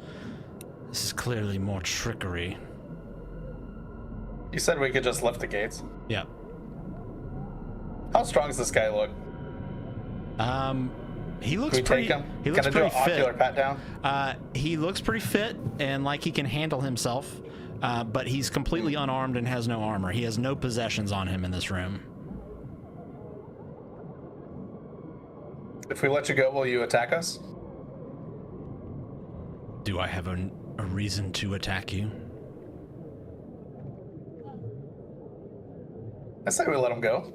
This is clearly more trickery. You said we could just lift the gates. Yeah. How strong does this guy look? He looks Can we pretty. take him? He looks Can I do pretty an ocular fit. pat down? He looks pretty fit and like he can handle himself, but he's completely unarmed and has no armor. He has no possessions on him in this room. If we let you go, will you attack us? Do I have a reason to attack you? I say we let him go.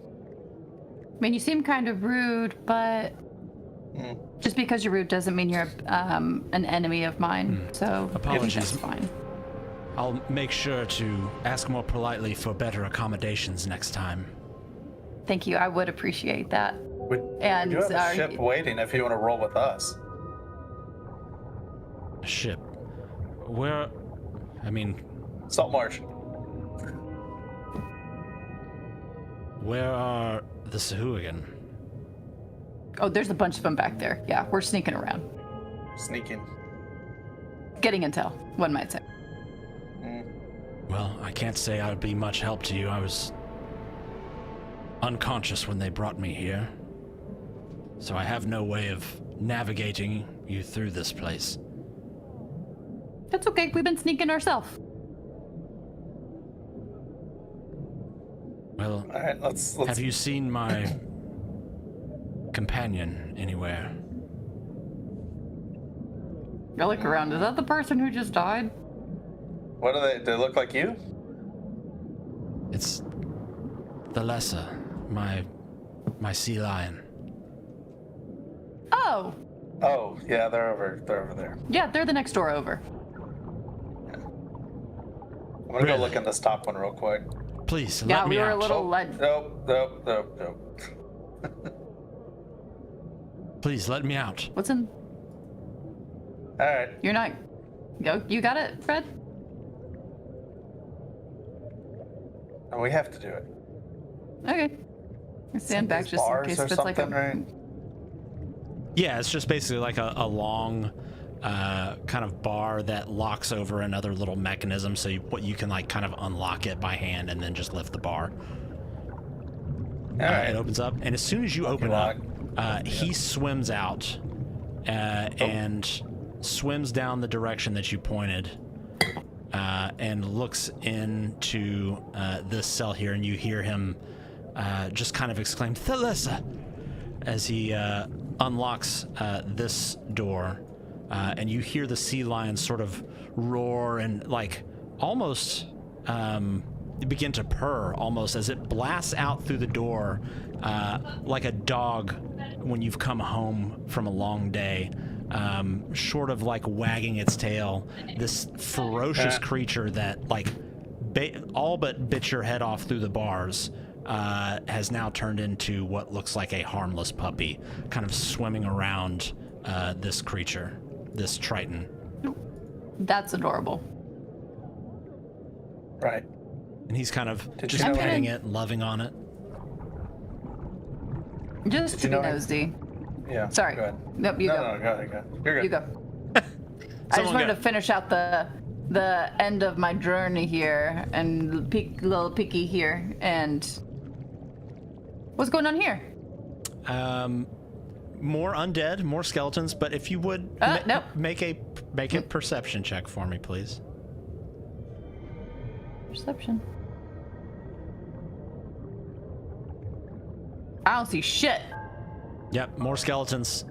I mean, you seem kind of rude, but just because you're rude doesn't mean you're an enemy of mine. So Apologies. that's fine. I'll make sure to ask more politely for better accommodations next time. Thank you. I would appreciate that. We And do have a ship waiting if you want to roll with us. Ship. Where? I mean, Saltmarsh. where are the Sahuagin? Oh, there's a bunch of them back there. Yeah, we're sneaking around. Sneaking. Getting intel, one might say. Well, I can't say I would be much help to you. I was unconscious when they brought me here. So I have no way of navigating you through this place. That's okay. We've been sneaking ourselves. Well, All right, let's. have you seen my companion anywhere? I look around. Is that the person who just died? What do they look like you? It's the lesser, my sea lion. Oh, Oh, yeah, they're over there. yeah, they're the next door over. I'm gonna Really? go look in this top one real quick. Please, Yeah, let me we were out. a little led. Nope. Please, let me out. What's in? All right. You're not. You got it, Fred? And we have to do it. Okay. I stand back just in Bars case or if it's like a. something, right? Yeah, it's just basically like a long kind of bar that locks over another little mechanism, so you can like kind of unlock it by hand and then just lift the bar. All right. It opens up, and as soon as you open lock. up, he swims out and swims down the direction that you pointed and looks into this cell here, and you hear him just kind of exclaim, "Thalissa!" as he unlocks this door, and you hear the sea lion sort of roar and like almost begin to purr almost as it blasts out through the door like a dog when you've come home from a long day, short of like wagging its tail. This ferocious creature that like all but bit your head off through the bars has now turned into what looks like a harmless puppy, kind of swimming around this creature, this Triton. That's adorable. Right. And he's kind of Did just you know petting that- it, loving on it. Just to you be know- nosy. Yeah. Sorry. Go ahead. Nope, you no, go. No, go ahead. You're good. You go. I just Someone wanted go. to finish out the end of my journey here and little peeky here. And what's going on here? More undead, more skeletons, but if you would Nope. make a perception check for me, please. Perception. I don't see shit. Yep, more skeletons.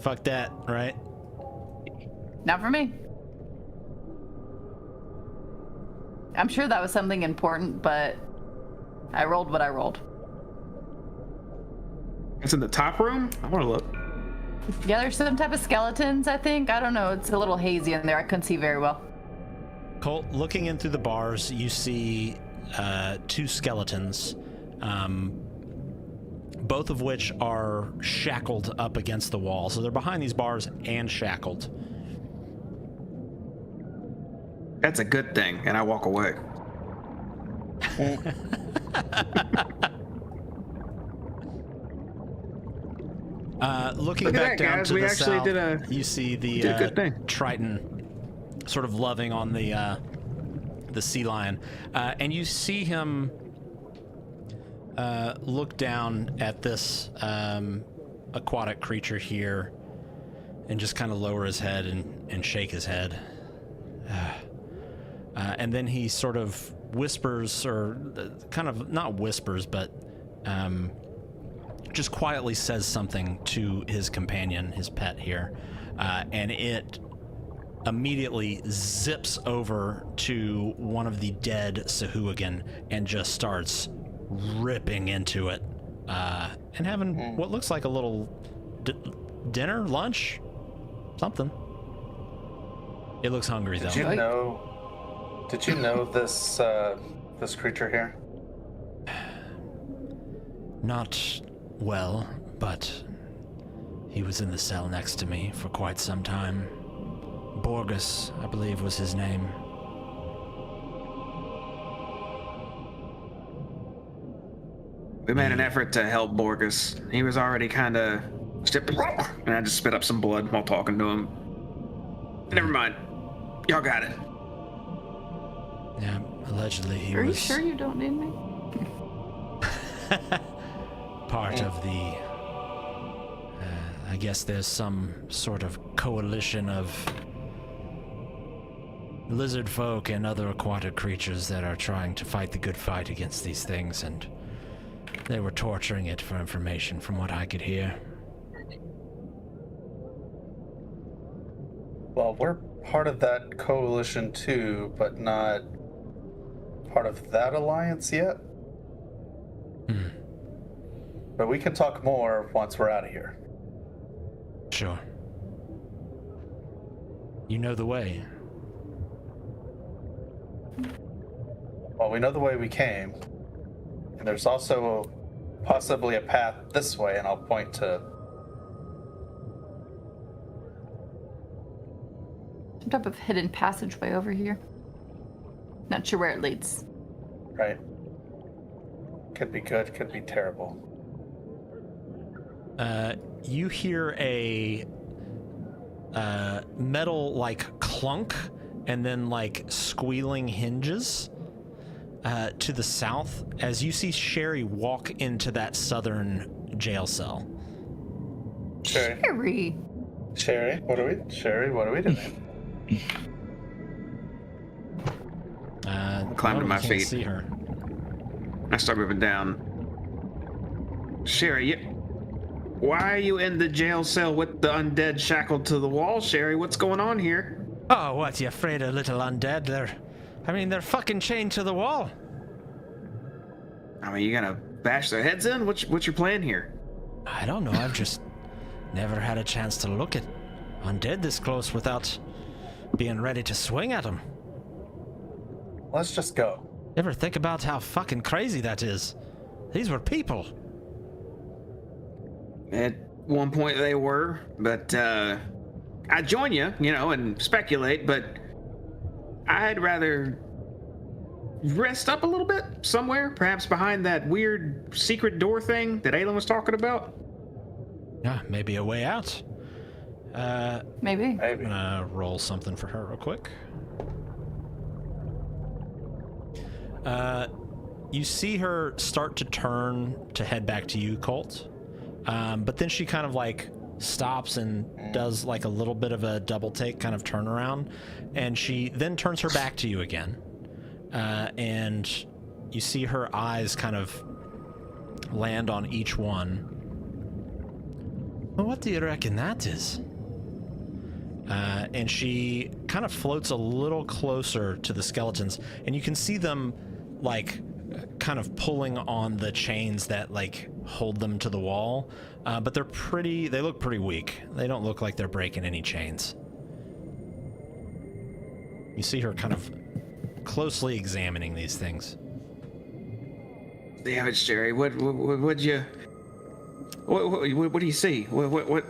Fuck that, right? Not for me. I'm sure that was something important, but I rolled what I rolled. It's in the top room. I want to look. Yeah, there's some type of skeletons, I think. I don't know. It's a little hazy in there. I couldn't see very well. Colt, looking in through the bars, you see two skeletons, both of which are shackled up against the wall. So they're behind these bars and shackled. That's a good thing. And I walk away. Looking Look at back that, down guys. to We the actually south, did a- you see the did a good thing. Triton sort of loving on the sea lion, and you see him look down at this aquatic creature here and just kind of lower his head and shake his head. And then he sort of whispers, or kind of not whispers, but just quietly says something to his companion, his pet here, and it immediately zips over to one of the dead Sahuagin and just starts ripping into it, and having what looks like a little dinner, lunch, something. It looks hungry though. Did you know this this creature here? Not well, but he was in the cell next to me for quite some time. Borgus, I believe, was his name. We made an effort to help Borgus. He was already kind of... And I just spit up some blood while talking to him. Never mind. Y'all got it. Yeah, allegedly he Are was... you sure you don't need me? part of the... I guess there's some sort of coalition of lizard folk and other aquatic creatures that are trying to fight the good fight against these things, and they were torturing it for information from what I could hear. Well, we're part of that coalition too, but not part of that alliance yet. But we can talk more once we're out of here. Sure. You know the way. Well, we know the way we came. And there's also possibly a path this way, and I'll point to... Some type of hidden passageway over here. Not sure where it leads. Right. Could be good, could be terrible. You hear a metal like clunk and then like squealing hinges to the south as you see Sherry walk into that southern jail cell. Sherry, what are we doing? I climbed to my you can't feet. See her. I start moving down. Sherry, why are you in the jail cell with the undead shackled to the wall, Sherry? What's going on here? Oh, what, you afraid of little undead? They're fucking chained to the wall. I mean, you gonna bash their heads in? What's your plan here? I don't know, I've just never had a chance to look at undead this close without being ready to swing at them. Let's just go. Ever think about how fucking crazy that is? These were people. At one point they were, but I'd join you, and speculate, but I'd rather rest up a little bit somewhere, perhaps behind that weird secret door thing that Aelin was talking about. Yeah, maybe a way out. Maybe. I'm gonna roll something for her real quick. You see her start to turn to head back to you, Colt. But then she kind of like stops and does like a little bit of a double take kind of turnaround, and she then turns her back to you again. And you see her eyes kind of land on each one. Well, what do you reckon that is? And she kind of floats a little closer to the skeletons, and you can see them like kind of pulling on the chains that like hold them to the wall, but they look pretty weak. They don't look like they're breaking any chains. You see her kind of closely examining these things. Damn it, Sherry, what do you see? What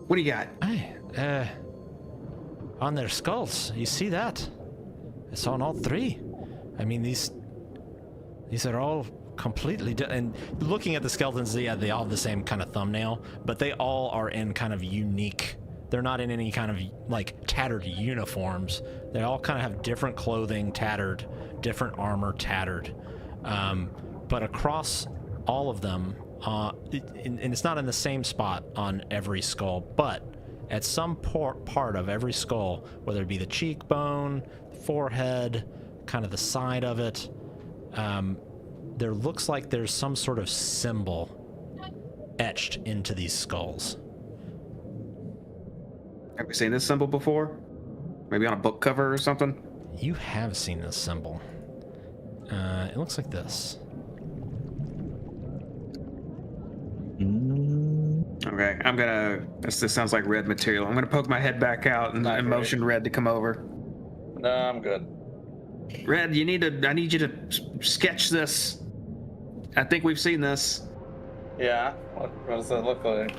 do you got? Hey, on their skulls, you see that? It's on all three. I mean, these are all completely and looking at the skeletons, yeah, they all have the same kind of thumbnail, but they all are in kind of unique. They're not in any kind of like tattered uniforms. They all kind of have different clothing, tattered, different armor, tattered. But across all of them, and it's not in the same spot on every skull, but at some part of every skull, whether it be the cheekbone, the forehead, kind of the side of it, there looks like there's some sort of symbol etched into these skulls. Have you seen this symbol before? Maybe on a book cover or something? You have seen this symbol. It looks like this. Okay, I'm gonna. This sounds like red material. I'm gonna poke my head back out and Not motion Red to come over. No, I'm good. Red, you need to. I need you to sketch this. I think we've seen this. Yeah. What does that look like?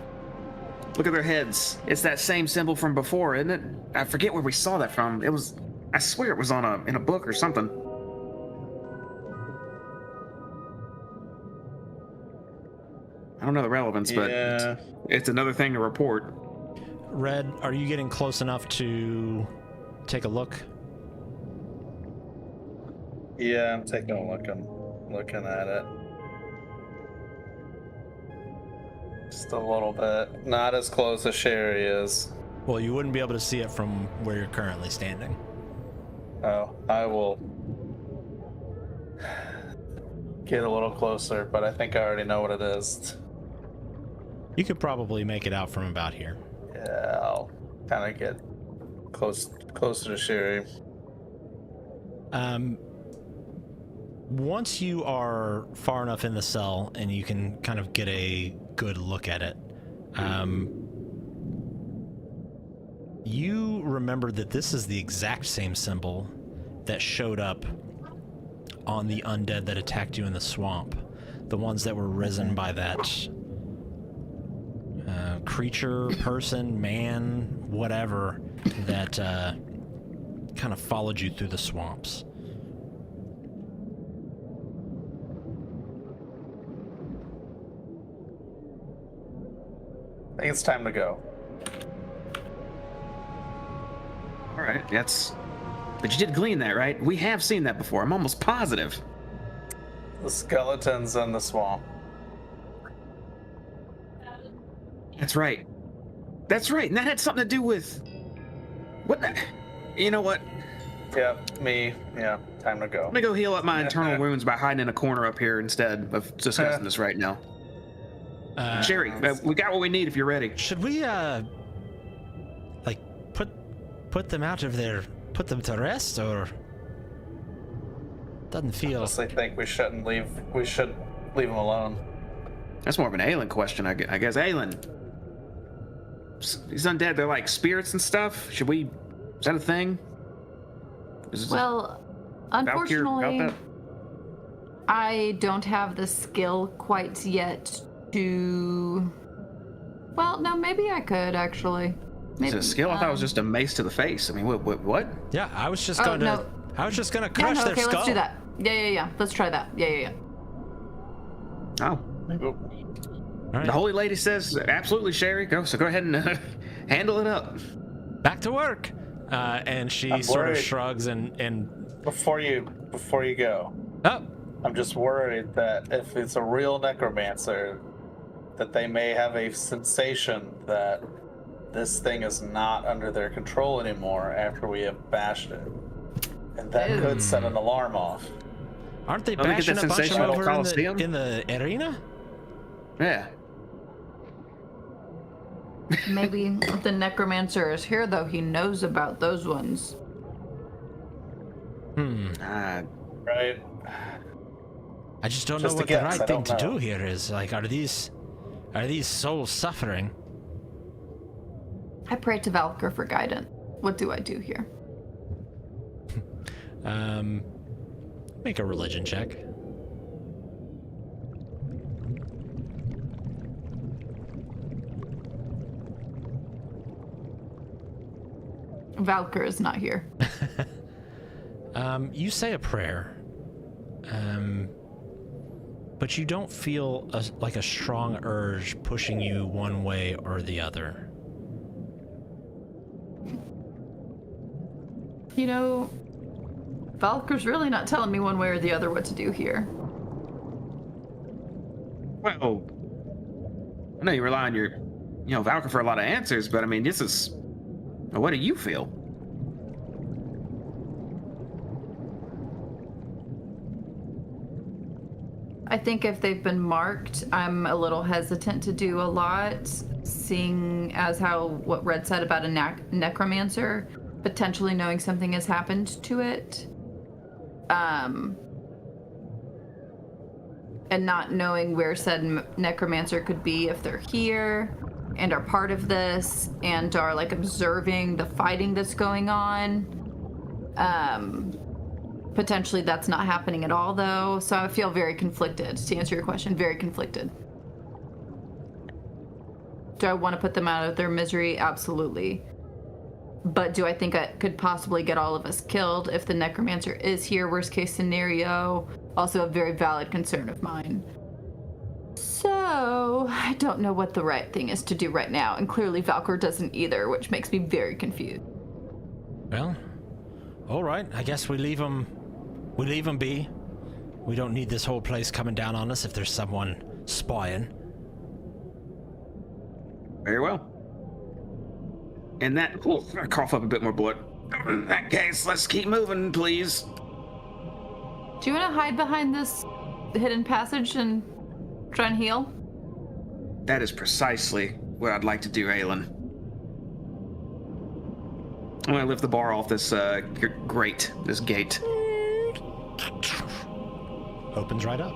Look at their heads. It's that same symbol from before, isn't it? I forget where we saw that from. It was. I swear it was in a book or something. I don't know the relevance, but it's another thing to report. Red, are you getting close enough to take a look? Yeah, I'm taking a look. I'm looking at it. Just a little bit. Not as close as Sherry is. Well, you wouldn't be able to see it from where you're currently standing. Oh, I will get a little closer, but I think I already know what it is. You could probably make it out from about here. Yeah, I'll kind of get closer to Sherry. Once you are far enough in the cell and you can kind of get a good look at it, you remember that this is the exact same symbol that showed up on the undead that attacked you in the swamp. The ones that were risen by that creature, person, man, whatever, that kind of followed you through the swamps. I think it's time to go. All right, but you did glean that, right? We have seen that before. I'm almost positive. The skeletons in the swamp. That's right. That's right. And that had something to do with what? You know what? Yeah, me. Yeah, time to go. I'm gonna go heal up my internal wounds by hiding in a corner up here instead of discussing this right now. Sherry, we got what we need if you're ready. Should we like put them out of their put them to rest, or doesn't feel? I honestly think we shouldn't leave. We should leave them alone. That's more of an Aelin question, I guess. Aelin, these undead, they're like spirits and stuff. Should we? Is that a thing? Well, Valkyr about unfortunately, that? I don't have the skill quite yet to. Well, no, maybe I could actually. Maybe, Is it a skill? I thought it was just a mace to the face. I mean, what? Yeah, I was just Oh, going to. no. I was just going to Yeah, crush no, their okay, skull. let's do that. Yeah. Let's try that. Yeah. Oh. All right. The Holy Lady says, absolutely, Sherry. Go ahead and handle it up. Back to work. And she I'm sort of worried. shrugs and Before you go, oh, I'm just worried that if it's a real necromancer, that they may have a sensation that this thing is not under their control anymore after we have bashed it, and that could set an alarm off. aren't they Let me get bashing that a bunch of sensation them at the over Coliseum? in the arena? Yeah. Maybe the necromancer is here, though. He knows about those ones. Right? I just don't Just know a what guess, the right I thing don't to know. do here is. Like, are these souls suffering? I pray to Valkyr for guidance. What do I do here? Make a religion check. Valkyr is not here. You say a prayer, but you don't feel like a strong urge pushing you one way or the other. You know, Valkyr's really not telling me one way or the other what to do here. Well, I know you rely on your, Valkyr for a lot of answers, but I mean, this is. What do you feel? I think if they've been marked, I'm a little hesitant to do a lot, seeing as how what Red said about a necromancer, potentially knowing something has happened to it. and not knowing where said necromancer could be if they're here and are part of this and are like observing the fighting that's going on. Potentially that's not happening at all though, so I feel very conflicted. To answer your question, very conflicted. Do I want to put them out of their misery? Absolutely. But do I think I could possibly get all of us killed if the necromancer is here? Worst case scenario. Also a very valid concern of mine. So, I don't know what the right thing is to do right now, and clearly Valkyr doesn't either, which makes me very confused. Well, all right. I guess we leave them be. We don't need this whole place coming down on us if there's someone spying. Very well. And that, I cough up a bit more blood. In that case, let's keep moving, please. Do you want to hide behind this hidden passage and try and heal? That is precisely what I'd like to do, Aelin. I'm gonna lift the bar off this grate, this gate. Opens right up.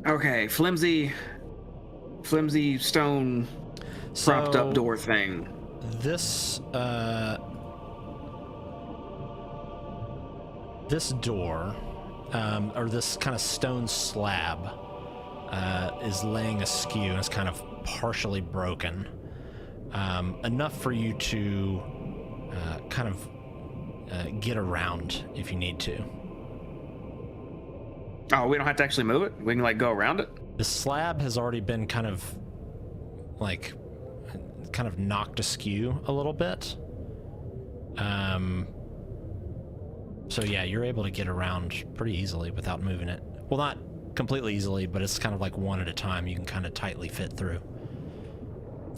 Okay, flimsy stone propped up door thing. This door, or this kind of stone slab, is laying askew and is kind of partially broken. Enough for you to kind of get around if you need to. Oh, we don't have to actually move it? We can, like, go around it? The slab has already been kind of knocked askew a little bit. So yeah, you're able to get around pretty easily without moving it. Well, not completely easily, but it's kind of like one at a time. You can kind of tightly fit through.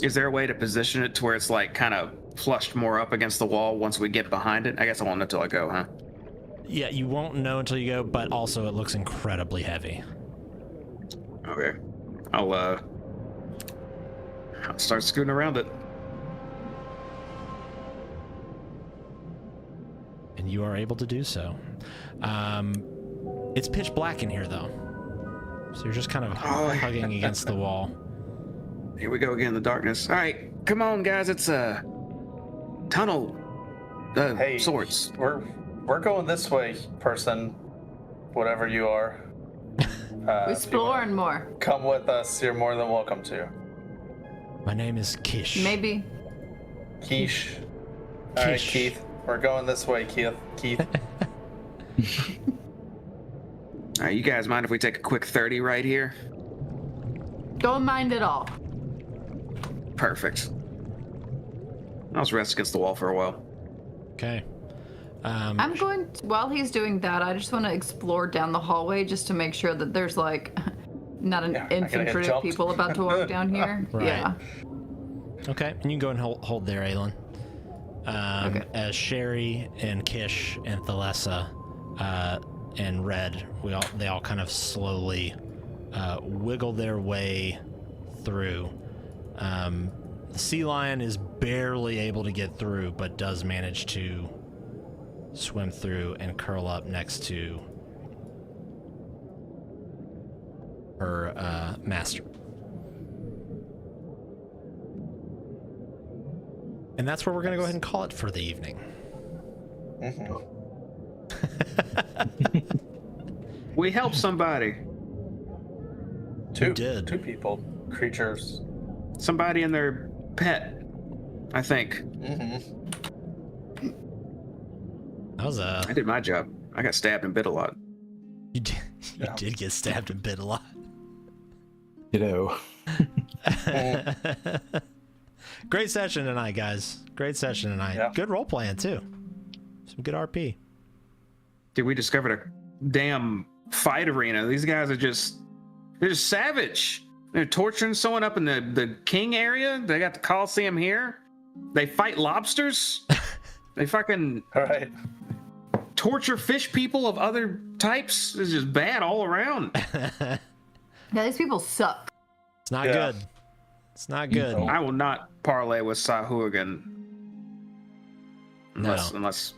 Is there a way to position it to where it's, like, kind of flushed more up against the wall once we get behind it? I guess I won't know until I go, huh? Yeah, you won't know until you go, but also it looks incredibly heavy. Okay. I'll start scooting around it. And you are able to do so. It's pitch black in here, though. So you're just kind of hugging against the wall. Here we go again in the darkness. All right, come on, guys. It's a tunnel. Hey, sorts. We're going this way, person. Whatever you are. We're exploring more. Come with us. You're more than welcome to. My name is Kish. Maybe. Quiche. All right, Keith. We're going this way, Keith. All right, you guys mind if we take a quick 30 right here? Don't mind at all. Perfect. I'll just rest against the wall for a while. Okay. I'm going to, while he's doing that, I just want to explore down the hallway just to make sure that there's like not an infantry of people about to walk down here. Right. Yeah. Okay, and you can go and hold there, Aelin. Okay. As Sherry and Kish and Thalessa and Red, they all kind of slowly wiggle their way through. The sea lion is barely able to get through, but does manage to swim through and curl up next to her master. And that's where we're going to go ahead and call it for the evening. Mm-hmm. We helped somebody. Two did. Two people. Creatures. Somebody and their pet, I think. Mm-hmm. That was I did my job. I got stabbed and bit a lot. You did get stabbed and bit a lot. You know. Great session tonight, guys. Great session tonight. Yeah. Good role playing too. Some good RP. Dude, we discovered a damn fight arena. These guys are they're just savage. They're torturing someone up in the king area. They got the Coliseum here. They fight lobsters. They fucking All right. torture fish people of other types. It's just bad all around. Yeah, these people suck. It's not good. It's not good. I will not parlay with Sahuagin. No. Unless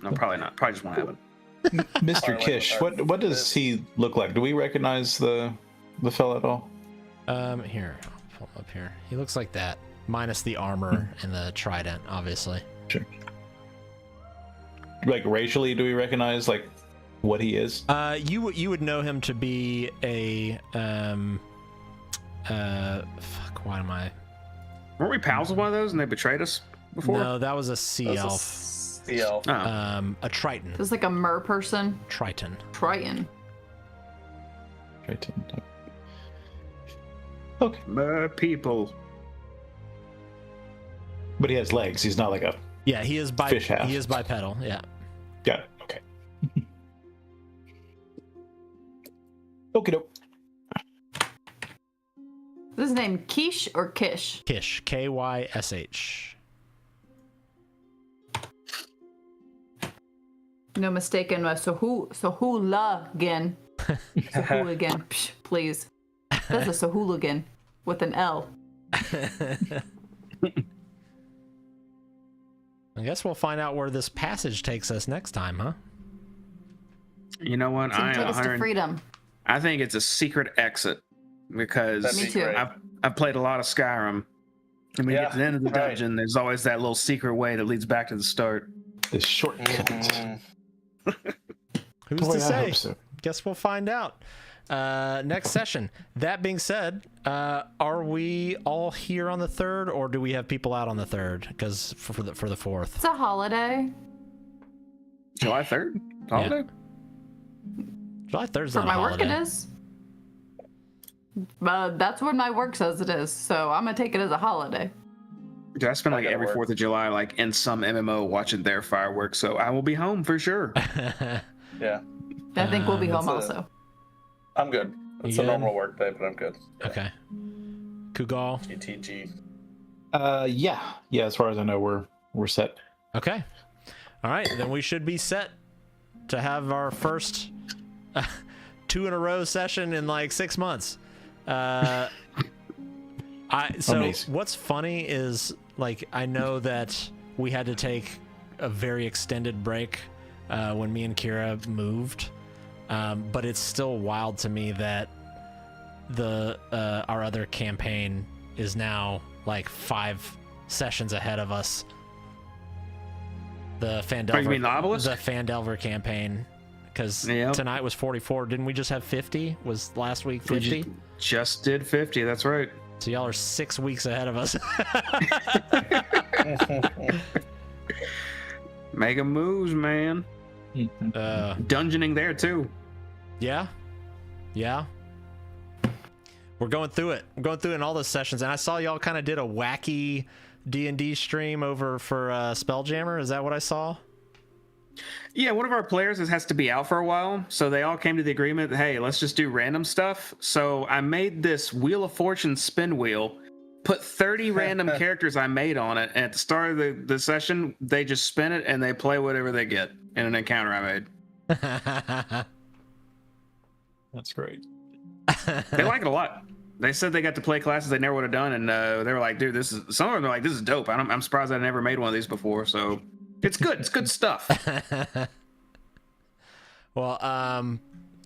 no, probably not. Probably just won't happen. Mr. Kish, what does he look like? Do we recognize the fella at all? Here, I'll pull him up here. He looks like that, minus the armor and the trident, obviously. Sure. Like racially, do we recognize like what he is? You would know him to be a fuck. Why am I? Weren't we pals with one of those and they betrayed us before? No, that was a sea elf. Sea elf. Oh. A triton. It's like a mer person. Triton. Triton. Triton. Okay. My people. But he has legs. He's not like a Yeah, he is fish half. He is bipedal. Yeah. Got it. Okay. Okie doke. Is his name Kish or Kish? Kish. Kysh. No mistaken. Sahooligan. Sahooligan. Psh, please. That's a Sahooligan with an L. I guess we'll find out where this passage takes us next time, huh? You know what? It's gonna take us to freedom. I think it's a secret exit because Me too. I've played a lot of Skyrim. And when you get to the end of the right. dungeon, there's always that little secret way that leads back to the start. The shortcut. Who's Boy, to I say? hope so. Guess we'll find out. Next session. That being said, are we all here on the 3rd, or do we have people out on the 3rd? Because for the 4th. It's a holiday. July 3rd? Holiday? July 3rd's For not my a work, holiday. it is. That's what my work says it is, so I'm gonna take it as a holiday. Dude, I spend like gotta every work. 4th of July like in some MMO watching their fireworks, so I will be home for sure. Yeah, I think we'll be home That's also. I'm good. It's You a good? normal work day, but I'm good. Okay. Kugal. GTG. Yeah. As far as I know, we're set. Okay. All right, then we should be set to have our first 2 in a row session in like 6 months. Amazing. What's funny is like I know that we had to take a very extended break when me and Kira moved, but it's still wild to me that our other campaign is now like 5 sessions ahead of us. The Phandelver, you mean the Obelisk? The Phandelver campaign, because Yep. tonight was 44. Didn't we just have 50? Was last week 50? Just did 50, that's right. So y'all are 6 weeks ahead of us. Making moves, man. Dungeoning there too. Yeah. We're going through it. I'm going through it in all those sessions, and I saw y'all kind of did a wacky D&D stream over for Spelljammer. Is that what I saw? Yeah, one of our players has to be out for a while, so they all came to the agreement that, hey, let's just do random stuff. So I made this Wheel of Fortune spin wheel, put 30 random characters I made on it, and at the start of the session, they just spin it and they play whatever they get in an encounter I made. That's great. They like it a lot. They said they got to play classes they never would have done, and they were like, dude, some of them are like, this is dope. I'm surprised I never made one of these before, so it's good. It's good stuff. Well,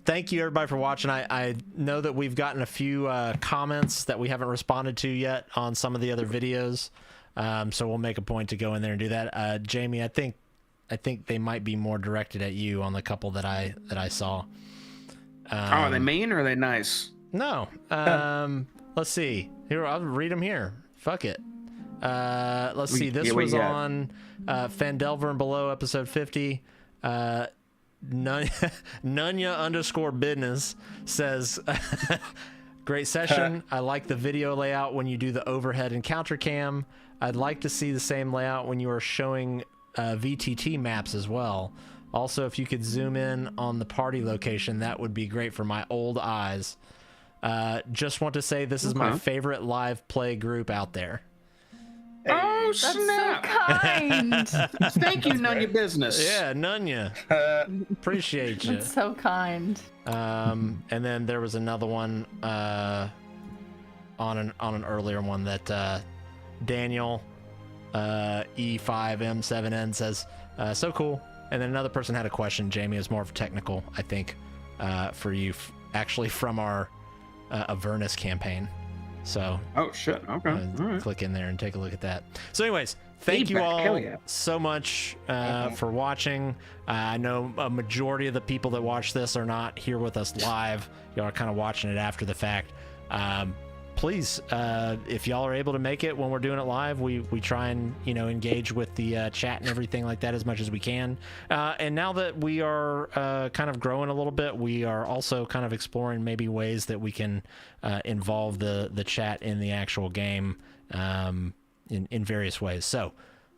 thank you everybody for watching. I know that we've gotten a few comments that we haven't responded to yet on some of the other videos, so we'll make a point to go in there and do that. Jamie, I think they might be more directed at you on the couple that I saw. Are they mean or are they nice? No. Let's see. Here, I'll read them here. Fuck it. Let's see. This was on Phandelver Below, episode 50. Nunya_business says, great session. I like the video layout when you do the overhead encounter cam. I'd like to see the same layout when you are showing VTT maps as well. Also, if you could zoom in on the party location, that would be great for my old eyes. Just want to say this is my favorite live play group out there. Oh, That's snap. so kind. Thank you, None Your Business. Yeah, Nunya. Appreciate you. That's so kind. And then there was another one on an earlier one that Daniel E5M7N says, so cool. And then another person had a question. Jamie, is more of technical, I think, for you, actually from our Avernus campaign. So Oh shit. Okay. All right. click in there and take a look at that. So anyways, thank you all so much for watching. I know a majority of the people that watch this are not here with us live. Y'all are kind of watching it after the fact. Please, if y'all are able to make it when we're doing it live, we try and engage with the chat and everything like that as much as we can. And now that we are kind of growing a little bit, we are also kind of exploring maybe ways that we can involve the chat in the actual game in various ways. So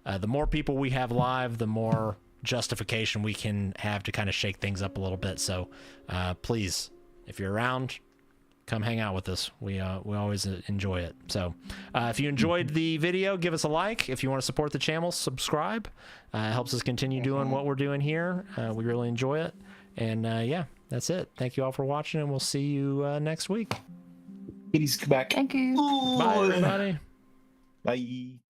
the more people we have live, the more justification we can have to kind of shake things up a little bit. So please, if you're around, come hang out with us. We always enjoy it. So if you enjoyed the video, give us a like. If you want to support the channel, subscribe. It helps us continue doing what we're doing here. We really enjoy it. And yeah, that's it. Thank you all for watching, and we'll see you next week. Kitties, come back. Thank you. Bye, everybody. Bye.